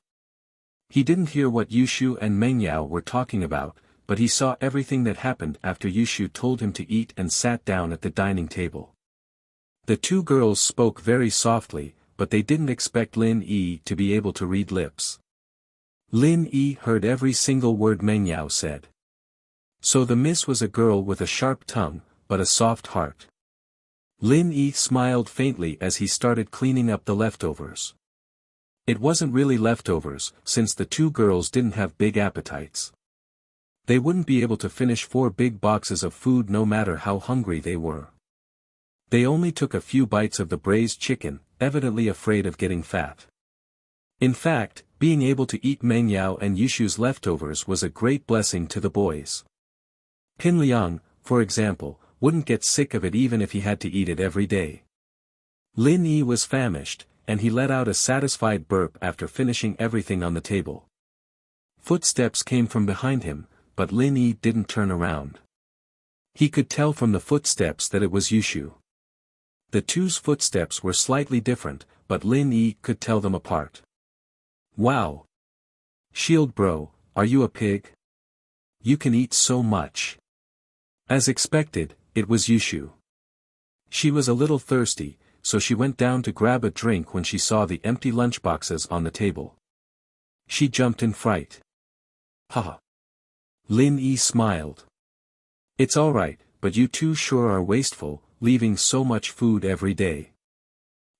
He didn't hear what Yushu and Meng Yao were talking about, but he saw everything that happened after Yushu told him to eat and sat down at the dining table. The two girls spoke very softly, but they didn't expect Lin Yi to be able to read lips. Lin Yi heard every single word Meng Yao said. So the miss was a girl with a sharp tongue, but a soft heart. Lin Yi smiled faintly as he started cleaning up the leftovers. It wasn't really leftovers, since the two girls didn't have big appetites. They wouldn't be able to finish 4 big boxes of food no matter how hungry they were. They only took a few bites of the braised chicken, evidently afraid of getting fat. In fact, being able to eat Meng Yao and Yushu's leftovers was a great blessing to the boys. Pin Liang, for example, wouldn't get sick of it even if he had to eat it every day. Lin Yi was famished, and he let out a satisfied burp after finishing everything on the table. Footsteps came from behind him, but Lin Yi didn't turn around. He could tell from the footsteps that it was Yushu. The two's footsteps were slightly different, but Lin Yi could tell them apart. Wow! Shield bro, are you a pig? You can eat so much. As expected, it was Yushu. She was a little thirsty, so she went down to grab a drink when she saw the empty lunchboxes on the table. She jumped in fright. Haha. Lin Yi smiled. It's alright, but you two sure are wasteful, leaving so much food every day.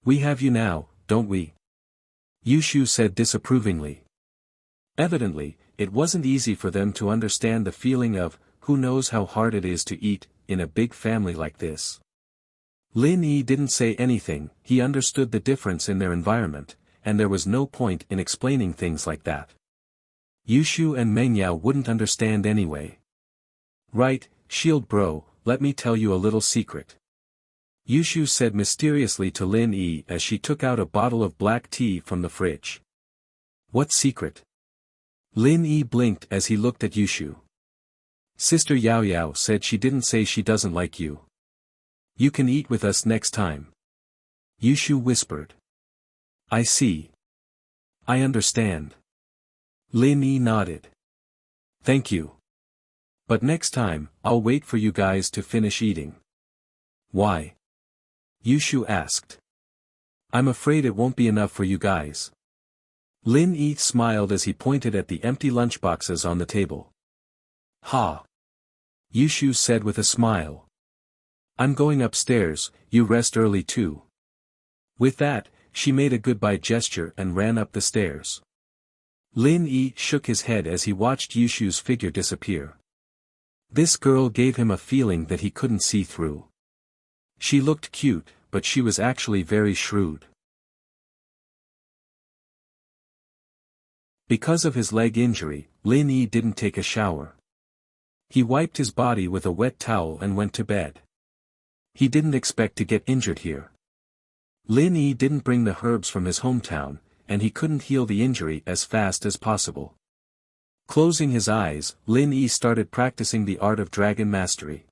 We have you now, don't we? Yushu said disapprovingly. Evidently, it wasn't easy for them to understand the feeling of, who knows how hard it is to eat, in a big family like this. Lin Yi didn't say anything, he understood the difference in their environment, and there was no point in explaining things like that. Yushu and Meng Yao wouldn't understand anyway. Right, Shield bro, let me tell you a little secret. Yushu said mysteriously to Lin Yi as she took out a bottle of black tea from the fridge. What secret? Lin Yi blinked as he looked at Yushu. Sister Yao Yao said she didn't say she doesn't like you. You can eat with us next time. Yushu whispered. I see. I understand. Lin Yi nodded. Thank you. But next time, I'll wait for you guys to finish eating. Why? Yushu asked. I'm afraid it won't be enough for you guys. Lin Yi smiled as he pointed at the empty lunchboxes on the table. Ha! Yushu said with a smile. I'm going upstairs, you rest early too. With that, she made a goodbye gesture and ran up the stairs. Lin Yi shook his head as he watched Yushu's figure disappear. This girl gave him a feeling that he couldn't see through. She looked cute, but she was actually very shrewd. Because of his leg injury, Lin Yi didn't take a shower. He wiped his body with a wet towel and went to bed. He didn't expect to get injured here. Lin Yi didn't bring the herbs from his hometown, and he couldn't heal the injury as fast as possible. Closing his eyes, Lin Yi started practicing the art of dragon mastery.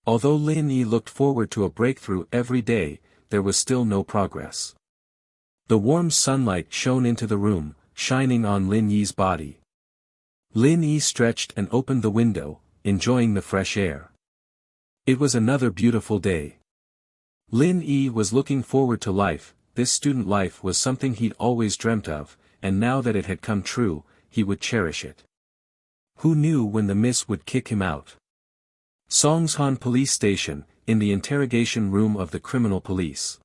Although Lin Yi looked forward to a breakthrough every day, there was still no progress. The warm sunlight shone into the room, shining on Lin Yi's body. Lin Yi stretched and opened the window, enjoying the fresh air. It was another beautiful day. Lin Yi was looking forward to life. This student life was something he'd always dreamt of, and now that it had come true, he would cherish it. Who knew when the miss would kick him out? Songshan Police Station, in the interrogation room of the criminal police.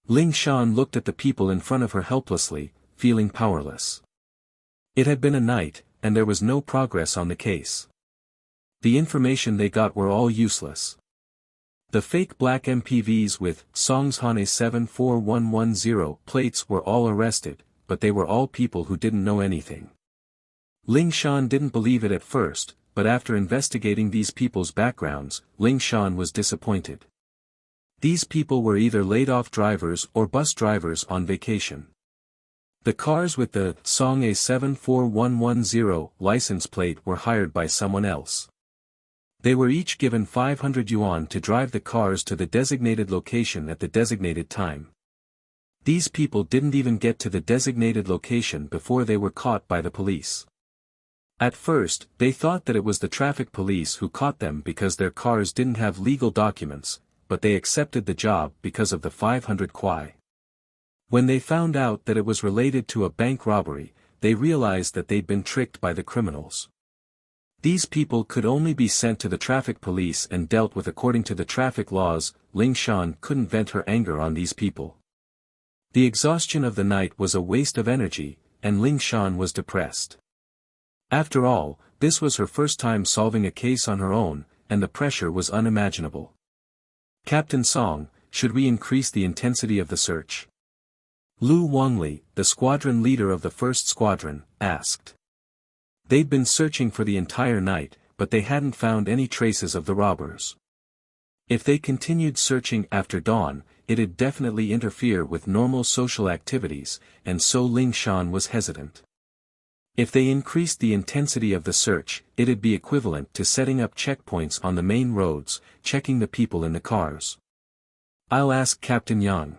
Ling Shan looked at the people in front of her helplessly, feeling powerless. It had been a night, and there was no progress on the case. The information they got were all useless. The fake black MPVs with Songshan A74110 plates were all arrested, but they were all people who didn't know anything. Ling Shan didn't believe it at first, but after investigating these people's backgrounds, Ling Shan was disappointed. These people were either laid-off drivers or bus drivers on vacation. The cars with the Song A74110 license plate were hired by someone else. They were each given 500 yuan to drive the cars to the designated location at the designated time. These people didn't even get to the designated location before they were caught by the police. At first, they thought that it was the traffic police who caught them because their cars didn't have legal documents, but they accepted the job because of the 500 kwai. When they found out that it was related to a bank robbery, they realized that they'd been tricked by the criminals. These people could only be sent to the traffic police and dealt with according to the traffic laws. Ling Shan couldn't vent her anger on these people. The exhaustion of the night was a waste of energy, and Ling Shan was depressed. After all, this was her first time solving a case on her own, and the pressure was unimaginable. Captain Song, should we increase the intensity of the search? Lu Wangli, the squadron leader of the first squadron, asked. They'd been searching for the entire night, but they hadn't found any traces of the robbers. If they continued searching after dawn, it'd definitely interfere with normal social activities, and so Ling Shan was hesitant. If they increased the intensity of the search, it'd be equivalent to setting up checkpoints on the main roads, checking the people in the cars. I'll ask Captain Yang.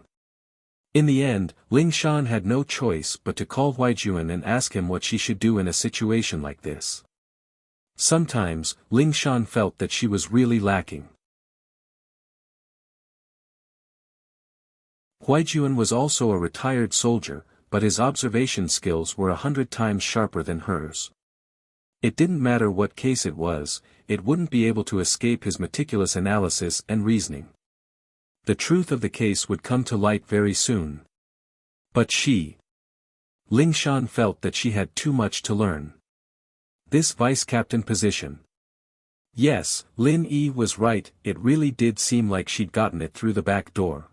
In the end, Ling Shan had no choice but to call Huaijuan and ask him what she should do in a situation like this. Sometimes, Ling Shan felt that she was really lacking. Huaijuan was also a retired soldier, but his observation skills were 100 times sharper than hers. It didn't matter what case it was, it wouldn't be able to escape his meticulous analysis and reasoning. The truth of the case would come to light very soon. But Ling Shan felt that she had too much to learn. This vice-captain position. Yes, Lin Yi was right, it really did seem like she'd gotten it through the back door.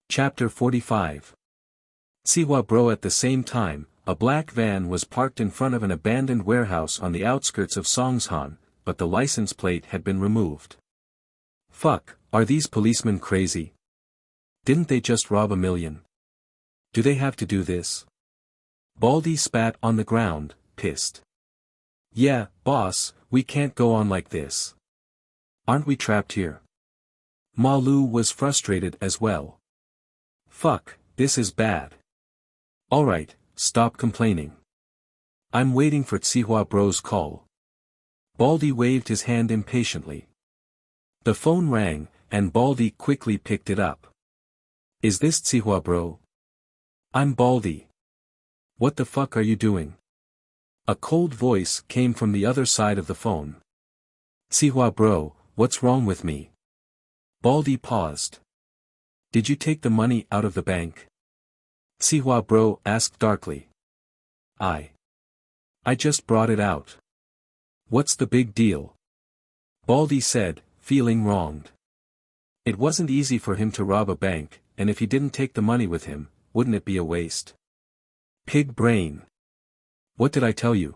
Chapter 45. Sihua Bro. At the same time, a black van was parked in front of an abandoned warehouse on the outskirts of Songshan, but the license plate had been removed. Fuck, are these policemen crazy? Didn't they just rob 1 million? Do they have to do this? Baldy spat on the ground, pissed. Yeah, boss, we can't go on like this. Aren't we trapped here? Ma Lu was frustrated as well. Fuck, this is bad. Alright, stop complaining. I'm waiting for Sihua Bro's call. Baldy waved his hand impatiently. The phone rang, and Baldy quickly picked it up. Is this Sihua Bro? I'm Baldy. What the fuck are you doing? A cold voice came from the other side of the phone. Sihua Bro, what's wrong with me? Baldy paused. Did you take the money out of the bank? Sihua Bro asked darkly. I just brought it out. What's the big deal? Baldy said, feeling wronged. It wasn't easy for him to rob a bank, and if he didn't take the money with him, wouldn't it be a waste? Pig brain. What did I tell you?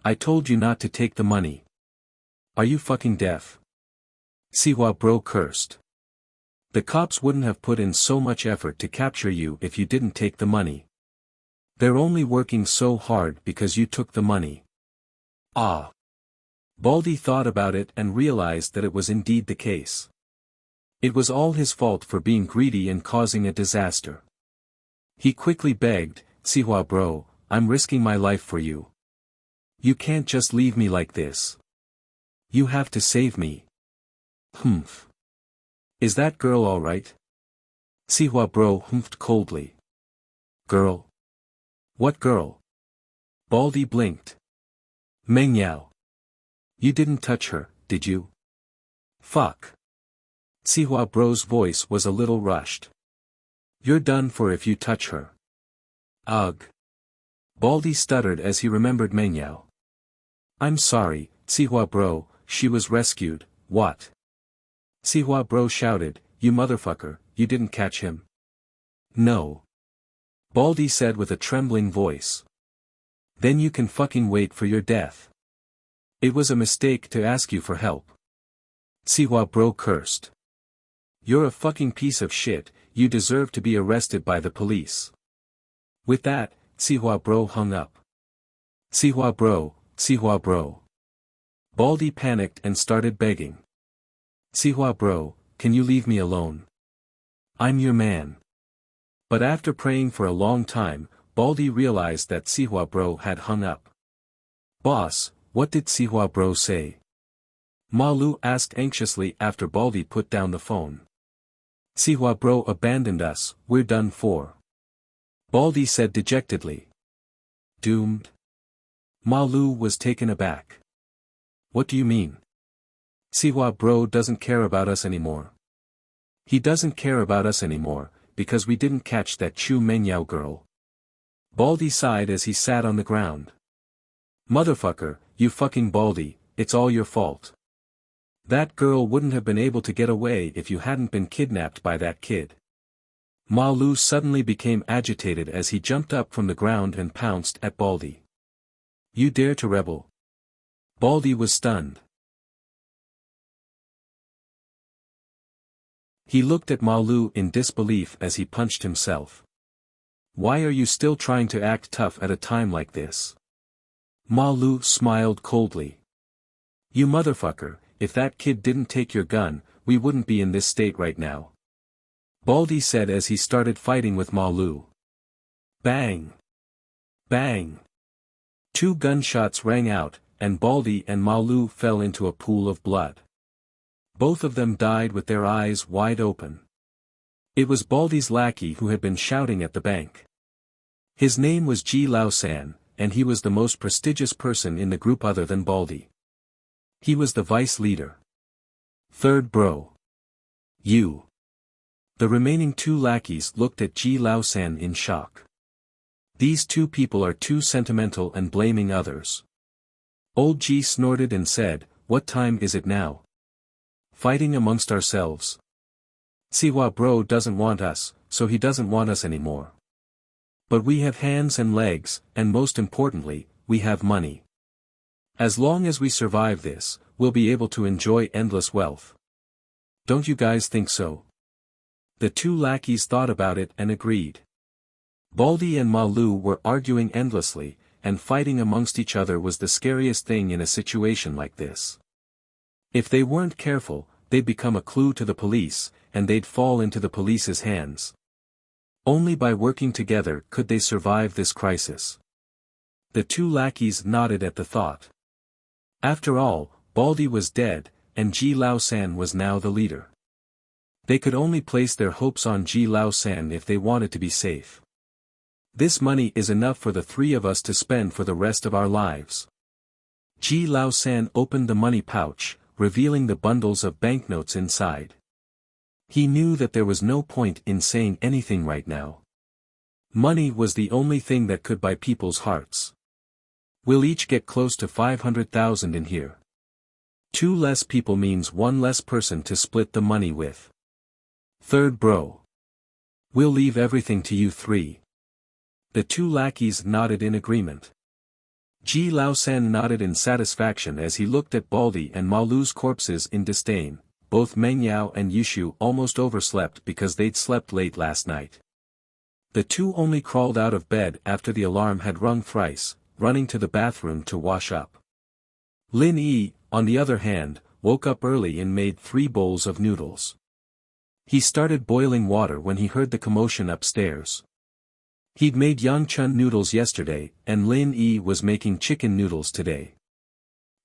I told you not to take the money. Are you fucking deaf? Sihua Bro cursed. The cops wouldn't have put in so much effort to capture you if you didn't take the money. They're only working so hard because you took the money. Ah. Baldy thought about it and realized that it was indeed the case. It was all his fault for being greedy and causing a disaster. He quickly begged, Sihua Bro, I'm risking my life for you. You can't just leave me like this. You have to save me. Humph. Is that girl alright? Sihua Bro humphed coldly. Girl? What girl? Baldy blinked. Meng Yao. You didn't touch her, did you? Fuck. Sihua Bro's voice was a little rushed. You're done for if you touch her. Ugh. Baldy stuttered as he remembered Meng Yao. I'm sorry, Sihua Bro, she was rescued, what? Sihua Bro shouted, you motherfucker, you didn't catch him? No. Baldy said with a trembling voice. Then you can fucking wait for your death. It was a mistake to ask you for help. Sihua Bro cursed. You're a fucking piece of shit, you deserve to be arrested by the police. With that, Sihua Bro hung up. Sihua Bro, Sihua Bro. Baldy panicked and started begging. Sihua Bro, can you leave me alone? I'm your man. But after praying for a long time, Baldy realized that Sihua Bro had hung up. Boss, what did Sihua Bro say? Ma Lu asked anxiously after Baldy put down the phone. Sihua bro abandoned us, we're done for. Baldy said dejectedly. Doomed? Ma Lu was taken aback. What do you mean? Sihua bro doesn't care about us anymore. He doesn't care about us anymore, because we didn't catch that Chu Mengyao girl. Baldy sighed as he sat on the ground. Motherfucker, you fucking Baldy, it's all your fault. That girl wouldn't have been able to get away if you hadn't been kidnapped by that kid. Ma Lu suddenly became agitated as he jumped up from the ground and pounced at Baldy. You dare to rebel? Baldy was stunned. He looked at Ma Lu in disbelief as he punched himself. Why are you still trying to act tough at a time like this? Ma Lu smiled coldly. You motherfucker, if that kid didn't take your gun, we wouldn't be in this state right now. Baldy said as he started fighting with Ma Lu. Bang! Bang! 2 gunshots rang out, and Baldy and Ma Lu fell into a pool of blood. Both of them died with their eyes wide open. It was Baldy's lackey who had been shouting at the bank. His name was Ji Lao San, and he was the most prestigious person in the group other than Baldy. He was the vice leader. Third bro. You. The remaining 2 lackeys looked at Ji Lao San in shock. These 2 people are too sentimental and blaming others. Old Ji snorted and said, what time is it now? Fighting amongst ourselves. Sihua bro doesn't want us, so he doesn't want us anymore. But we have hands and legs, and most importantly, we have money. As long as we survive this, we'll be able to enjoy endless wealth. Don't you guys think so? The 2 lackeys thought about it and agreed. Baldy and Ma Lu were arguing endlessly, and fighting amongst each other was the scariest thing in a situation like this. If they weren't careful, they'd become a clue to the police, and they'd fall into the police's hands. Only by working together could they survive this crisis. The 2 lackeys nodded at the thought. After all, Baldy was dead, and Ji Lao San was now the leader. They could only place their hopes on Ji Lao San if they wanted to be safe. This money is enough for the 3 of us to spend for the rest of our lives. Ji Lao San opened the money pouch, revealing the bundles of banknotes inside. He knew that there was no point in saying anything right now. Money was the only thing that could buy people's hearts. We'll each get close to 500,000 in here. 2 less people means 1 less person to split the money with. Third bro. We'll leave everything to you 3. The 2 lackeys nodded in agreement. Ji Lao San nodded in satisfaction as he looked at Baldy and Ma Lu's corpses in disdain. Both Meng Yao and Yushu almost overslept because they'd slept late last night. The 2 only crawled out of bed after the alarm had rung thrice, running to the bathroom to wash up. Lin Yi, on the other hand, woke up early and made 3 bowls of noodles. He started boiling water when he heard the commotion upstairs. He'd made Yangchun noodles yesterday, and Lin Yi was making chicken noodles today.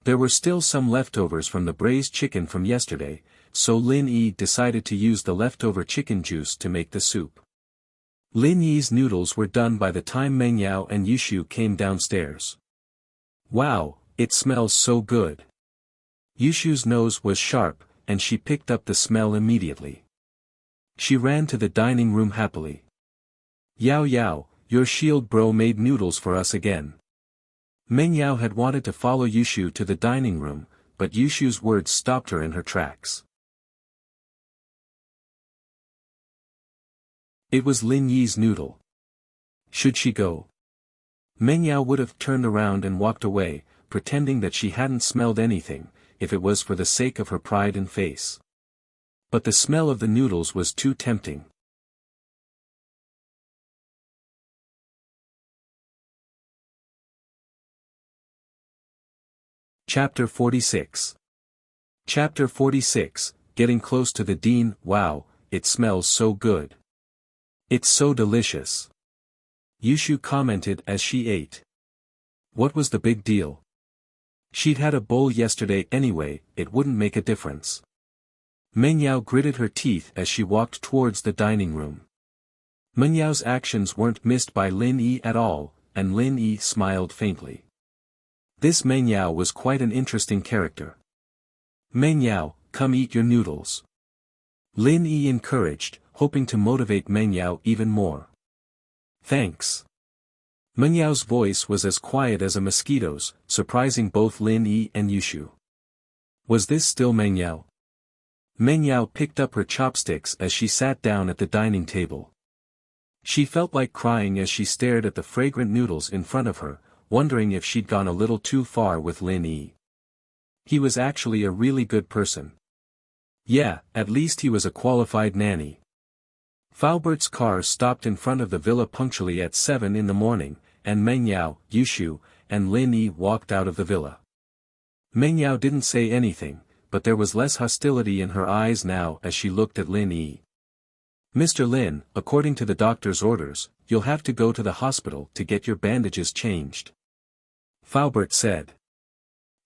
There were still some leftovers from the braised chicken from yesterday, so Lin Yi decided to use the leftover chicken juice to make the soup. Lin Yi's noodles were done by the time Meng Yao and Yushu came downstairs. Wow, it smells so good. Yushu's nose was sharp, and she picked up the smell immediately. She ran to the dining room happily. Yao Yao, your shield bro made noodles for us again. Meng Yao had wanted to follow Yushu to the dining room, but Yushu's words stopped her in her tracks. It was Lin Yi's noodle. Should she go? Meng Yao would have turned around and walked away, pretending that she hadn't smelled anything, if it was for the sake of her pride and face. But the smell of the noodles was too tempting. Chapter 46. Chapter 46, Getting Close to the Dean. Wow, it smells so good. It's so delicious. Yushu commented as she ate. What was the big deal? She'd had a bowl yesterday anyway, it wouldn't make a difference. Meng Yao gritted her teeth as she walked towards the dining room. Meng Yao's actions weren't missed by Lin Yi at all, and Lin Yi smiled faintly. This Meng Yao was quite an interesting character. Meng Yao, come eat your noodles. Lin Yi encouraged, hoping to motivate Meng Yao even more. Thanks. Meng Yao's voice was as quiet as a mosquito's, surprising both Lin Yi and Yushu. Was this still Meng Yao? Meng Yao picked up her chopsticks as she sat down at the dining table. She felt like crying as she stared at the fragrant noodles in front of her, wondering if she'd gone a little too far with Lin Yi. He was actually a really good person. Yeah, at least he was a qualified nanny. Faobert's car stopped in front of the villa punctually at 7 in the morning, and Meng Yao, Yushu, and Lin Yi walked out of the villa. Meng Yao didn't say anything, but there was less hostility in her eyes now as she looked at Lin Yi. Mr. Lin, according to the doctor's orders, you'll have to go to the hospital to get your bandages changed. Faobert said.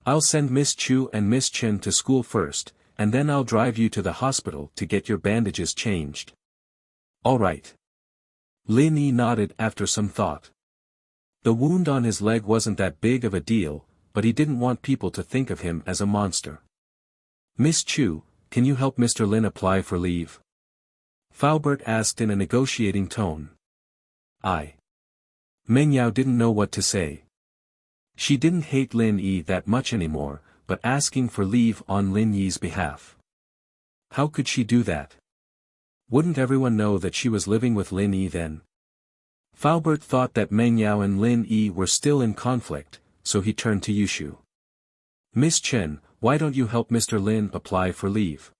I'll send Miss Chu and Miss Chen to school first, and then I'll drive you to the hospital to get your bandages changed. All right. Lin Yi nodded after some thought. The wound on his leg wasn't that big of a deal, but he didn't want people to think of him as a monster. Miss Chu, can you help Mr. Lin apply for leave? Faobert asked in a negotiating tone. Meng Yao didn't know what to say. She didn't hate Lin Yi that much anymore, but asking for leave on Lin Yi's behalf. How could she do that? Wouldn't everyone know that she was living with Lin Yi then? Faobert thought that Meng Yao and Lin Yi were still in conflict, so he turned to Yushu. Miss Chen, why don't you help Mr. Lin apply for leave?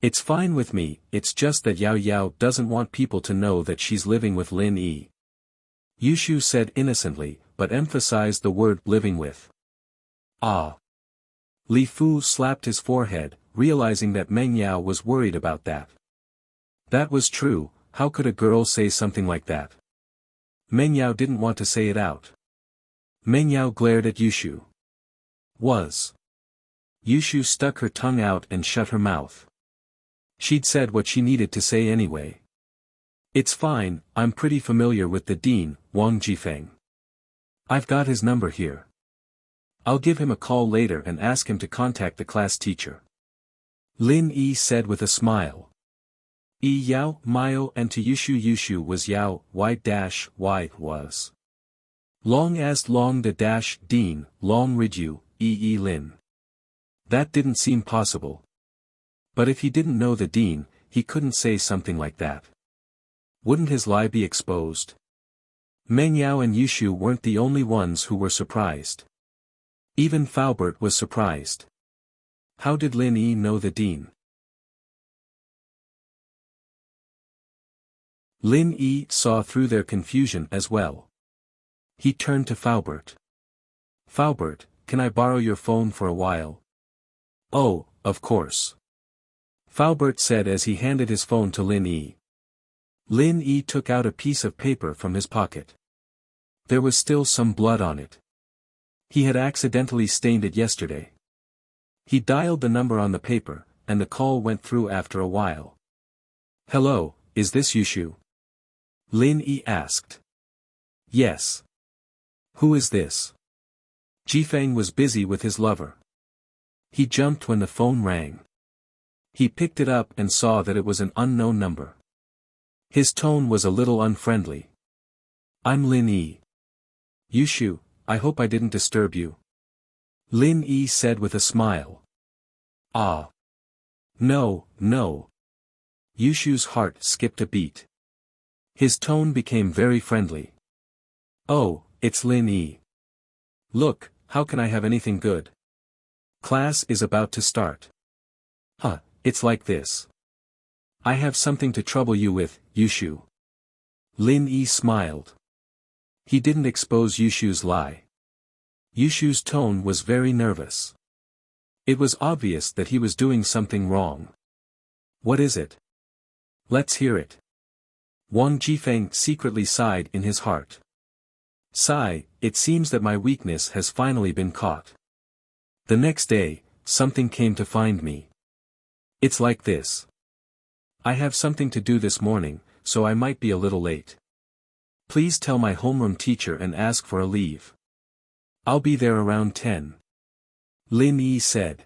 It's fine with me, it's just that Yao Yao doesn't want people to know that she's living with Lin Yi. Yushu said innocently, but emphasized the word living with. Li Fu slapped his forehead, realizing that Meng Yao was worried about that. That was true, how could a girl say something like that? Meng Yao didn't want to say it out. Meng Yao glared at Yushu. Yushu stuck her tongue out and shut her mouth. She'd said what she needed to say anyway. It's fine, I'm pretty familiar with the dean, Wang Jifeng. I've got his number here. I'll give him a call later and ask him to contact the class teacher. Lin Yi said with a smile. Yao, Mio and to Yushu was Yao, Y was. Long as long the dean, long Ridyu, Lin. That didn't seem possible. But if he didn't know the dean, he couldn't say something like that. Wouldn't his lie be exposed? Meng Yao and Yushu weren't the only ones who were surprised. Even Faobert was surprised. How did Lin Yi know the dean? Lin Yi saw through their confusion as well. He turned to Faobert. Faobert, can I borrow your phone for a while? Oh, of course. Faobert said as he handed his phone to Lin Yi. Lin Yi took out a piece of paper from his pocket. There was still some blood on it. He had accidentally stained it yesterday. He dialed the number on the paper, and the call went through after a while. Hello, is this Yushu? Lin Yi asked. Yes. Who is this? Jifeng was busy with his lover. He jumped when the phone rang. He picked it up and saw that it was an unknown number. His tone was a little unfriendly. I'm Lin Yi. Yushu, I hope I didn't disturb you. Lin Yi said with a smile. No. Yushu's heart skipped a beat. His tone became very friendly. Oh, it's Lin Yi. Look, how can I have anything good? Class is about to start. It's like this. I have something to trouble you with, Yushu. Lin Yi smiled. He didn't expose Yushu's lie. Yushu's tone was very nervous. It was obvious that he was doing something wrong. What is it? Let's hear it. Wang Jifeng secretly sighed in his heart. Sigh, it seems that my weakness has finally been caught. The next day, something came to find me. It's like this. I have something to do this morning, so I might be a little late. Please tell my homeroom teacher and ask for a leave. I'll be there around 10. Lin Yi said.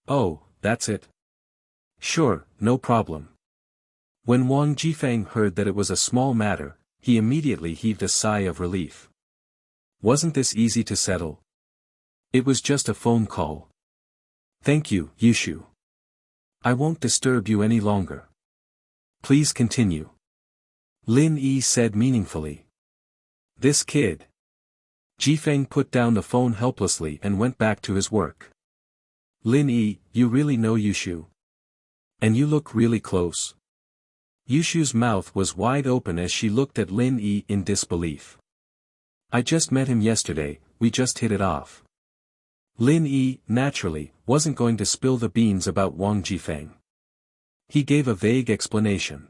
Oh, that's it. Sure, no problem. When Wang Jifeng heard that it was a small matter, he immediately heaved a sigh of relief. Wasn't this easy to settle? It was just a phone call. Thank you, Yushu. I won't disturb you any longer. Please continue. Lin Yi said meaningfully. This kid. Jifeng put down the phone helplessly and went back to his work. Lin Yi, you really know Yushu? And you look really close. Yushu's mouth was wide open as she looked at Lin Yi in disbelief. I just met him yesterday, we just hit it off. Lin Yi, naturally, wasn't going to spill the beans about Wang Jifeng. He gave a vague explanation.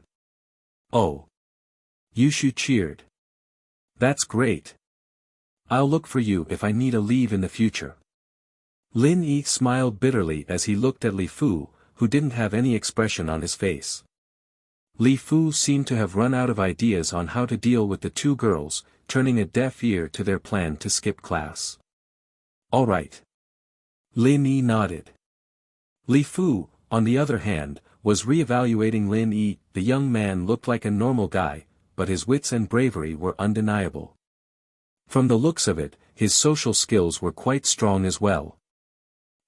Oh. Yushu cheered. That's great. I'll look for you if I need a leave in the future. Lin Yi smiled bitterly as he looked at Li Fu, who didn't have any expression on his face. Li Fu seemed to have run out of ideas on how to deal with the two girls, turning a deaf ear to their plan to skip class. All right. Lin Yi nodded. Li Fu, on the other hand, was re-evaluating Lin Yi. The young man looked like a normal guy, but his wits and bravery were undeniable. From the looks of it, his social skills were quite strong as well.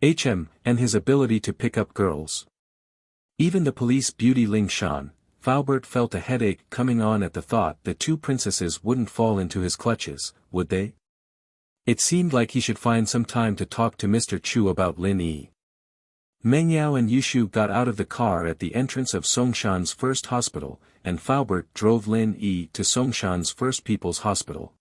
And his ability to pick up girls. Even the police beauty Ling Shan, Faubert felt a headache coming on at the thought that two princesses wouldn't fall into his clutches, would they? It seemed like he should find some time to talk to Mr. Chu about Lin Yi. Meng Yao and Yushu got out of the car at the entrance of Songshan's first hospital, and Faubert drove Lin Yi to Songshan's first People's Hospital.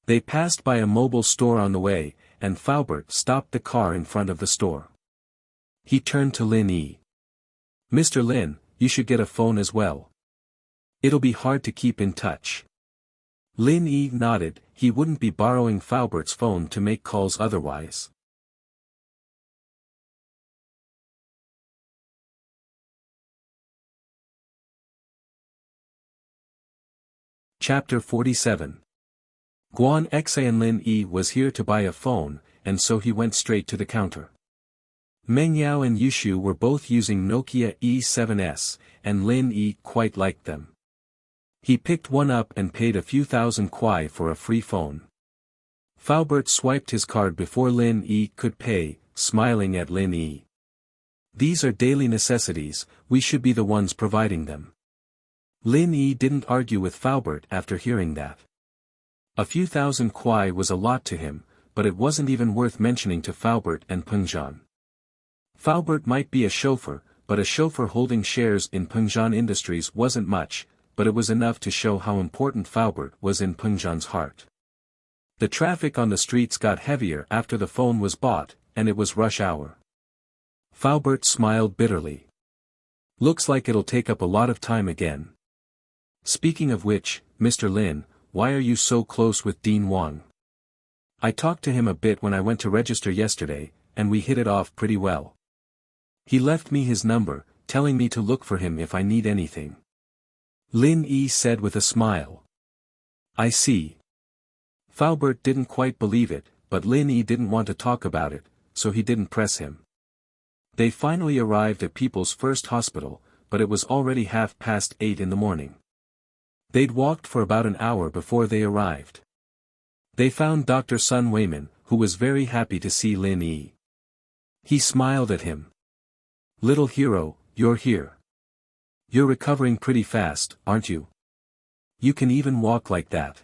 They passed by a mobile store on the way, and Faubert stopped the car in front of the store. He turned to Lin Yi. Mr. Lin, you should get a phone as well. It'll be hard to keep in touch. Lin Yi nodded, he wouldn't be borrowing Faubert's phone to make calls otherwise. Chapter 47. Guan Xie and Lin Yi was here to buy a phone, and so he went straight to the counter. Meng Yao and Yushu were both using Nokia E7S, and Lin Yi quite liked them. He picked one up and paid a few thousand kuai for a free phone. Faubert swiped his card before Lin Yi could pay, smiling at Lin Yi. These are daily necessities, we should be the ones providing them. Lin Yi didn't argue with Faubert after hearing that. A few thousand kuai was a lot to him, but it wasn't even worth mentioning to Faubert and Pengzhan. Faubert might be a chauffeur, but a chauffeur holding shares in Pengzhan Industries wasn't much, but it was enough to show how important Faubert was in Pengzhan's heart. The traffic on the streets got heavier after the phone was bought, and it was rush hour. Faubert smiled bitterly. Looks like it'll take up a lot of time again. Speaking of which, Mr. Lin, why are you so close with Dean Wang? I talked to him a bit when I went to register yesterday, and we hit it off pretty well. He left me his number, telling me to look for him if I need anything. Lin Yi said with a smile. I see. Faubert didn't quite believe it, but Lin Yi didn't want to talk about it, so he didn't press him. They finally arrived at People's First Hospital, but it was already 8:30 in the morning. They'd walked for about an hour before they arrived. They found Dr. Sun Weiman, who was very happy to see Lin Yi. He smiled at him. Little hero, you're here. You're recovering pretty fast, aren't you? You can even walk like that.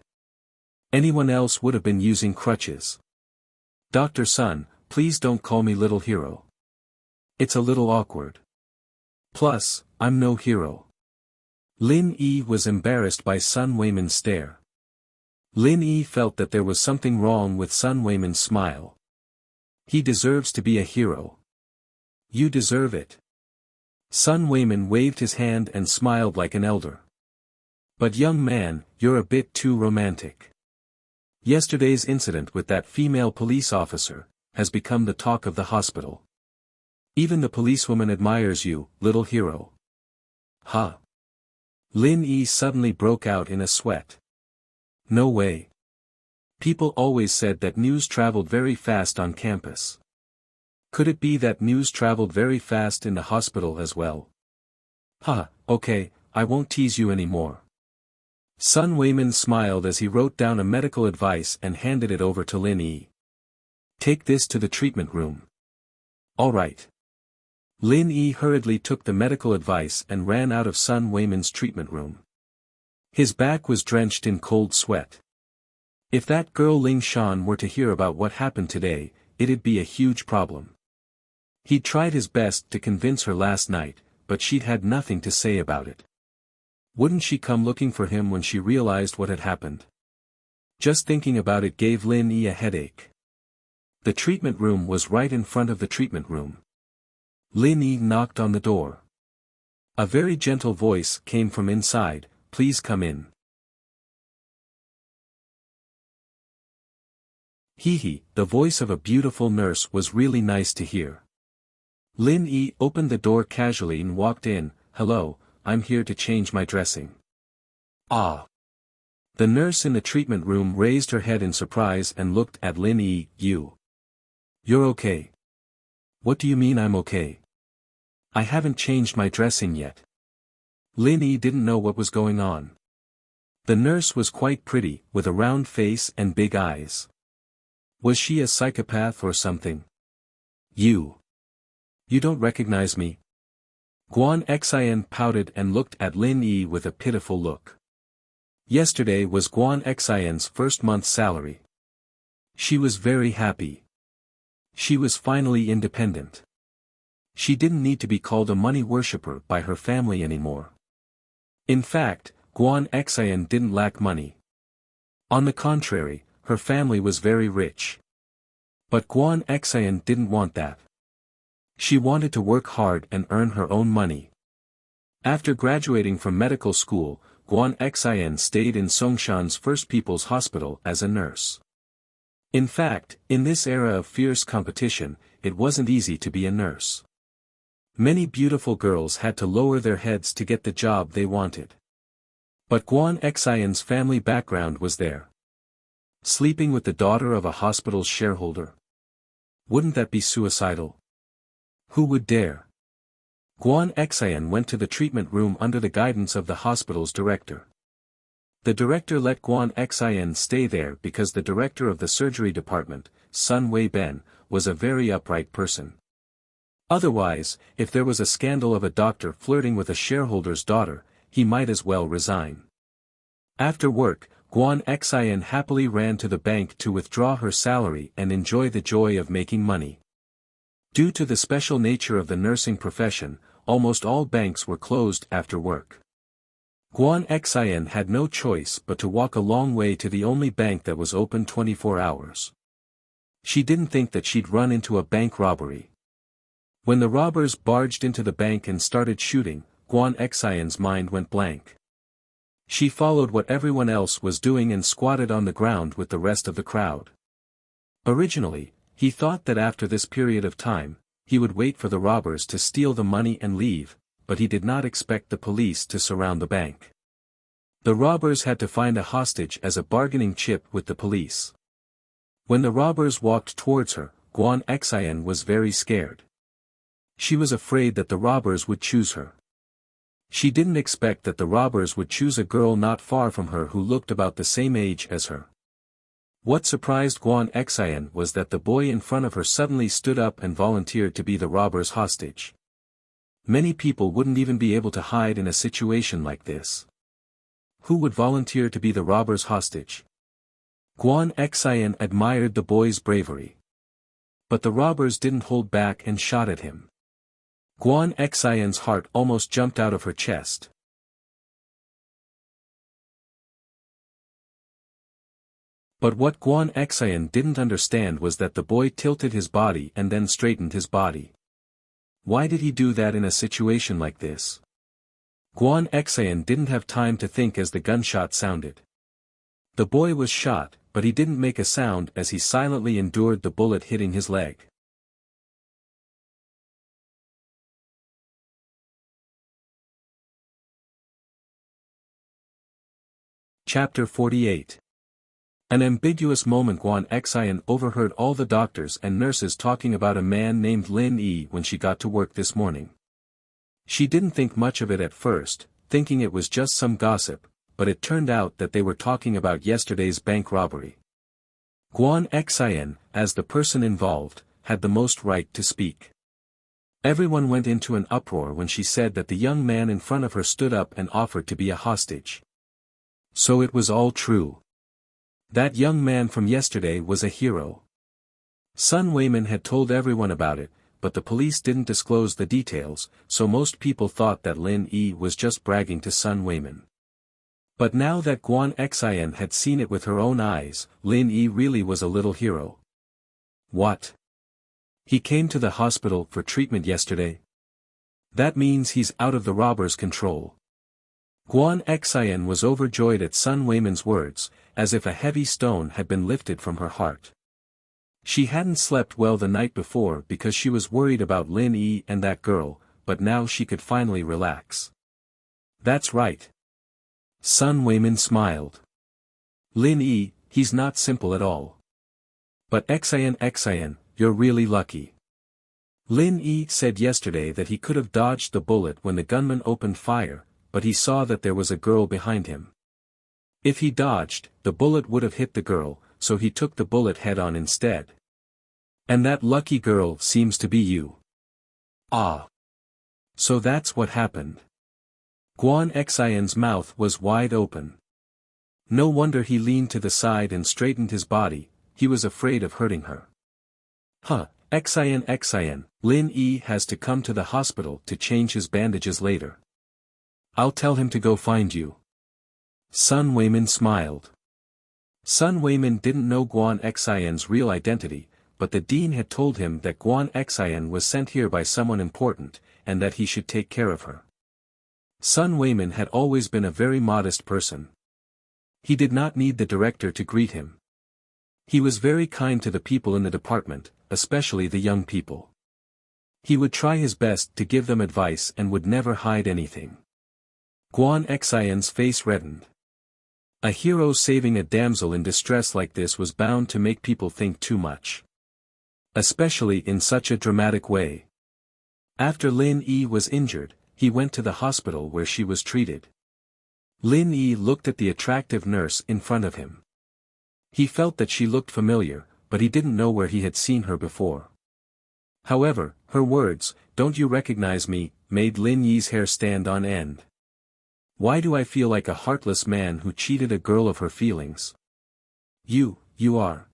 Anyone else would have been using crutches. Dr. Sun, please don't call me little hero. It's a little awkward. Plus, I'm no hero. Lin Yi was embarrassed by Sun Weiman's stare. Lin Yi felt that there was something wrong with Sun Weiman's smile. He deserves to be a hero. You deserve it. Sun Weiman waved his hand and smiled like an elder. But young man, you're a bit too romantic. Yesterday's incident with that female police officer, has become the talk of the hospital. Even the policewoman admires you, little hero. Huh? Lin Yi suddenly broke out in a sweat. No way. People always said that news traveled very fast on campus. Could it be that news traveled very fast in the hospital as well? Huh, okay, I won't tease you anymore. Sun Weiman smiled as he wrote down a medical advice and handed it over to Lin Yi. Take this to the treatment room. All right. Lin Yi hurriedly took the medical advice and ran out of Sun Weiman's treatment room. His back was drenched in cold sweat. If that girl Ling Shan were to hear about what happened today, it'd be a huge problem. He'd tried his best to convince her last night, but she'd had nothing to say about it. Wouldn't she come looking for him when she realized what had happened? Just thinking about it gave Lin Yi a headache. The treatment room was right in front of the treatment room. Lin Yi knocked on the door. A very gentle voice came from inside, "Please come in." Hee, the voice of a beautiful nurse was really nice to hear. Lin Yi opened the door casually and walked in. "Hello, I'm here to change my dressing." Ah. The nurse in the treatment room raised her head in surprise and looked at Lin Yi. You're okay. What do you mean I'm okay? I haven't changed my dressing yet. Lin Yi didn't know what was going on. The nurse was quite pretty, with a round face and big eyes. Was she a psychopath or something? You don't recognize me? Guan Xian pouted and looked at Lin Yi with a pitiful look. Yesterday was Guan Xian's first month's salary. She was very happy. She was finally independent. She didn't need to be called a money worshipper by her family anymore. In fact, Guan Xian didn't lack money. On the contrary, her family was very rich. But Guan Xian didn't want that. She wanted to work hard and earn her own money. After graduating from medical school, Guan Xian stayed in Songshan's First People's Hospital as a nurse. In fact, in this era of fierce competition, it wasn't easy to be a nurse. Many beautiful girls had to lower their heads to get the job they wanted. But Guan Xian's family background was there. Sleeping with the daughter of a hospital's shareholder? Wouldn't that be suicidal? Who would dare? Guan Xian went to the treatment room under the guidance of the hospital's director. The director let Guan Xian stay there because the director of the surgery department, Sun Weiben, was a very upright person. Otherwise, if there was a scandal of a doctor flirting with a shareholder's daughter, he might as well resign. After work, Guan Xian happily ran to the bank to withdraw her salary and enjoy the joy of making money. Due to the special nature of the nursing profession, almost all banks were closed after work. Guan Xian had no choice but to walk a long way to the only bank that was open 24 hours. She didn't think that she'd run into a bank robbery. When the robbers barged into the bank and started shooting, Guan Xian's mind went blank. She followed what everyone else was doing and squatted on the ground with the rest of the crowd. Originally, he thought that after this period of time, he would wait for the robbers to steal the money and leave, but he did not expect the police to surround the bank. The robbers had to find a hostage as a bargaining chip with the police. When the robbers walked towards her, Guan Xian was very scared. She was afraid that the robbers would choose her. She didn't expect that the robbers would choose a girl not far from her who looked about the same age as her. What surprised Guan Xian was that the boy in front of her suddenly stood up and volunteered to be the robber's hostage. Many people wouldn't even be able to hide in a situation like this. Who would volunteer to be the robber's hostage? Guan Xian admired the boy's bravery. But the robbers didn't hold back and shot at him. Guan Xian's heart almost jumped out of her chest. But what Guan Xian didn't understand was that the boy tilted his body and then straightened his body. Why did he do that in a situation like this? Guan Xian didn't have time to think as the gunshot sounded. The boy was shot, but he didn't make a sound as he silently endured the bullet hitting his leg. Chapter 48. An ambiguous moment. Guan Xian overheard all the doctors and nurses talking about a man named Lin Yi when she got to work this morning. She didn't think much of it at first, thinking it was just some gossip, but it turned out that they were talking about yesterday's bank robbery. Guan Xian, as the person involved, had the most right to speak. Everyone went into an uproar when she said that the young man in front of her stood up and offered to be a hostage. So it was all true. That young man from yesterday was a hero. Sun Weiman had told everyone about it, but the police didn't disclose the details, so most people thought that Lin Yi was just bragging to Sun Weiman. But now that Guan Xian had seen it with her own eyes, Lin Yi really was a little hero. What? He came to the hospital for treatment yesterday? That means he's out of the robbers' control. Guan Xian was overjoyed at Sun Weiman's words, as if a heavy stone had been lifted from her heart. She hadn't slept well the night before because she was worried about Lin Yi and that girl, but now she could finally relax. That's right. Sun Weiman smiled. Lin Yi, he's not simple at all. But Xian, you're really lucky. Lin Yi said yesterday that he could have dodged the bullet when the gunman opened fire, but he saw that there was a girl behind him. If he dodged, the bullet would have hit the girl, so he took the bullet head-on instead. And that lucky girl seems to be you. Ah. So that's what happened. Guan Xian's mouth was wide open. No wonder he leaned to the side and straightened his body, he was afraid of hurting her. Xian, Lin Yi has to come to the hospital to change his bandages later. I'll tell him to go find you. Sun Weiman smiled. Sun Weiman didn't know Guan Xian's real identity, but the dean had told him that Guan Xian was sent here by someone important, and that he should take care of her. Sun Weiman had always been a very modest person. He did not need the director to greet him. He was very kind to the people in the department, especially the young people. He would try his best to give them advice and would never hide anything. Guan Xian's face reddened. A hero saving a damsel in distress like this was bound to make people think too much. Especially in such a dramatic way. After Lin Yi was injured, he went to the hospital where she was treated. Lin Yi looked at the attractive nurse in front of him. He felt that she looked familiar, but he didn't know where he had seen her before. However, her words, "Don't you recognize me," made Lin Yi's hair stand on end. Why do I feel like a heartless man who cheated a girl of her feelings? You are.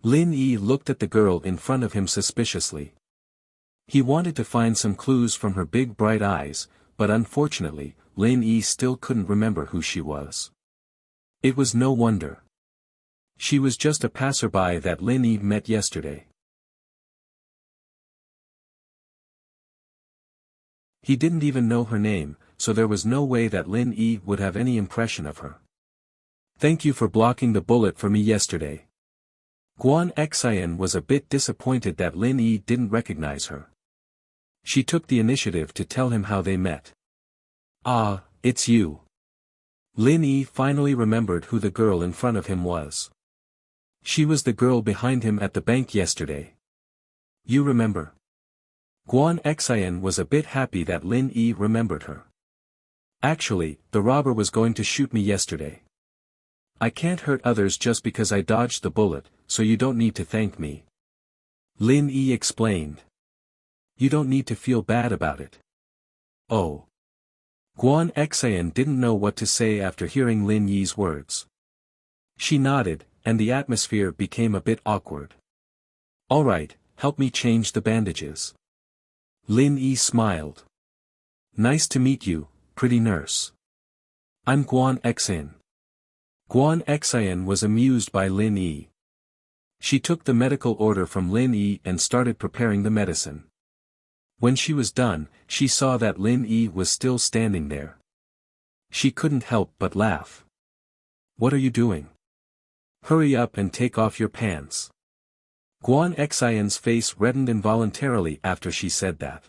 Lin Yi looked at the girl in front of him suspiciously. He wanted to find some clues from her big bright eyes, but unfortunately, Lin Yi still couldn't remember who she was. It was no wonder. She was just a passerby that Lin Yi met yesterday. He didn't even know her name, so there was no way that Lin Yi would have any impression of her. Thank you for blocking the bullet for me yesterday. Guan Xian was a bit disappointed that Lin Yi didn't recognize her. She took the initiative to tell him how they met. Ah, it's you. Lin Yi finally remembered who the girl in front of him was. She was the girl behind him at the bank yesterday. You remember? Guan Xian was a bit happy that Lin Yi remembered her. Actually, the robber was going to shoot me yesterday. I can't hurt others just because I dodged the bullet, so you don't need to thank me. Lin Yi explained. You don't need to feel bad about it. Oh. Guan Xian didn't know what to say after hearing Lin Yi's words. She nodded, and the atmosphere became a bit awkward. All right, help me change the bandages. Lin Yi smiled. Nice to meet you, pretty nurse. I'm Guan Xian. Guan Xian was amused by Lin Yi. She took the medical order from Lin Yi and started preparing the medicine. When she was done, she saw that Lin Yi was still standing there. She couldn't help but laugh. What are you doing? Hurry up and take off your pants. Guan Xian's face reddened involuntarily after she said that.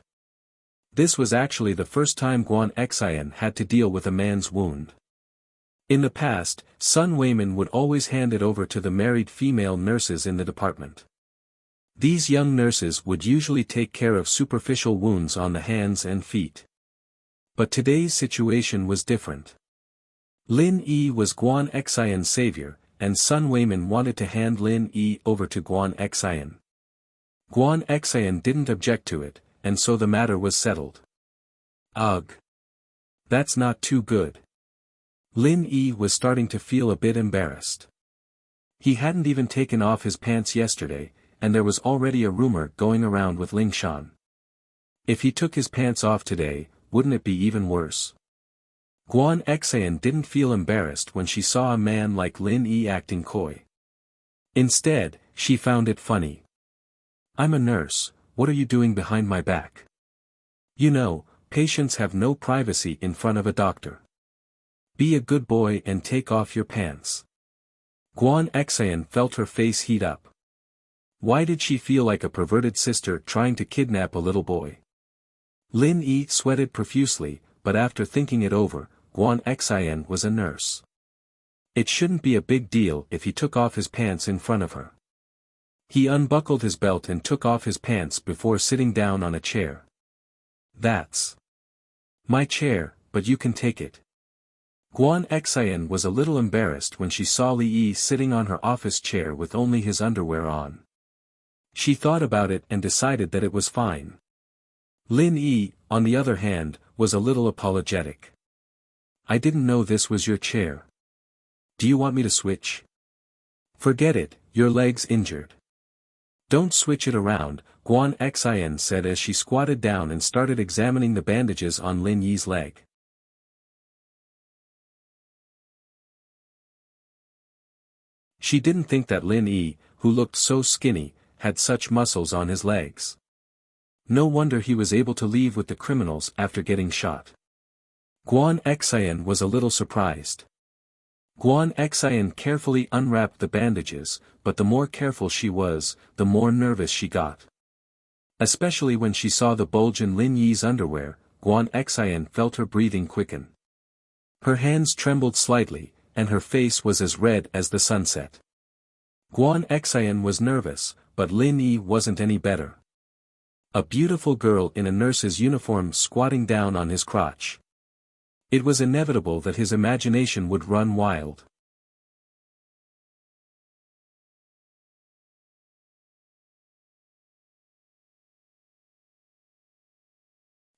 This was actually the first time Guan Xian had to deal with a man's wound. In the past, Sun Weimin would always hand it over to the married female nurses in the department. These young nurses would usually take care of superficial wounds on the hands and feet. But today's situation was different. Lin Yi was Guan Xian's savior, and Sun Weimin wanted to hand Lin Yi over to Guan Xian. Guan Xian didn't object to it, and so the matter was settled. Ugh. That's not too good. Lin Yi was starting to feel a bit embarrassed. He hadn't even taken off his pants yesterday, and there was already a rumor going around with Ling Shan. If he took his pants off today, wouldn't it be even worse? Guan Xian didn't feel embarrassed when she saw a man like Lin Yi acting coy. Instead, she found it funny. I'm a nurse, what are you doing behind my back? You know, patients have no privacy in front of a doctor. Be a good boy and take off your pants. Guan Xian felt her face heat up. Why did she feel like a perverted sister trying to kidnap a little boy? Lin Yi sweated profusely, but after thinking it over, Guan Xian was a nurse. It shouldn't be a big deal if he took off his pants in front of her. He unbuckled his belt and took off his pants before sitting down on a chair. That's my chair, but you can take it. Guan Xian was a little embarrassed when she saw Li Yi sitting on her office chair with only his underwear on. She thought about it and decided that it was fine. Lin Yi, on the other hand, was a little apologetic. I didn't know this was your chair. Do you want me to switch? Forget it, your leg's injured. Don't switch it around, Guan Xian said as she squatted down and started examining the bandages on Lin Yi's leg. She didn't think that Lin Yi, who looked so skinny, had such muscles on his legs. No wonder he was able to leave with the criminals after getting shot. Guan Xian was a little surprised. Guan Xian carefully unwrapped the bandages, but the more careful she was, the more nervous she got. Especially when she saw the bulge in Lin Yi's underwear, Guan Xian felt her breathing quicken. Her hands trembled slightly, and her face was as red as the sunset. Guan Xian was nervous, but Lin Yi wasn't any better. A beautiful girl in a nurse's uniform squatting down on his crotch. It was inevitable that his imagination would run wild.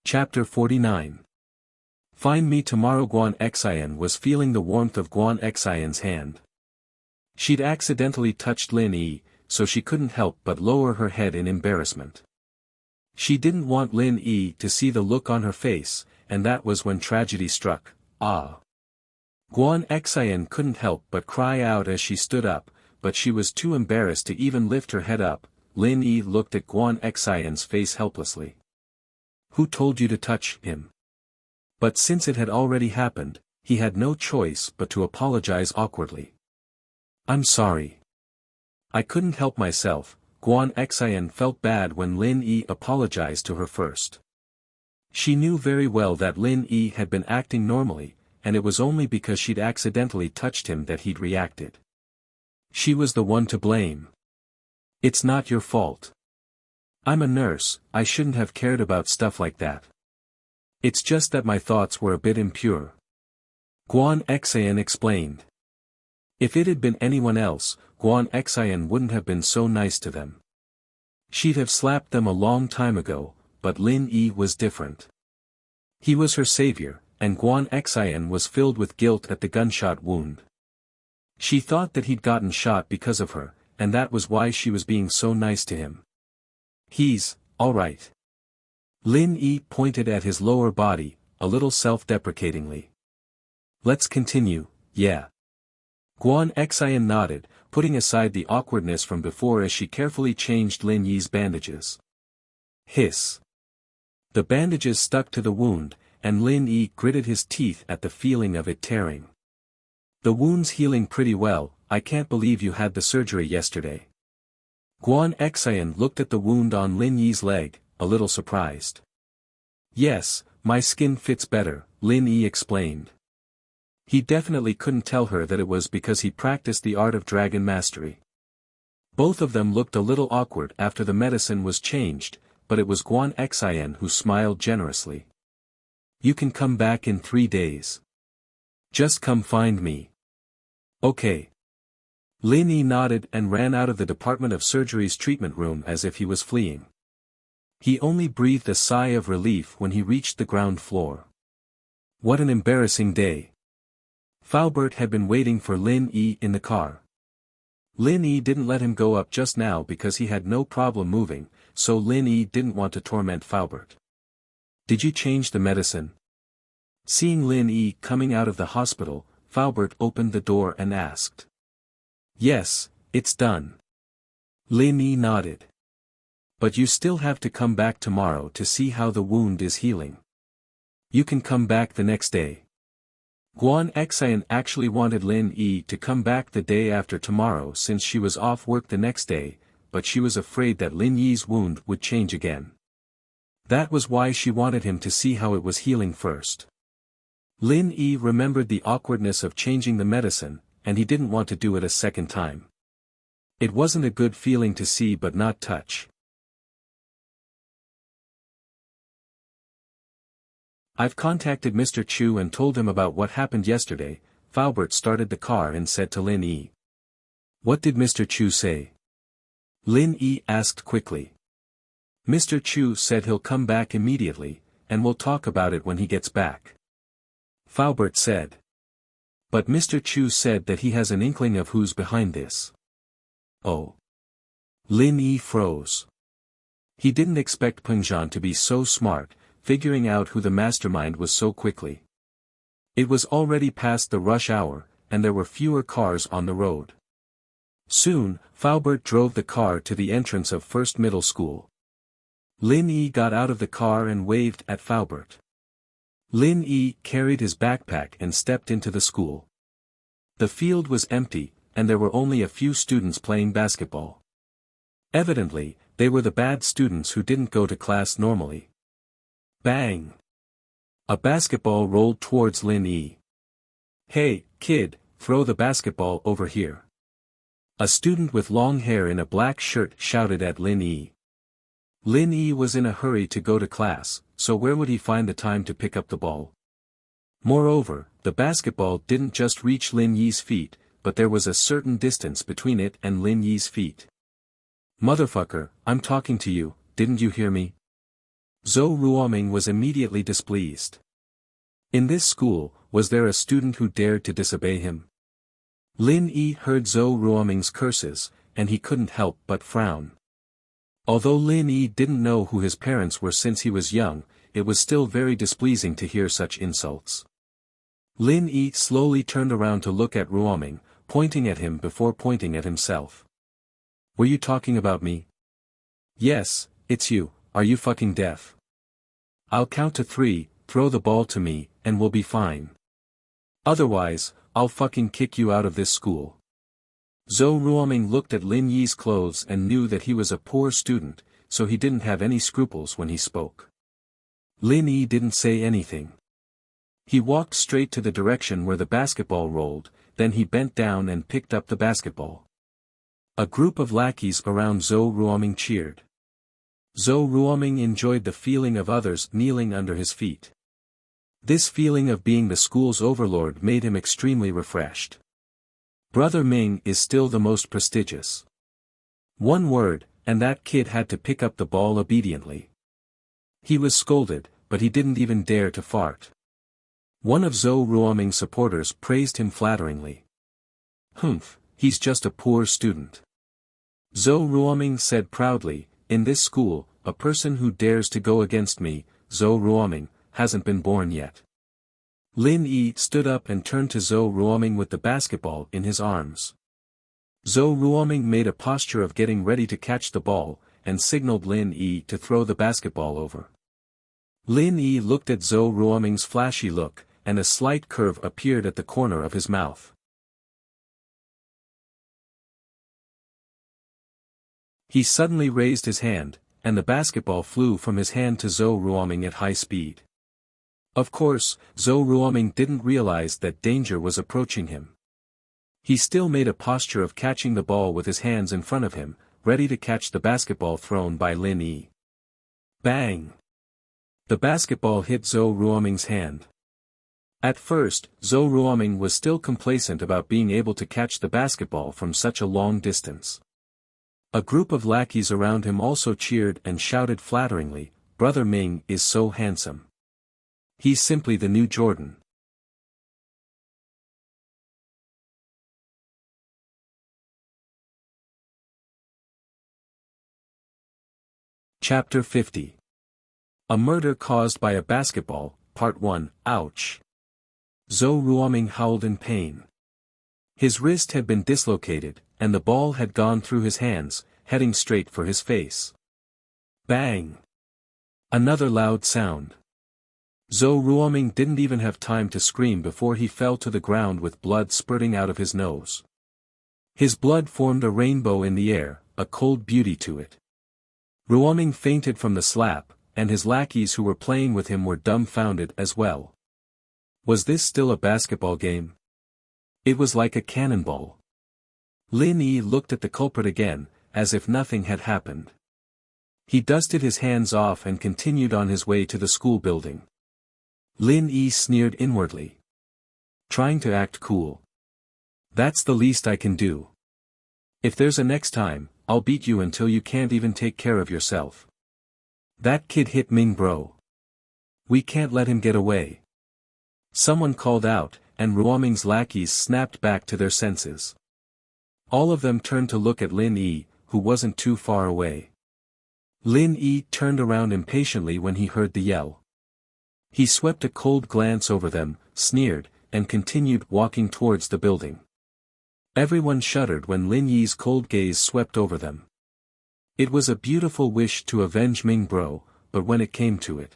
Chapter 49. Find me tomorrow. Guan Xian was feeling the warmth of Guan Xian's hand. She'd accidentally touched Lin Yi, so she couldn't help but lower her head in embarrassment. She didn't want Lin Yi to see the look on her face, and that was when tragedy struck. Ah! Guan Xian couldn't help but cry out as she stood up, but she was too embarrassed to even lift her head up. Lin Yi looked at Guan Xian's face helplessly. Who told you to touch him? But since it had already happened, he had no choice but to apologize awkwardly. I'm sorry. I couldn't help myself. Guan Xian felt bad when Lin Yi apologized to her first. She knew very well that Lin Yi had been acting normally, and it was only because she'd accidentally touched him that he'd reacted. She was the one to blame. It's not your fault. I'm a nurse, I shouldn't have cared about stuff like that. It's just that my thoughts were a bit impure. Guan Xian explained. If it had been anyone else, Guan Xian wouldn't have been so nice to them. She'd have slapped them a long time ago, but Lin Yi was different. He was her savior, and Guan Xian was filled with guilt at the gunshot wound. She thought that he'd gotten shot because of her, and that was why she was being so nice to him. He's, all right. Lin Yi pointed at his lower body, a little self-deprecatingly. Let's continue, yeah. Guan Xian nodded, putting aside the awkwardness from before as she carefully changed Lin Yi's bandages. Hiss. The bandages stuck to the wound, and Lin Yi gritted his teeth at the feeling of it tearing. The wound's healing pretty well, I can't believe you had the surgery yesterday. Guan Xian looked at the wound on Lin Yi's leg, a little surprised. Yes, my skin fits better, Lin Yi explained. He definitely couldn't tell her that it was because he practiced the art of dragon mastery. Both of them looked a little awkward after the medicine was changed, but it was Guan Xian who smiled generously. You can come back in 3 days. Just come find me. Okay. Lin Yi nodded and ran out of the Department of Surgery's treatment room as if he was fleeing. He only breathed a sigh of relief when he reached the ground floor. What an embarrassing day. Faubert had been waiting for Lin Yi in the car. Lin Yi didn't let him go up just now because he had no problem moving, so Lin Yi didn't want to torment Faubert. Did you change the medicine? Seeing Lin Yi coming out of the hospital, Faubert opened the door and asked. Yes, it's done. Lin Yi nodded. But you still have to come back tomorrow to see how the wound is healing. You can come back the next day. Guan Xian actually wanted Lin Yi to come back the day after tomorrow since she was off work the next day, but she was afraid that Lin Yi's wound would change again. That was why she wanted him to see how it was healing first. Lin Yi remembered the awkwardness of changing the medicine, and he didn't want to do it a second time. It wasn't a good feeling to see but not touch. I've contacted Mr. Chu and told him about what happened yesterday. Faubert started the car and said to Lin Yi. What did Mr. Chu say? Lin Yi asked quickly. Mr. Chu said he'll come back immediately, and we'll talk about it when he gets back. Faubert said. But Mr. Chu said that he has an inkling of who's behind this. Oh. Lin Yi froze. He didn't expect Peng Zhan to be so smart, figuring out who the mastermind was so quickly. It was already past the rush hour, and there were fewer cars on the road. Soon, Faubert drove the car to the entrance of First Middle School. Lin Yi got out of the car and waved at Faubert. Lin Yi carried his backpack and stepped into the school. The field was empty, and there were only a few students playing basketball. Evidently, they were the bad students who didn't go to class normally. Bang! A basketball rolled towards Lin Yi. Hey, kid, throw the basketball over here. A student with long hair in a black shirt shouted at Lin Yi. Lin Yi was in a hurry to go to class, so where would he find the time to pick up the ball? Moreover, the basketball didn't just reach Lin Yi's feet, but there was a certain distance between it and Lin Yi's feet. Motherfucker, I'm talking to you, didn't you hear me? Zhou Ruoming was immediately displeased. In this school, was there a student who dared to disobey him? Lin Yi heard Zhou Ruoming's curses, and he couldn't help but frown. Although Lin Yi didn't know who his parents were since he was young, it was still very displeasing to hear such insults. Lin Yi slowly turned around to look at Ruoming, pointing at him before pointing at himself. Were you talking about me? Yes, it's you. Are you fucking deaf? I'll count to 3, throw the ball to me, and we'll be fine. Otherwise, I'll fucking kick you out of this school. Zhou Ruoming looked at Lin Yi's clothes and knew that he was a poor student, so he didn't have any scruples when he spoke. Lin Yi didn't say anything. He walked straight to the direction where the basketball rolled, then he bent down and picked up the basketball. A group of lackeys around Zhou Ruoming cheered. Zhou Ruoming enjoyed the feeling of others kneeling under his feet. This feeling of being the school's overlord made him extremely refreshed. Brother Ming is still the most prestigious. One word, and that kid had to pick up the ball obediently. He was scolded, but he didn't even dare to fart. One of Zhou Ruoming's supporters praised him flatteringly. Humph, he's just a poor student. Zhou Ruoming said proudly, in this school, a person who dares to go against me, Zhou Ruoming, hasn't been born yet. Lin Yi stood up and turned to Zhou Ruoming with the basketball in his arms. Zhou Ruoming made a posture of getting ready to catch the ball, and signaled Lin Yi to throw the basketball over. Lin Yi looked at Zhou Ruoming's flashy look, and a slight curve appeared at the corner of his mouth. He suddenly raised his hand, and the basketball flew from his hand to Zhou Ruoming at high speed. Of course, Zhou Ruoming didn't realize that danger was approaching him. He still made a posture of catching the ball with his hands in front of him, ready to catch the basketball thrown by Lin Yi. Bang! The basketball hit Zhou Ruoming's hand. At first, Zhou Ruoming was still complacent about being able to catch the basketball from such a long distance. A group of lackeys around him also cheered and shouted flatteringly, "Brother Ming is so handsome. He's simply the new Jordan." Chapter 50. A Murder Caused by a Basketball, Part 1, Ouch! Zhou Ruoming howled in pain. His wrist had been dislocated, and the ball had gone through his hands, heading straight for his face. Bang! Another loud sound. Zhou Ruoming didn't even have time to scream before he fell to the ground with blood spurting out of his nose. His blood formed a rainbow in the air, a cold beauty to it. Ruoming fainted from the slap, and his lackeys who were playing with him were dumbfounded as well. Was this still a basketball game? It was like a cannonball. Lin Yi looked at the culprit again, as if nothing had happened. He dusted his hands off and continued on his way to the school building. Lin Yi sneered inwardly. Trying to act cool. That's the least I can do. If there's a next time, I'll beat you until you can't even take care of yourself. That kid hit Ming bro. We can't let him get away. Someone called out, and Ruoming's lackeys snapped back to their senses. All of them turned to look at Lin Yi, who wasn't too far away. Lin Yi turned around impatiently when he heard the yell. He swept a cold glance over them, sneered, and continued walking towards the building. Everyone shuddered when Lin Yi's cold gaze swept over them. It was a beautiful wish to avenge Ming bro, but when it came to it.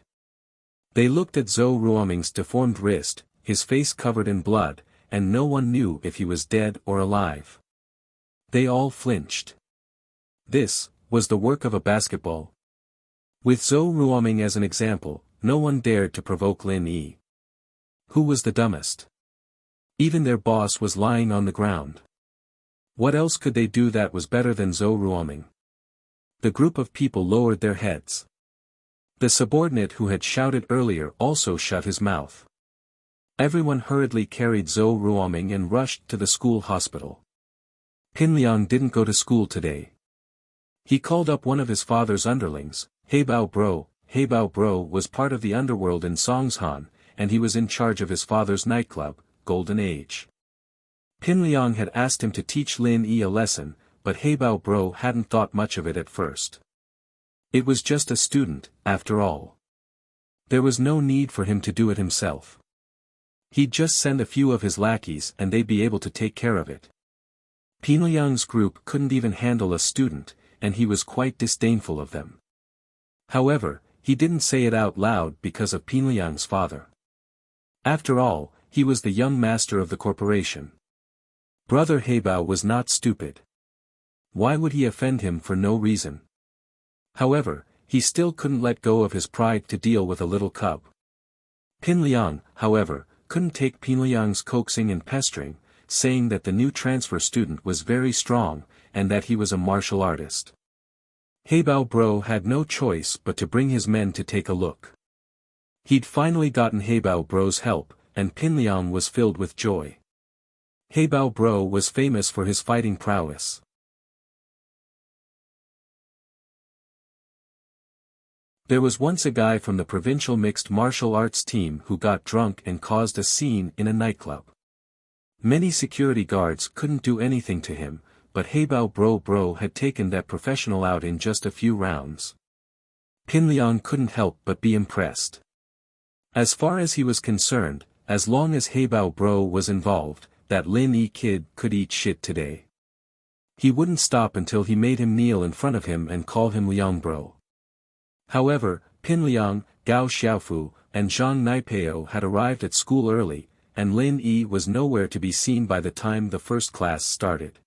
They looked at Zhou Ruoming's deformed wrist, his face covered in blood, and no one knew if he was dead or alive. They all flinched. This was the work of a basketball. With Zhou Ruoming as an example, no one dared to provoke Lin Yi. Who was the dumbest? Even their boss was lying on the ground. What else could they do that was better than Zhou Ruoming? The group of people lowered their heads. The subordinate who had shouted earlier also shut his mouth. Everyone hurriedly carried Zhou Ruoming and rushed to the school hospital. Pinliang didn't go to school today. He called up one of his father's underlings, Heibao Bro. Heibao Bro was part of the underworld in Songshan, and he was in charge of his father's nightclub, Golden Age. Pinliang had asked him to teach Lin Yi a lesson, but Heibao Bro hadn't thought much of it at first. It was just a student, after all. There was no need for him to do it himself. He'd just send a few of his lackeys and they'd be able to take care of it. Pinliang's group couldn't even handle a student, and he was quite disdainful of them. However, he didn't say it out loud because of Pinliang's father. After all, he was the young master of the corporation. Brother Heibao was not stupid. Why would he offend him for no reason? However, he still couldn't let go of his pride to deal with a little cub. Pinliang, however, couldn't take Pinliang's coaxing and pestering, saying that the new transfer student was very strong, and that he was a martial artist. Heibao Bro had no choice but to bring his men to take a look. He'd finally gotten Heibao Bro's help, and Pinliang was filled with joy. Heibao Bro was famous for his fighting prowess. There was once a guy from the provincial mixed martial arts team who got drunk and caused a scene in a nightclub. Many security guards couldn't do anything to him, but Heibao Bro had taken that professional out in just a few rounds. Pinliang couldn't help but be impressed. As far as he was concerned, as long as Heibao Bro was involved, that Lin Yi kid could eat shit today. He wouldn't stop until he made him kneel in front of him and call him Liang Bro. However, Pinliang, Gao Xiaofu, and Zhang Naipeo had arrived at school early, and Lin Yi was nowhere to be seen by the time the first class started.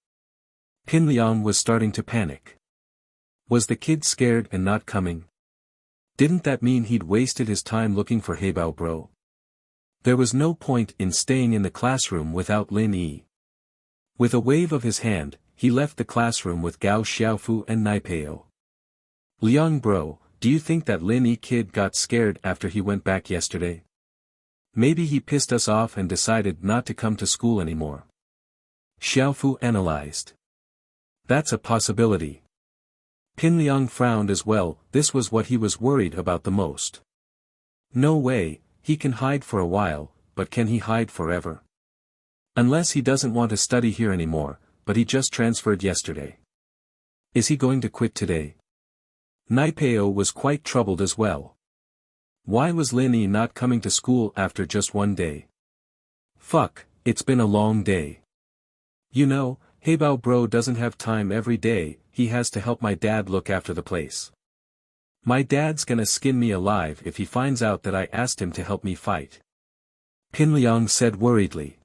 Pinliang was starting to panic. Was the kid scared and not coming? Didn't that mean he'd wasted his time looking for Heibao Bro? There was no point in staying in the classroom without Lin Yi. With a wave of his hand, he left the classroom with Gao Xiaofu and Naipeo. Liang Bro, do you think that Lin Yi kid got scared after he went back yesterday? Maybe he pissed us off and decided not to come to school anymore. Xiaofu analyzed. That's a possibility. Pinliang frowned as well. This was what he was worried about the most. No way, he can hide for a while, but can he hide forever? Unless he doesn't want to study here anymore, but he just transferred yesterday. Is he going to quit today? Naipeo was quite troubled as well. Why was Lin Yi not coming to school after just one day? Fuck, it's been a long day. You know, Heibao Bro doesn't have time every day, he has to help my dad look after the place. My dad's gonna skin me alive if he finds out that I asked him to help me fight. Pinliang said worriedly.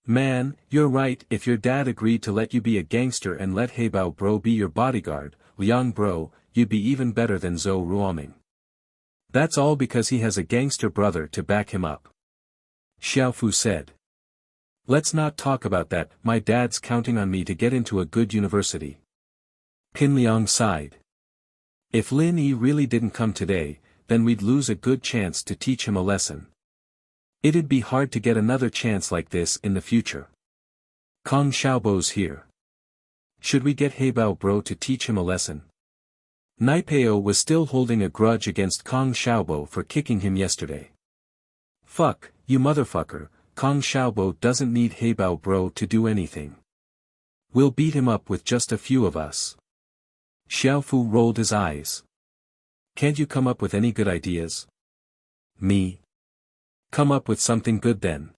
Man, you're right. If your dad agreed to let you be a gangster and let Heibao Bro be your bodyguard, Liang Bro, you'd be even better than Zhou Ruoming. That's all because he has a gangster brother to back him up. Xiaofu said. Let's not talk about that. My dad's counting on me to get into a good university. Pinliang sighed. If Lin Yi really didn't come today, then we'd lose a good chance to teach him a lesson. It'd be hard to get another chance like this in the future. Kong Xiaobo's here. Should we get Heibao Bro to teach him a lesson? Naipeo was still holding a grudge against Kong Xiaobo for kicking him yesterday. Fuck, you motherfucker, Kong Xiaobo doesn't need Heibao Bro to do anything. We'll beat him up with just a few of us. Xiaofu rolled his eyes. Can't you come up with any good ideas? Me? Come up with something good then.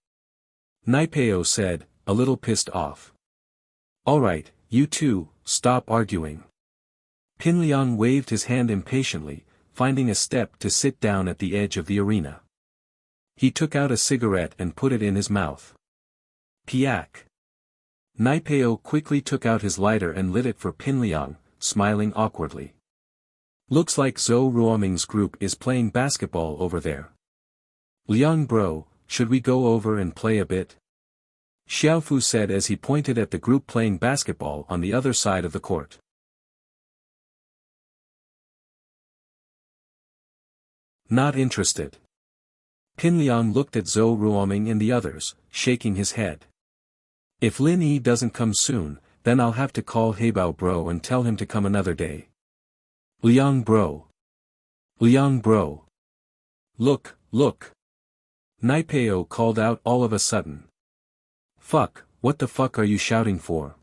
Naipeo said, a little pissed off. Alright, you two, stop arguing. Pinliang waved his hand impatiently, finding a step to sit down at the edge of the arena. He took out a cigarette and put it in his mouth. Piak. Naipeo quickly took out his lighter and lit it for Pinliang, smiling awkwardly. Looks like Zhou Ruoming's group is playing basketball over there. Liang Bro, should we go over and play a bit? Xiaofu said as he pointed at the group playing basketball on the other side of the court. Not interested. Pinliang looked at Zhou Ruoming and the others, shaking his head. If Lin Yi doesn't come soon, then I'll have to call Heibao Bro and tell him to come another day. Liang Bro. Liang Bro. Look, look. Naipeo called out all of a sudden. Fuck, what the fuck are you shouting for?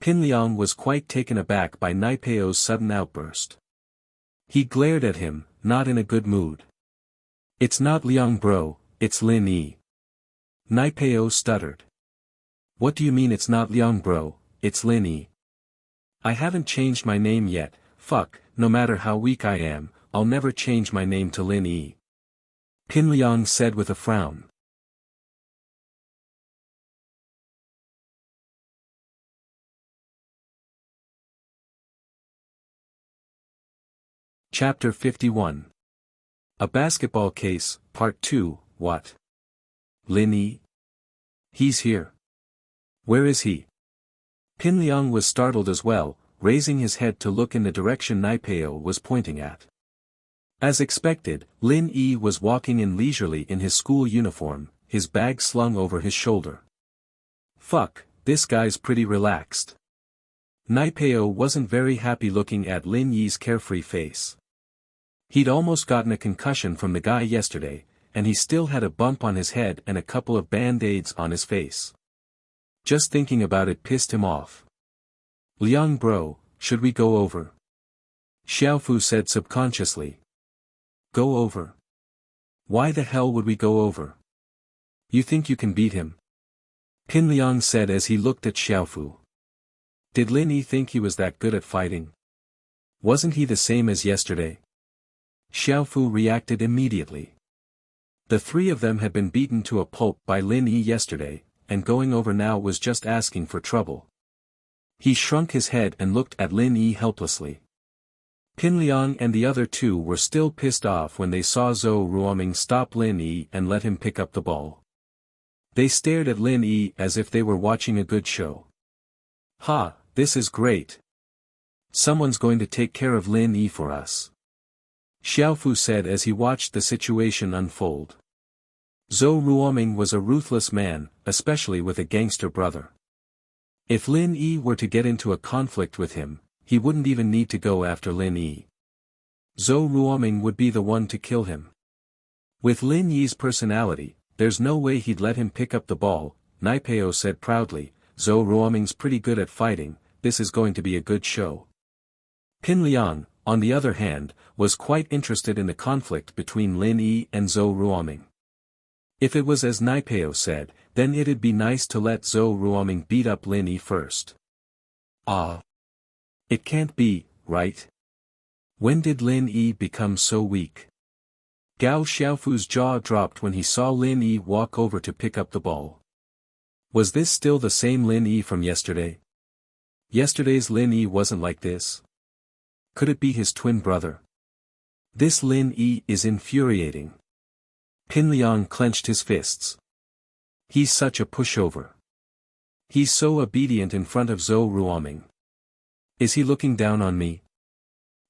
Pinliang was quite taken aback by Naipeo's sudden outburst. He glared at him, not in a good mood. It's not Liang Bro, it's Lin Yi. Naipeo stuttered. What do you mean it's not Liang Bro, it's Lin Yi? I haven't changed my name yet. Fuck, no matter how weak I am, I'll never change my name to Lin Yi. Pinliang said with a frown. Chapter 51. A Basketball Case, Part 2, What? Lin Yi? He's here. Where is he? Pinliang was startled as well, raising his head to look in the direction Naipeo was pointing at. As expected, Lin Yi was walking in leisurely in his school uniform, his bag slung over his shoulder. Fuck, this guy's pretty relaxed. Naipeo wasn't very happy looking at Lin Yi's carefree face. He'd almost gotten a concussion from the guy yesterday, and he still had a bump on his head and a couple of band-aids on his face. Just thinking about it pissed him off. Liang Bro, should we go over? Xiaofu said subconsciously. Go over? Why the hell would we go over? You think you can beat him? Pinliang said as he looked at Xiaofu. Did Lin Yi think he was that good at fighting? Wasn't he the same as yesterday? Xiaofu reacted immediately. The three of them had been beaten to a pulp by Lin Yi yesterday, and going over now was just asking for trouble. He shrunk his head and looked at Lin Yi helplessly. Qin Liang and the other two were still pissed off when they saw Zhou Ruoming stop Lin Yi and let him pick up the ball. They stared at Lin Yi as if they were watching a good show. Ha, this is great. Someone's going to take care of Lin Yi for us. Xiaofu said as he watched the situation unfold. Zhou Ruoming was a ruthless man, especially with a gangster brother. If Lin Yi were to get into a conflict with him, he wouldn't even need to go after Lin Yi. Zhou Ruoming would be the one to kill him. With Lin Yi's personality, there's no way he'd let him pick up the ball, Naipeo said proudly. Zhou Ruoming's pretty good at fighting, this is going to be a good show. Qin Liang, on the other hand, was quite interested in the conflict between Lin Yi and Zhou Ruoming. If it was as Naipeo said, then it'd be nice to let Zhou Ruoming beat up Lin Yi first. Ah. It can't be, right? When did Lin Yi become so weak? Gao Xiaofu's jaw dropped when he saw Lin Yi walk over to pick up the ball. Was this still the same Lin Yi from yesterday? Yesterday's Lin Yi wasn't like this. Could it be his twin brother? This Lin Yi is infuriating. Qin Liang clenched his fists. He's such a pushover. He's so obedient in front of Zhou Ruoming. Is he looking down on me?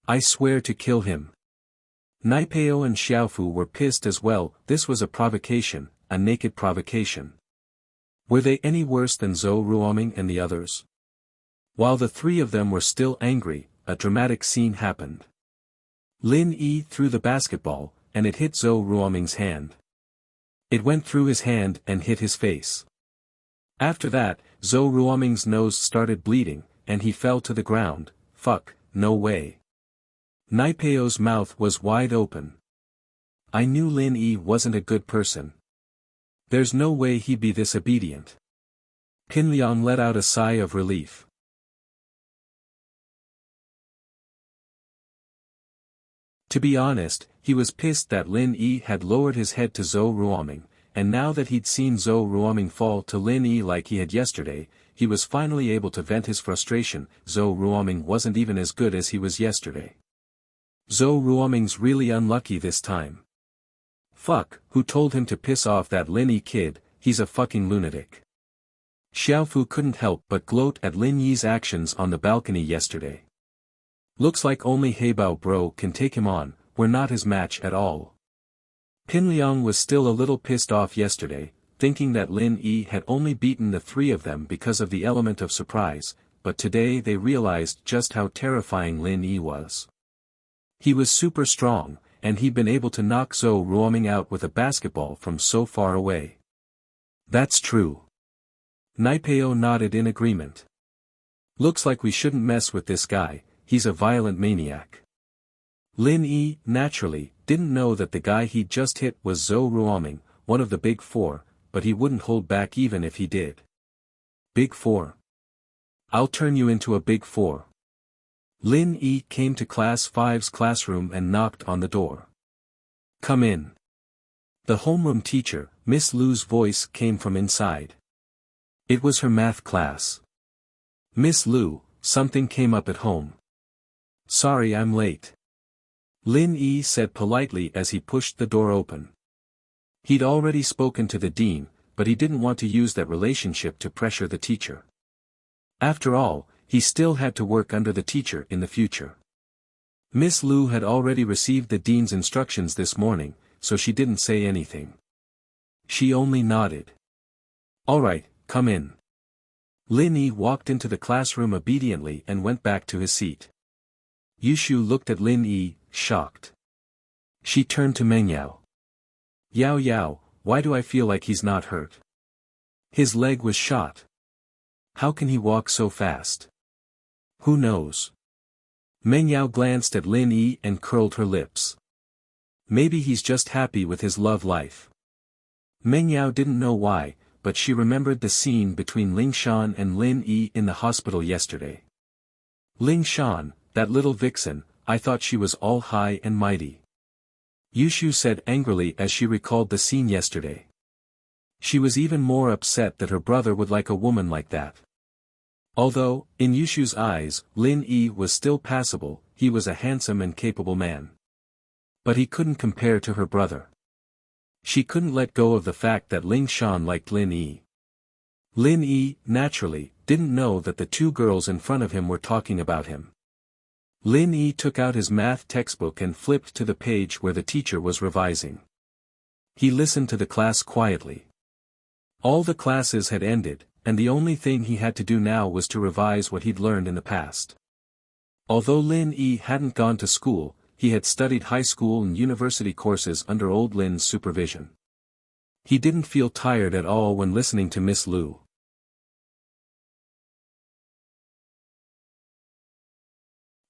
I swear to kill him. Naipeo and Xiaofu were pissed as well. This was a provocation, a naked provocation. Were they any worse than Zhou Ruoming and the others? While the three of them were still angry, a dramatic scene happened. Lin Yi threw the basketball, and it hit Zhou Ruoming's hand. It went through his hand and hit his face. After that, Zhou Ruoming's nose started bleeding, and he fell to the ground. Fuck, no way. Naipeo's mouth was wide open. I knew Lin Yi wasn't a good person. There's no way he'd be this obedient. Qin Liang let out a sigh of relief. To be honest, he was pissed that Lin Yi had lowered his head to Zhou Ruoming, and now that he'd seen Zhou Ruoming fall to Lin Yi like he had yesterday, he was finally able to vent his frustration. Zhou Ruoming wasn't even as good as he was yesterday. Zhou Ruoming's really unlucky this time. Fuck, who told him to piss off that Lin Yi kid? He's a fucking lunatic. Xiaofu couldn't help but gloat at Lin Yi's actions on the balcony yesterday. Looks like only Heibao bro can take him on, we're not his match at all. Qin Liang was still a little pissed off yesterday, thinking that Lin Yi had only beaten the three of them because of the element of surprise, but today they realized just how terrifying Lin Yi was. He was super strong, and he'd been able to knock Zhou Ruoming out with a basketball from so far away. That's true. Naipeo nodded in agreement. Looks like we shouldn't mess with this guy, he's a violent maniac. Lin Yi, naturally, didn't know that the guy he'd just hit was Zhou Ruoming, one of the Big Four, but he wouldn't hold back even if he did. Big Four? I'll turn you into a Big Four. Lin Yi came to Class 5's classroom and knocked on the door. Come in. The homeroom teacher, Miss Lu's voice came from inside. It was her math class. Miss Lu, something came up at home. Sorry I'm late. Lin Yi said politely as he pushed the door open. He'd already spoken to the dean, but he didn't want to use that relationship to pressure the teacher. After all, he still had to work under the teacher in the future. Miss Lu had already received the dean's instructions this morning, so she didn't say anything. She only nodded. All right, come in. Lin Yi walked into the classroom obediently and went back to his seat. Yushu looked at Lin Yi, shocked. She turned to Meng Yao. Yao Yao, why do I feel like he's not hurt? His leg was shot. How can he walk so fast? Who knows? Meng Yao glanced at Lin Yi and curled her lips. Maybe he's just happy with his love life. Meng Yao didn't know why, but she remembered the scene between Ling Shan and Lin Yi in the hospital yesterday. Ling Shan, that little vixen, I thought she was all high and mighty. Yushu said angrily as she recalled the scene yesterday. She was even more upset that her brother would like a woman like that. Although, in Yushu's eyes, Lin Yi was still passable, he was a handsome and capable man. But he couldn't compare to her brother. She couldn't let go of the fact that Ling Shan liked Lin Yi. Lin Yi, naturally, didn't know that the two girls in front of him were talking about him. Lin Yi took out his math textbook and flipped to the page where the teacher was revising. He listened to the class quietly. All the classes had ended, and the only thing he had to do now was to revise what he'd learned in the past. Although Lin Yi hadn't gone to school, he had studied high school and university courses under old Lin's supervision. He didn't feel tired at all when listening to Miss Lu.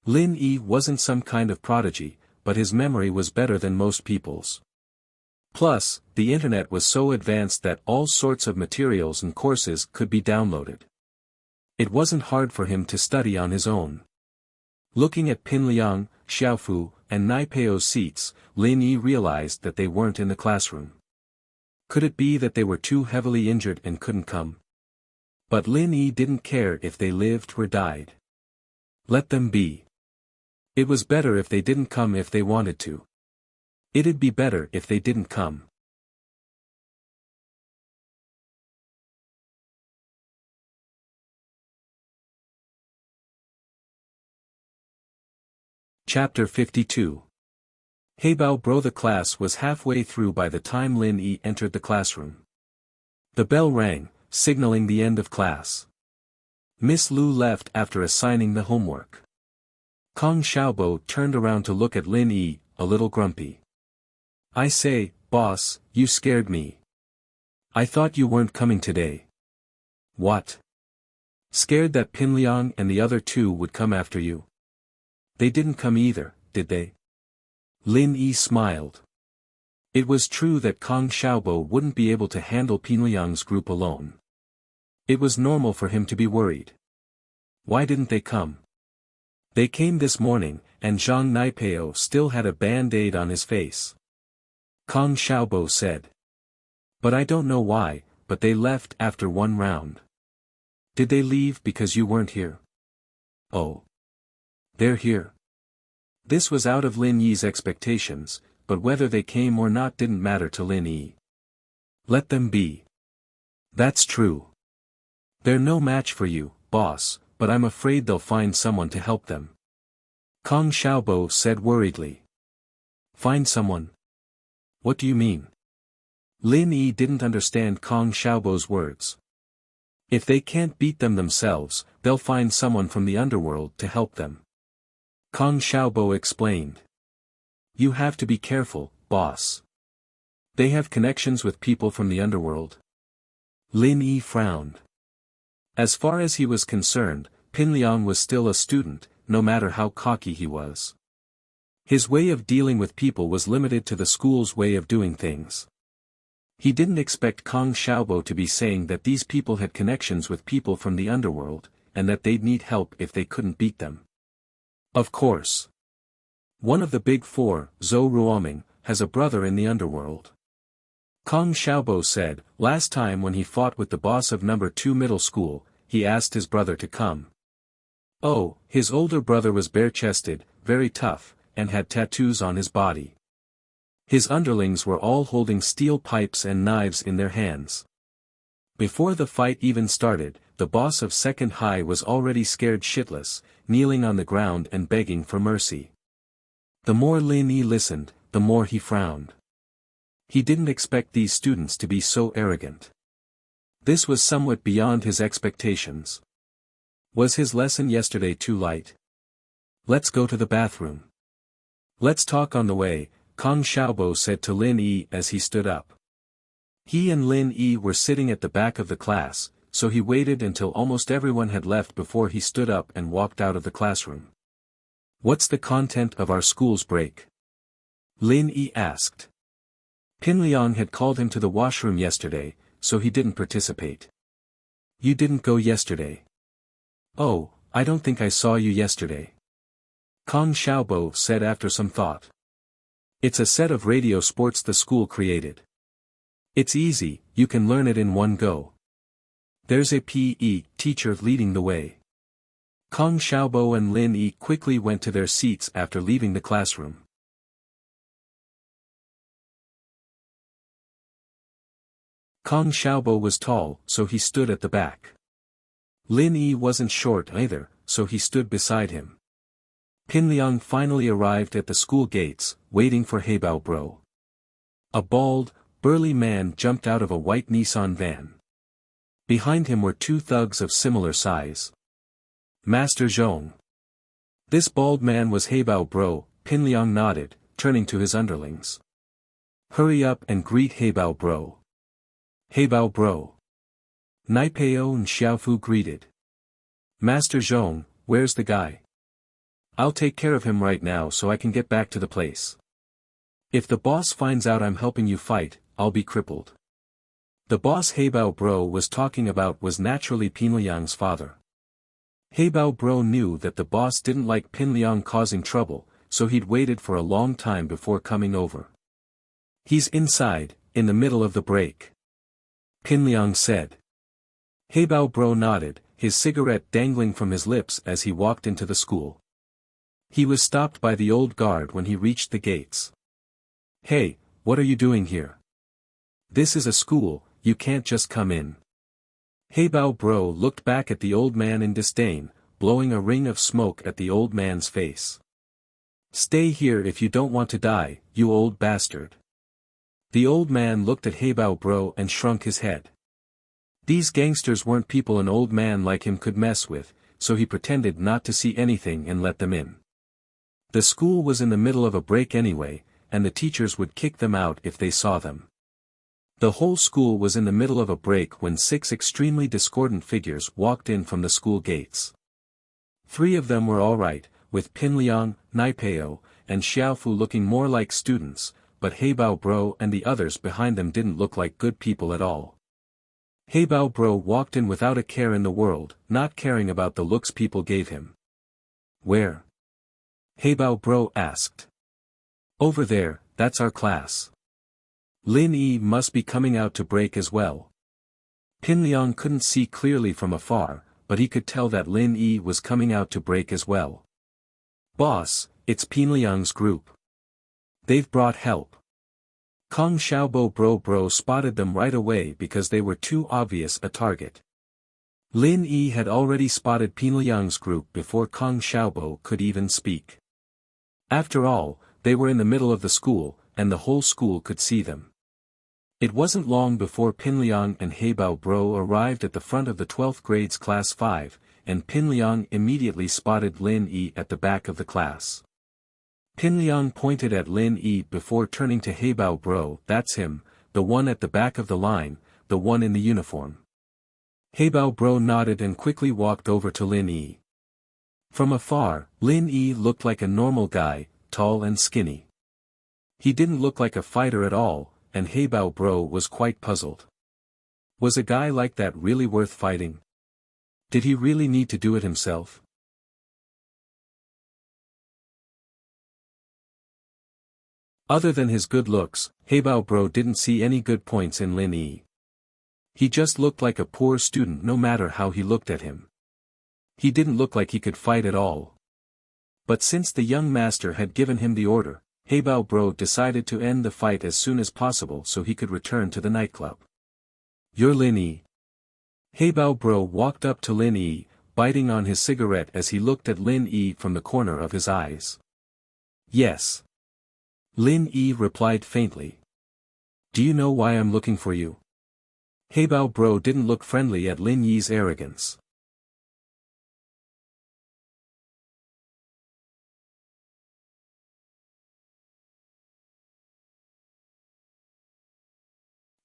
Lin Yi wasn't some kind of prodigy, but his memory was better than most people's. Plus, the internet was so advanced that all sorts of materials and courses could be downloaded. It wasn't hard for him to study on his own. Looking at Pin Liang, Xiaofu, and Naipeo's seats, Lin Yi realized that they weren't in the classroom. Could it be that they were too heavily injured and couldn't come? But Lin Yi didn't care if they lived or died. Let them be. It was better if they didn't come if they wanted to. It'd be better if they didn't come. Chapter 52. Heibao bro. The class was halfway through by the time Lin Yi entered the classroom. The bell rang, signaling the end of class. Miss Lu left after assigning the homework. Kong Xiaobo turned around to look at Lin Yi, a little grumpy. I say, boss, you scared me. I thought you weren't coming today. What? Scared that Pin Liang and the other two would come after you? They didn't come either, did they? Lin Yi smiled. It was true that Kong Xiaobo wouldn't be able to handle Pin Liang's group alone. It was normal for him to be worried. Why didn't they come? They came this morning, and Zhang Naipeo still had a band-aid on his face. Kong Xiaobo said. But I don't know why, but they left after one round. Did they leave because you weren't here? Oh. They're here. This was out of Lin Yi's expectations, but whether they came or not didn't matter to Lin Yi. Let them be. That's true. They're no match for you, boss, but I'm afraid they'll find someone to help them. Kong Xiaobo said worriedly. Find someone? What do you mean? Lin Yi didn't understand Kong Xiaobo's words. If they can't beat them themselves, they'll find someone from the underworld to help them. Kong Xiaobo explained. You have to be careful, boss. They have connections with people from the underworld. Lin Yi frowned. As far as he was concerned, Pin Liang was still a student, no matter how cocky he was. His way of dealing with people was limited to the school's way of doing things. He didn't expect Kong Xiaobo to be saying that these people had connections with people from the underworld, and that they'd need help if they couldn't beat them. Of course. One of the big four, Zhou Ruoming, has a brother in the underworld. Kong Xiaobo said, last time when he fought with the boss of number 2 middle school, he asked his brother to come. Oh, his older brother was bare-chested, very tough, and had tattoos on his body. His underlings were all holding steel pipes and knives in their hands. Before the fight even started, the boss of second high was already scared shitless, kneeling on the ground and begging for mercy. The more Lin Yi listened, the more he frowned. He didn't expect these students to be so arrogant. This was somewhat beyond his expectations. Was his lesson yesterday too light? Let's go to the bathroom. Let's talk on the way, Kong Xiaobo said to Lin Yi as he stood up. He and Lin Yi were sitting at the back of the class, so he waited until almost everyone had left before he stood up and walked out of the classroom. What's the content of our school's break? Lin Yi asked. Pin Liang had called him to the washroom yesterday, so he didn't participate. You didn't go yesterday. Oh, I don't think I saw you yesterday. Kong Xiaobo said after some thought. It's a set of radio sports the school created. It's easy, you can learn it in one go. There's a PE teacher leading the way. Kong Xiaobo and Lin Yi quickly went to their seats after leaving the classroom. Kong Xiaobo was tall, so he stood at the back. Lin Yi wasn't short either, so he stood beside him. Pin Liang finally arrived at the school gates, waiting for Heibao Bro. A bald, burly man jumped out of a white Nissan van. Behind him were two thugs of similar size. Master Zhong. This bald man was Heibao Bro, Pin Liang nodded, turning to his underlings. Hurry up and greet Heibao Bro. Heibao Bro. Naipeo and Xiaofu greeted. Master Zhong, where's the guy? I'll take care of him right now so I can get back to the place. If the boss finds out I'm helping you fight, I'll be crippled. The boss Heibao Bro was talking about was naturally Pin Liang's father. Heibao Bro knew that the boss didn't like Pin Liang causing trouble, so he'd waited for a long time before coming over. He's inside, in the middle of the break. Pin Liang said. Heibao Bro nodded, his cigarette dangling from his lips as he walked into the school. He was stopped by the old guard when he reached the gates. Hey, what are you doing here? This is a school, you can't just come in. Heibao Bro looked back at the old man in disdain, blowing a ring of smoke at the old man's face. Stay here if you don't want to die, you old bastard. The old man looked at Heibao Bro and shrunk his head. These gangsters weren't people an old man like him could mess with, so he pretended not to see anything and let them in. The school was in the middle of a break anyway, and the teachers would kick them out if they saw them. The whole school was in the middle of a break when 6 extremely discordant figures walked in from the school gates. 3 of them were alright, with Pin Liang, Naipeo, and Xiaofu looking more like students, but Heibao Bro and the others behind them didn't look like good people at all. Heibao Bro walked in without a care in the world, not caring about the looks people gave him. Where? Heibao Bro asked. Over there, that's our class. Lin Yi must be coming out to break as well. Pin Liang couldn't see clearly from afar, but he could tell that Lin Yi was coming out to break as well. Boss, it's Pin Liang's group. They've brought help. Kong Xiaobo Bro spotted them right away because they were too obvious a target. Lin Yi had already spotted Pin Liang's group before Kong Xiaobo could even speak. After all, they were in the middle of the school, and the whole school could see them. It wasn't long before Pin Liang and Heibao Bro arrived at the front of the 12th grade's class 5, and Pin Liang immediately spotted Lin Yi at the back of the class. Pin Liang pointed at Lin Yi before turning to Heibao Bro. That's him, the one at the back of the line, the one in the uniform. Heibao Bro nodded and quickly walked over to Lin Yi. From afar, Lin Yi looked like a normal guy, tall and skinny. He didn't look like a fighter at all, and Heibao Bro was quite puzzled. Was a guy like that really worth fighting? Did he really need to do it himself? Other than his good looks, Heibao Bro didn't see any good points in Lin Yi. He just looked like a poor student no matter how he looked at him. He didn't look like he could fight at all. But since the young master had given him the order, Heibao Bro decided to end the fight as soon as possible so he could return to the nightclub. You're Lin Yi. Heibao Bro walked up to Lin Yi, biting on his cigarette as he looked at Lin Yi from the corner of his eyes. Yes. Lin Yi replied faintly. Do you know why I'm looking for you? Heibao Bro didn't look friendly at Lin Yi's arrogance.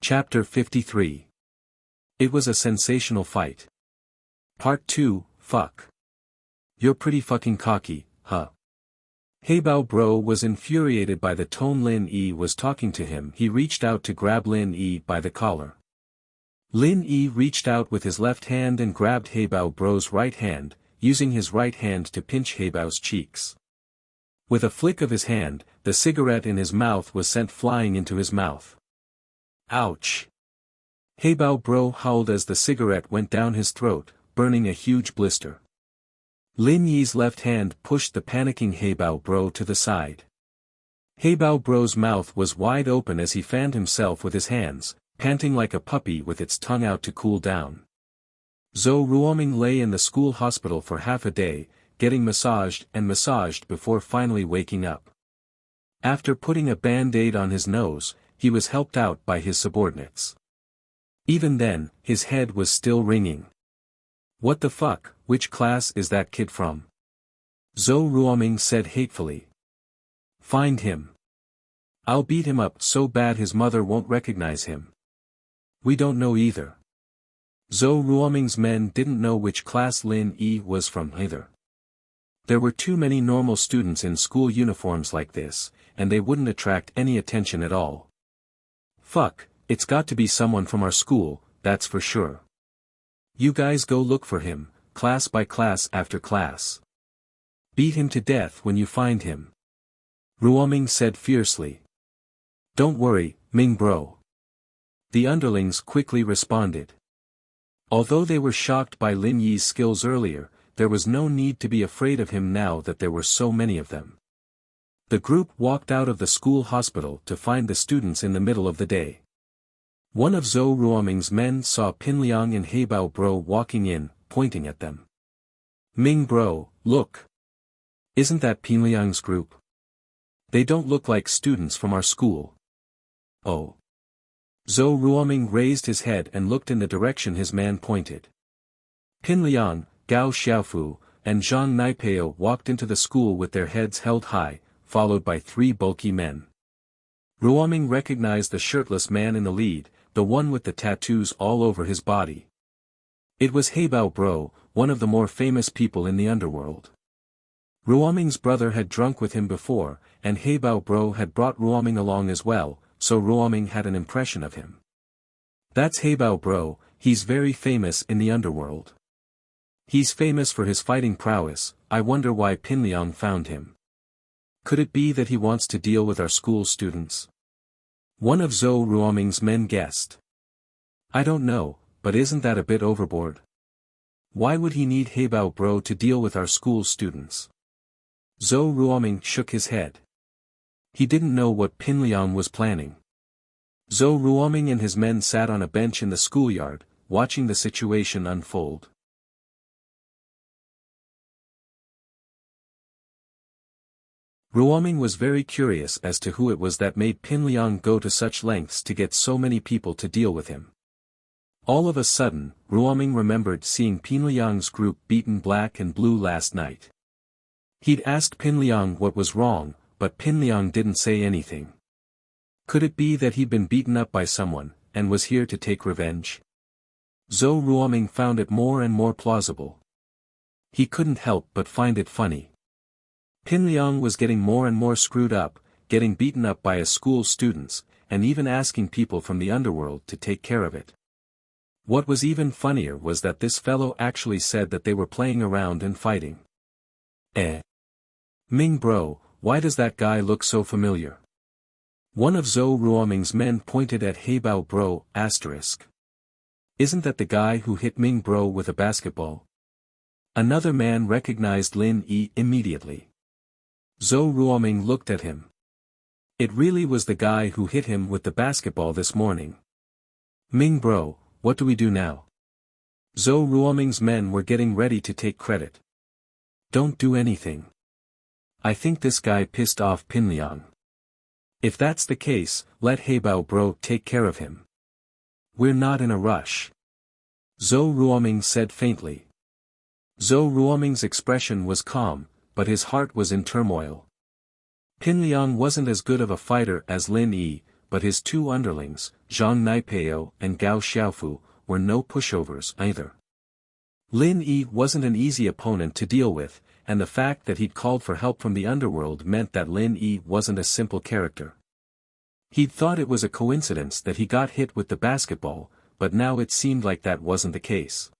Chapter 53. It was a sensational fight. Part 2, fuck. You're pretty fucking cocky, huh? Heibao Bro was infuriated by the tone Lin Yi was talking to him. He reached out to grab Lin Yi by the collar. Lin Yi reached out with his left hand and grabbed Heibao Bro's right hand, using his right hand to pinch Heibao's cheeks. With a flick of his hand, the cigarette in his mouth was sent flying into his mouth. Ouch! Heibao Bro howled as the cigarette went down his throat, burning a huge blister. Lin Yi's left hand pushed the panicking Heibao Bro to the side. Heibao Bro's mouth was wide open as he fanned himself with his hands, panting like a puppy with its tongue out to cool down. Zhou Ruoming lay in the school hospital for half a day, getting massaged before finally waking up. After putting a band-aid on his nose, he was helped out by his subordinates. Even then, his head was still ringing. "What the fuck, which class is that kid from?" Zhou Ruoming said hatefully. "Find him. I'll beat him up so bad his mother won't recognize him." "We don't know either." Zhou Ruoming's men didn't know which class Lin Yi was from either. There were too many normal students in school uniforms like this, and they wouldn't attract any attention at all. "Fuck, it's got to be someone from our school, that's for sure. You guys go look for him, class by class after class. Beat him to death when you find him," Ruoming said fiercely. "Don't worry, Ming Bro." The underlings quickly responded. Although they were shocked by Lin Yi's skills earlier, there was no need to be afraid of him now that there were so many of them. The group walked out of the school hospital to find the students in the middle of the day. One of Zhou Ruoming's men saw Pinliang and Heibao Bro walking in, pointing at them. "Ming Bro, look. Isn't that Pinliang's group? They don't look like students from our school." "Oh." Zhou Ruoming raised his head and looked in the direction his man pointed. Pinliang, Gao Xiaofu, and Zhang Naipeo walked into the school with their heads held high, followed by 3 bulky men. Ruoming recognized the shirtless man in the lead, the one with the tattoos all over his body. It was Heibao Bro, one of the more famous people in the underworld. Ruoming's brother had drunk with him before, and Heibao Bro had brought Ruoming along as well, so Ruoming had an impression of him. "That's Heibao Bro, he's very famous in the underworld. He's famous for his fighting prowess. I wonder why Pinliang found him. Could it be that he wants to deal with our school students?" One of Zhou Ruoming's men guessed. "I don't know, but isn't that a bit overboard? Why would he need Heibao Bro to deal with our school students?" Zhou Ruoming shook his head. He didn't know what Pinliang was planning. Zhou Ruoming and his men sat on a bench in the schoolyard, watching the situation unfold. Ruoming was very curious as to who it was that made Pinliang go to such lengths to get so many people to deal with him. All of a sudden, Ruoming remembered seeing Pinliang's group beaten black and blue last night. He'd asked Pinliang what was wrong, but Pinliang didn't say anything. Could it be that he'd been beaten up by someone, and was here to take revenge? Zhou Ruoming found it more and more plausible. He couldn't help but find it funny. Pinliang was getting more and more screwed up, getting beaten up by his school students, and even asking people from the underworld to take care of it. What was even funnier was that this fellow actually said that they were playing around and fighting. Ming Bro, why does that guy look so familiar? One of Zhou Ruoming's men pointed at Heibao Bro, *. Isn't that the guy who hit Ming Bro with a basketball? Another man recognized Lin Yi immediately. Zhou Ruoming looked at him. It really was the guy who hit him with the basketball this morning. "Ming Bro, what do we do now?" Zhou Ruoming's men were getting ready to take credit. "Don't do anything. I think this guy pissed off Pinliang. If that's the case, let Heibao Bro take care of him. We're not in a rush," Zhou Ruoming said faintly. Zhou Ruoming's expression was calm, but his heart was in turmoil. Pinliang wasn't as good of a fighter as Lin Yi, but his 2 underlings, Zhang Naipeo and Gao Xiaofu, were no pushovers either. Lin Yi wasn't an easy opponent to deal with, and the fact that he'd called for help from the underworld meant that Lin Yi wasn't a simple character. He'd thought it was a coincidence that he got hit with the basketball, but now it seemed like that wasn't the case.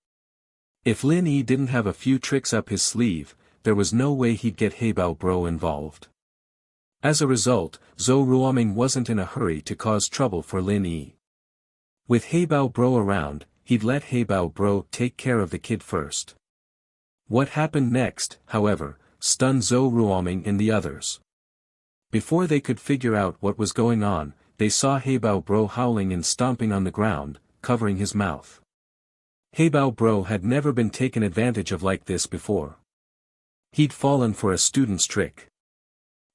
If Lin Yi didn't have a few tricks up his sleeve, there was no way he'd get Heibao Bro involved. As a result, Zhou Ruoming wasn't in a hurry to cause trouble for Lin Yi. With Heibao Bro around, he'd let Heibao Bro take care of the kid first. What happened next, however, stunned Zhou Ruoming and the others. Before they could figure out what was going on, they saw Heibao Bro howling and stomping on the ground, covering his mouth. Heibao Bro had never been taken advantage of like this before. He'd fallen for a student's trick.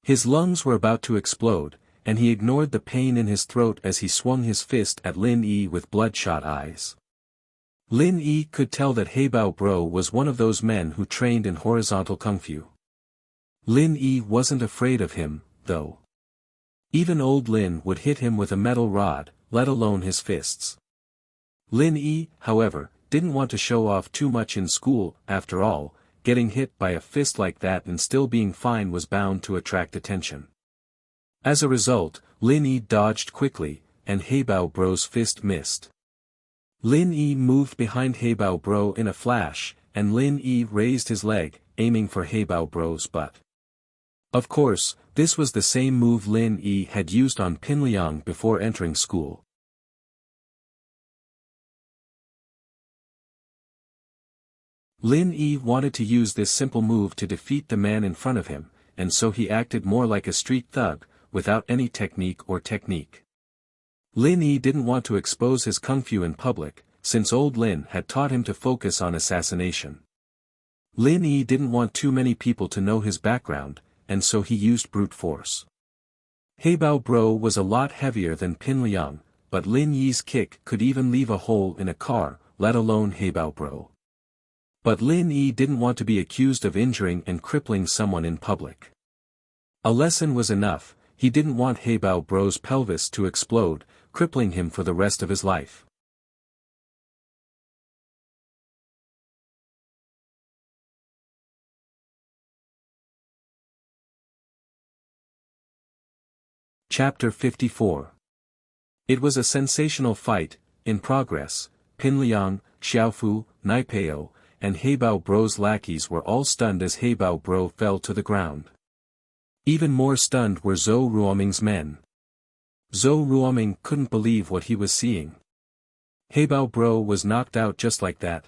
His lungs were about to explode, and he ignored the pain in his throat as he swung his fist at Lin Yi with bloodshot eyes. Lin Yi could tell that Heibao Bro was one of those men who trained in horizontal kung fu. Lin Yi wasn't afraid of him, though. Even old Lin would hit him with a metal rod, let alone his fists. Lin Yi, however, didn't want to show off too much in school. After all, getting hit by a fist like that and still being fine was bound to attract attention. As a result, Lin Yi dodged quickly, and Heibao Bro's fist missed. Lin Yi moved behind Heibao Bro in a flash, and Lin Yi raised his leg, aiming for Heibao Bro's butt. Of course, this was the same move Lin Yi had used on Pin Liang before entering school. Lin Yi wanted to use this simple move to defeat the man in front of him, and so he acted more like a street thug, without any technique or technique. Lin Yi didn't want to expose his kung fu in public, since old Lin had taught him to focus on assassination. Lin Yi didn't want too many people to know his background, and so he used brute force. Heibao Bro was a lot heavier than Pin Liang, but Lin Yi's kick could even leave a hole in a car, let alone Heibao Bro. But Lin Yi didn't want to be accused of injuring and crippling someone in public. A lesson was enough. He didn't want Heibao Bro's pelvis to explode, crippling him for the rest of his life. Chapter 54. It was a sensational fight, in progress. Pin Liang, Xiaofu, Naipeo, and Heibao Bro's lackeys were all stunned as Heibao Bro fell to the ground. Even more stunned were Zhou Ruoming's men. Zhou Ruoming couldn't believe what he was seeing. Heibao Bro was knocked out just like that.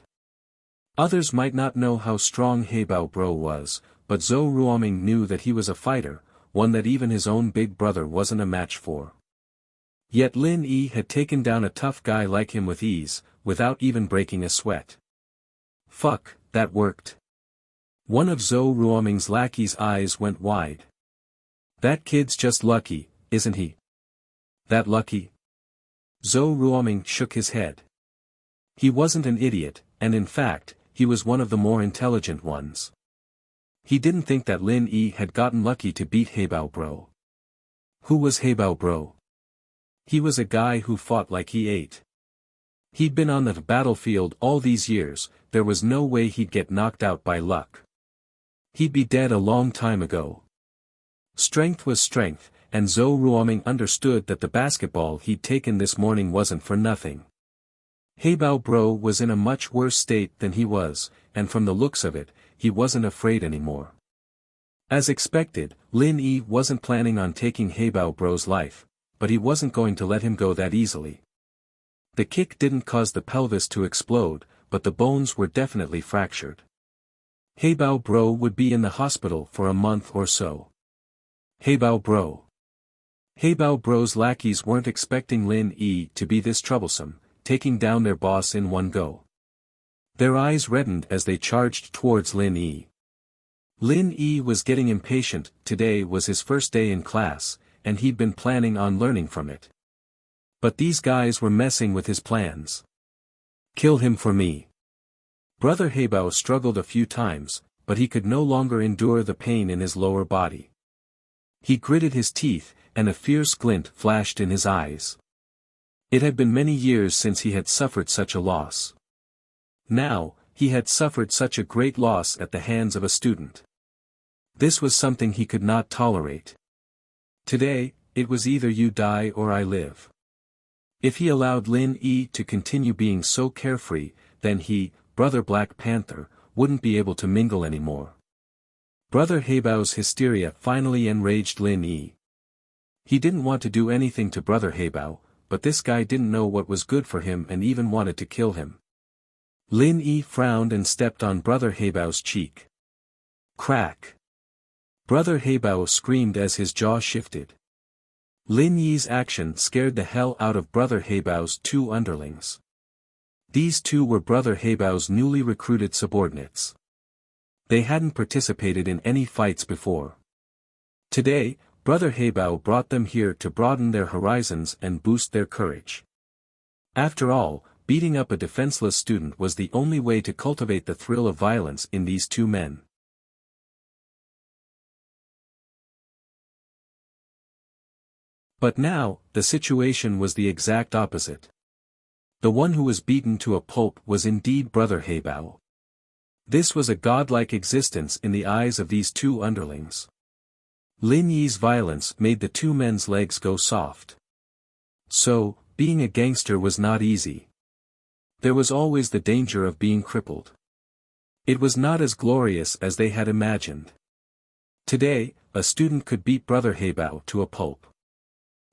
Others might not know how strong Heibao Bro was, but Zhou Ruoming knew that he was a fighter, one that even his own big brother wasn't a match for. Yet Lin Yi had taken down a tough guy like him with ease, without even breaking a sweat. Fuck, that worked. One of Zhou Ruoming's lackeys' eyes went wide. That kid's just lucky, isn't he? That lucky? Zhou Ruoming shook his head. He wasn't an idiot, and in fact, he was one of the more intelligent ones. He didn't think that Lin Yi had gotten lucky to beat Heibao Bro. Who was Heibao Bro? He was a guy who fought like he ate. He'd been on the battlefield all these years, there was no way he'd get knocked out by luck. He'd be dead a long time ago. Strength was strength, and Zhou Ruoming understood that the basketball he'd taken this morning wasn't for nothing. Heibao Bro was in a much worse state than he was, and from the looks of it, he wasn't afraid anymore. As expected, Lin Yi wasn't planning on taking Heibao Bro's life, but he wasn't going to let him go that easily. The kick didn't cause the pelvis to explode, but the bones were definitely fractured. Heibao Bro would be in the hospital for a month or so. Heibao Bro. Heibao Bro's lackeys weren't expecting Lin Yi to be this troublesome, taking down their boss in one go. Their eyes reddened as they charged towards Lin Yi. Lin Yi was getting impatient. Today was his first day in class, and he'd been planning on learning from it. But these guys were messing with his plans. Kill him for me. Brother Heibao struggled a few times, but he could no longer endure the pain in his lower body. He gritted his teeth, and a fierce glint flashed in his eyes. It had been many years since he had suffered such a loss. Now, he had suffered such a great loss at the hands of a student. This was something he could not tolerate. Today, it was either you die or I live. If he allowed Lin Yi to continue being so carefree, then he, Brother Black Panther, wouldn't be able to mingle anymore. Brother Heibao's hysteria finally enraged Lin Yi. He didn't want to do anything to Brother Heibao, but this guy didn't know what was good for him and even wanted to kill him. Lin Yi frowned and stepped on Brother Heibao's cheek. Crack! Brother Heibao screamed as his jaw shifted. Lin Yi's action scared the hell out of Brother Heibao's two underlings. These two were Brother Heibao's newly recruited subordinates. They hadn't participated in any fights before. Today, Brother Heibao brought them here to broaden their horizons and boost their courage. After all, beating up a defenseless student was the only way to cultivate the thrill of violence in these two men. But now, the situation was the exact opposite. The one who was beaten to a pulp was indeed Brother Heibao. This was a godlike existence in the eyes of these two underlings. Lin Yi's violence made the two men's legs go soft. So, being a gangster was not easy. There was always the danger of being crippled. It was not as glorious as they had imagined. Today, a student could beat Brother Heibao to a pulp.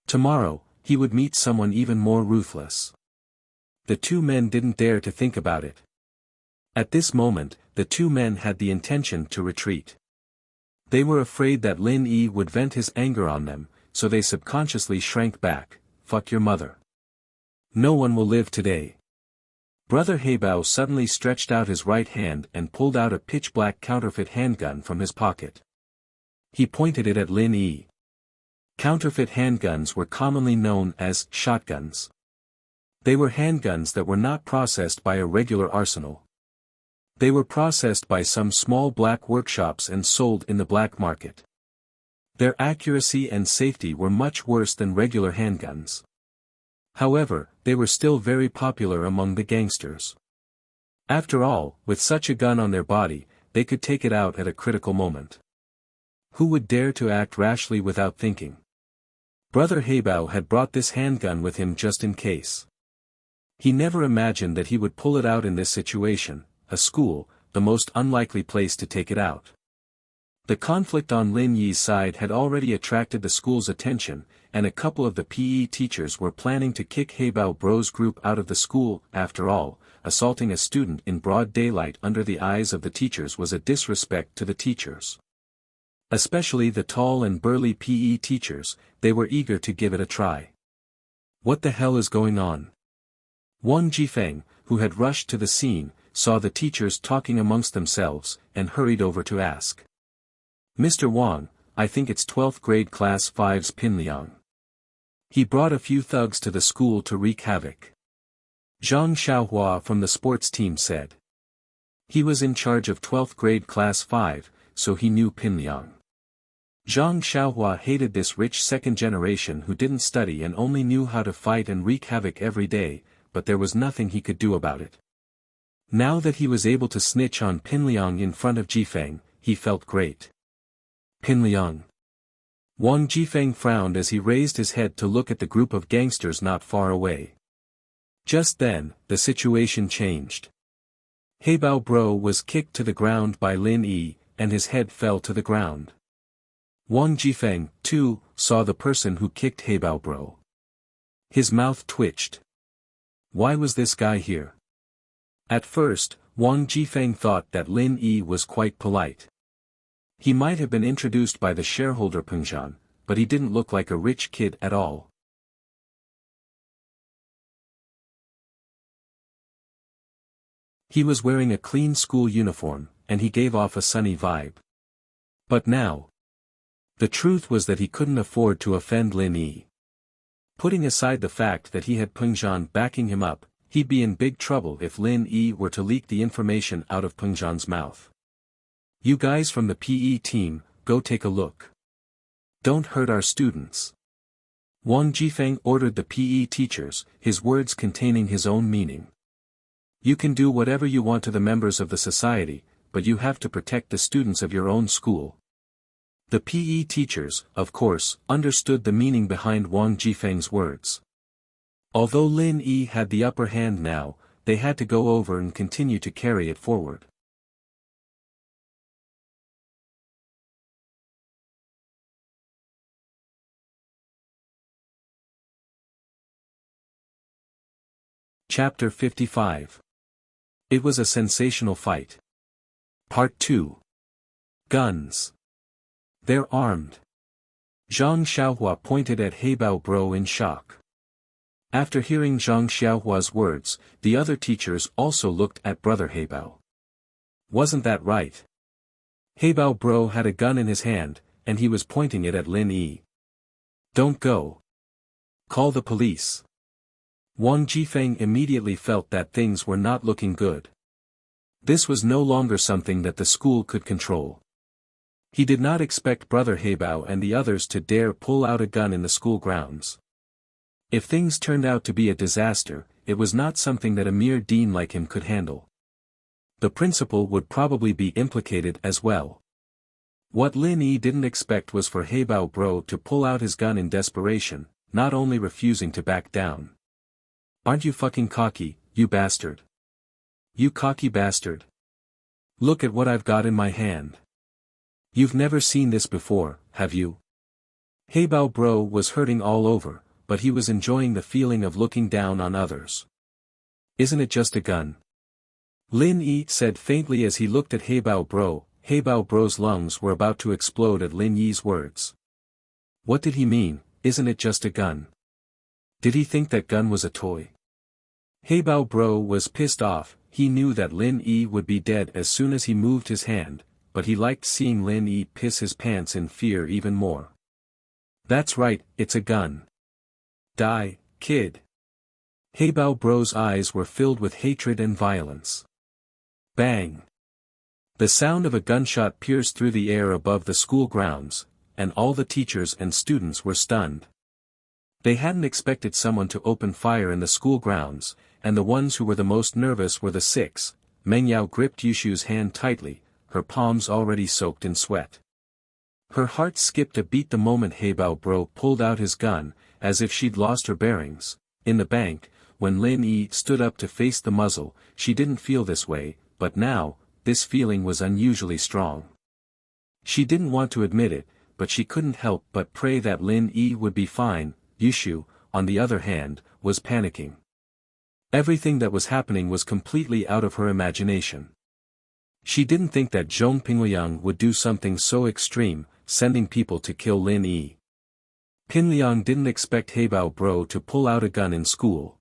Tomorrow, he would meet someone even more ruthless. The two men didn't dare to think about it. At this moment, the two men had the intention to retreat. They were afraid that Lin Yi would vent his anger on them, so they subconsciously shrank back. Fuck your mother. No one will live today. Brother Heibao suddenly stretched out his right hand and pulled out a pitch-black counterfeit handgun from his pocket. He pointed it at Lin Yi. Counterfeit handguns were commonly known as shotguns. They were handguns that were not processed by a regular arsenal. They were processed by some small black workshops and sold in the black market. Their accuracy and safety were much worse than regular handguns. However, they were still very popular among the gangsters. After all, with such a gun on their body, they could take it out at a critical moment. Who would dare to act rashly without thinking? Brother Heibao had brought this handgun with him just in case. He never imagined that he would pull it out in this situation, a school, the most unlikely place to take it out. The conflict on Lin Yi's side had already attracted the school's attention, and a couple of the PE teachers were planning to kick Heibao Bro's group out of the school. After all, assaulting a student in broad daylight under the eyes of the teachers was a disrespect to the teachers. Especially the tall and burly PE teachers, they were eager to give it a try. What the hell is going on? Wang Jifeng, who had rushed to the scene, saw the teachers talking amongst themselves, and hurried over to ask. Mr. Wang, I think it's 12th grade class 5's Pinliang. He brought a few thugs to the school to wreak havoc. Zhang Xiaohua from the sports team said. He was in charge of 12th grade class 5, so he knew Pinliang. Zhang Xiaohua hated this rich second generation who didn't study and only knew how to fight and wreak havoc every day, but there was nothing he could do about it. Now that he was able to snitch on Pinliang in front of Jifeng, he felt great. Pinliang. Wang Jifeng frowned as he raised his head to look at the group of gangsters not far away. Just then, the situation changed. Heibao Bro was kicked to the ground by Lin Yi, and his head fell to the ground. Wang Jifeng, too, saw the person who kicked Heibao Bro. His mouth twitched. Why was this guy here? At first, Wang Jifeng thought that Lin Yi was quite polite. He might have been introduced by the shareholder Pengzhan, but he didn't look like a rich kid at all. He was wearing a clean school uniform, and he gave off a sunny vibe. But now, the truth was that he couldn't afford to offend Lin Yi. Putting aside the fact that he had Pengzhan backing him up, he'd be in big trouble if Lin Yi were to leak the information out of Pengzhan's mouth. You guys from the PE team, go take a look. Don't hurt our students. Wang Jifeng ordered the PE teachers, his words containing his own meaning. You can do whatever you want to the members of the society, but you have to protect the students of your own school. The PE teachers, of course, understood the meaning behind Wang Jifeng's words. Although Lin Yi had the upper hand now, they had to go over and continue to carry it forward. Chapter 55. It was a sensational fight. Part 2. Guns. They're armed. Zhang Xiaohua pointed at Heibao Bro in shock. After hearing Zhang Xiaohua's words, the other teachers also looked at Brother Heibao. Wasn't that right? Heibao Bro had a gun in his hand, and he was pointing it at Lin Yi. Don't go. Call the police. Wang Jifeng immediately felt that things were not looking good. This was no longer something that the school could control. He did not expect Brother Heibao and the others to dare pull out a gun in the school grounds. If things turned out to be a disaster, it was not something that a mere dean like him could handle. The principal would probably be implicated as well. What Lin Yi didn't expect was for Heibao Bro to pull out his gun in desperation, not only refusing to back down. Aren't you fucking cocky, you bastard? You cocky bastard. Look at what I've got in my hand. You've never seen this before, have you? Heibao Bro was hurting all over, but he was enjoying the feeling of looking down on others. Isn't it just a gun? Lin Yi said faintly as he looked at Heibao Bro. Heibao Bro's lungs were about to explode at Lin Yi's words. What did he mean, isn't it just a gun? Did he think that gun was a toy? Heibao Bro was pissed off. He knew that Lin Yi would be dead as soon as he moved his hand, but he liked seeing Lin Yi piss his pants in fear even more. That's right, it's a gun. Die, kid. Heibao Bro's eyes were filled with hatred and violence. Bang. The sound of a gunshot pierced through the air above the school grounds, and all the teachers and students were stunned. They hadn't expected someone to open fire in the school grounds, and the ones who were the most nervous were the six. Meng Yao gripped Yushu's hand tightly, her palms already soaked in sweat. Her heart skipped a beat the moment Heibao Bro pulled out his gun, as if she'd lost her bearings. In the bank, when Lin Yi stood up to face the muzzle, she didn't feel this way, but now, this feeling was unusually strong. She didn't want to admit it, but she couldn't help but pray that Lin Yi would be fine. Yushu, on the other hand, was panicking. Everything that was happening was completely out of her imagination. She didn't think that Zhong Pingliang would do something so extreme, sending people to kill Lin Yi. Pingliang didn't expect Heibao Bro to pull out a gun in school.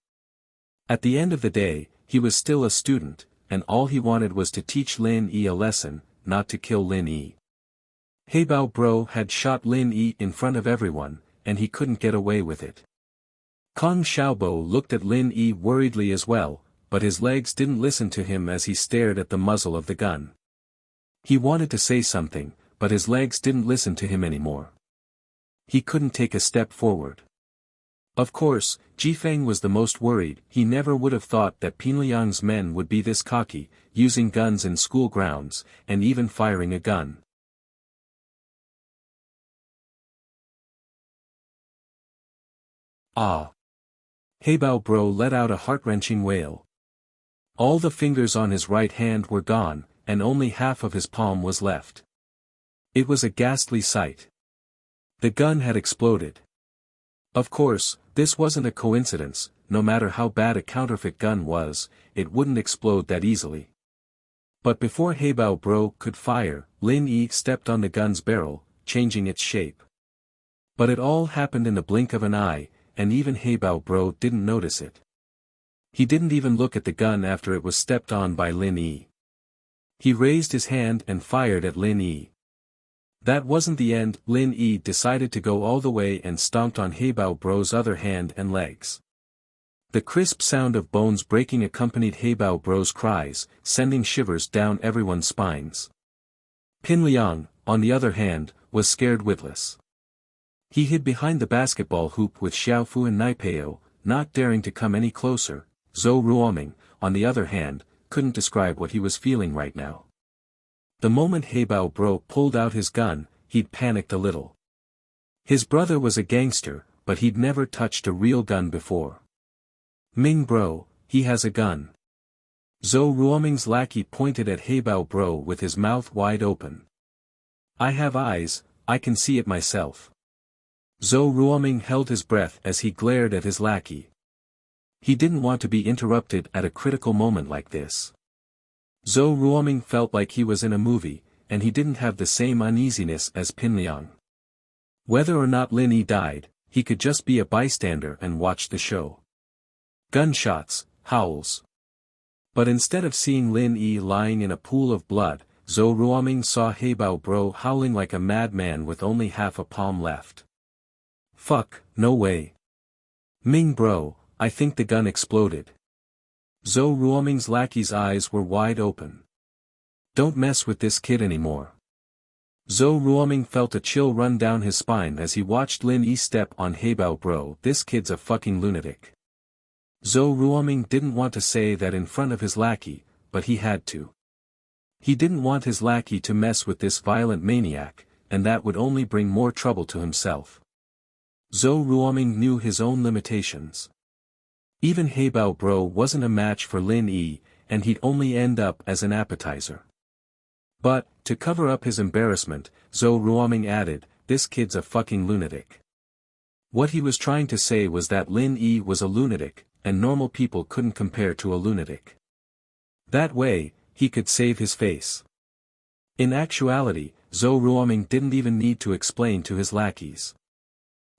At the end of the day, he was still a student, and all he wanted was to teach Lin Yi a lesson, not to kill Lin Yi. Heibao Bro had shot Lin Yi in front of everyone, and he couldn't get away with it. Kong Xiaobo looked at Lin Yi worriedly as well, but his legs didn't listen to him as he stared at the muzzle of the gun. He wanted to say something, but his legs didn't listen to him anymore. He couldn't take a step forward. Of course, Jifeng was the most worried. He never would have thought that Pingliang's men would be this cocky, using guns in school grounds, and even firing a gun. Ah! Heibao Bro let out a heart-wrenching wail. All the fingers on his right hand were gone, and only half of his palm was left. It was a ghastly sight. The gun had exploded. Of course, this wasn't a coincidence. No matter how bad a counterfeit gun was, it wouldn't explode that easily. But before Heibao Bro could fire, Lin Yi stepped on the gun's barrel, changing its shape. But it all happened in the blink of an eye, and even Heibao Bro didn't notice it. He didn't even look at the gun after it was stepped on by Lin Yi. He raised his hand and fired at Lin Yi. That wasn't the end. Lin Yi decided to go all the way and stomped on Heibao Bro's other hand and legs. The crisp sound of bones breaking accompanied Heibao Bro's cries, sending shivers down everyone's spines. Pingliang, on the other hand, was scared witless. He hid behind the basketball hoop with Xiaofu and Naipeo, not daring to come any closer. Zhou Ruoming, on the other hand, couldn't describe what he was feeling right now. The moment Heibao Bro pulled out his gun, he'd panicked a little. His brother was a gangster, but he'd never touched a real gun before. Ming Bro, he has a gun. Zhou Ruoming's lackey pointed at Heibao Bro with his mouth wide open. I have eyes, I can see it myself. Zhou Ruoming held his breath as he glared at his lackey. He didn't want to be interrupted at a critical moment like this. Zhou Ruoming felt like he was in a movie, and he didn't have the same uneasiness as Pinliang. Whether or not Lin Yi died, he could just be a bystander and watch the show. Gunshots, howls. But instead of seeing Lin Yi lying in a pool of blood, Zhou Ruoming saw Heibao Bro howling like a madman with only half a palm left. Fuck, no way. Ming Bro, I think the gun exploded. Zhou Ruoming's lackey's eyes were wide open. Don't mess with this kid anymore. Zhou Ruoming felt a chill run down his spine as he watched Lin Yi step on Heibao Bro. This kid's a fucking lunatic. Zhou Ruoming didn't want to say that in front of his lackey, but he had to. He didn't want his lackey to mess with this violent maniac, and that would only bring more trouble to himself. Zhou Ruoming knew his own limitations. Even Heibao Bro wasn't a match for Lin Yi, and he'd only end up as an appetizer. But, to cover up his embarrassment, Zhou Ruoming added, this kid's a fucking lunatic. What he was trying to say was that Lin Yi was a lunatic, and normal people couldn't compare to a lunatic. That way, he could save his face. In actuality, Zhou Ruoming didn't even need to explain to his lackeys.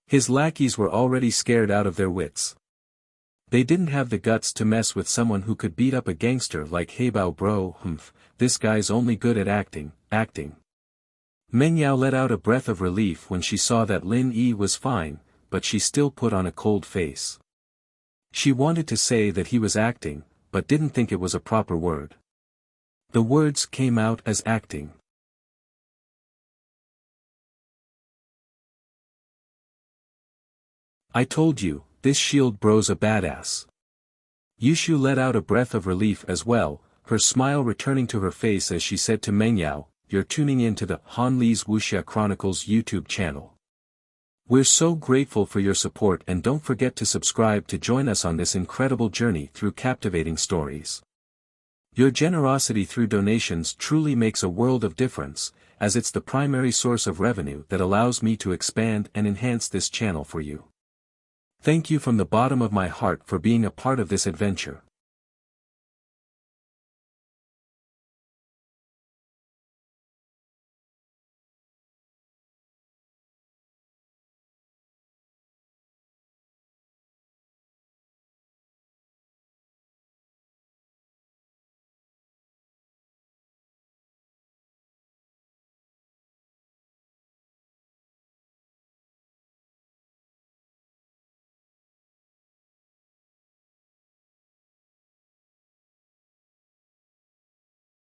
His lackeys were already scared out of their wits. They didn't have the guts to mess with someone who could beat up a gangster like Heibao Bro. This guy's only good at acting. Meng Yao let out a breath of relief when she saw that Lin Yi was fine, but she still put on a cold face. She wanted to say that he was acting, but didn't think it was a proper word. The words came out as acting. I told you, this shield bro's a badass. Yushu let out a breath of relief as well, her smile returning to her face as she said to Meng Yao, you're tuning in to the Han Li's Wuxia Chronicles YouTube channel. We're so grateful for your support, and don't forget to subscribe to join us on this incredible journey through captivating stories. Your generosity through donations truly makes a world of difference, as it's the primary source of revenue that allows me to expand and enhance this channel for you. Thank you from the bottom of my heart for being a part of this adventure.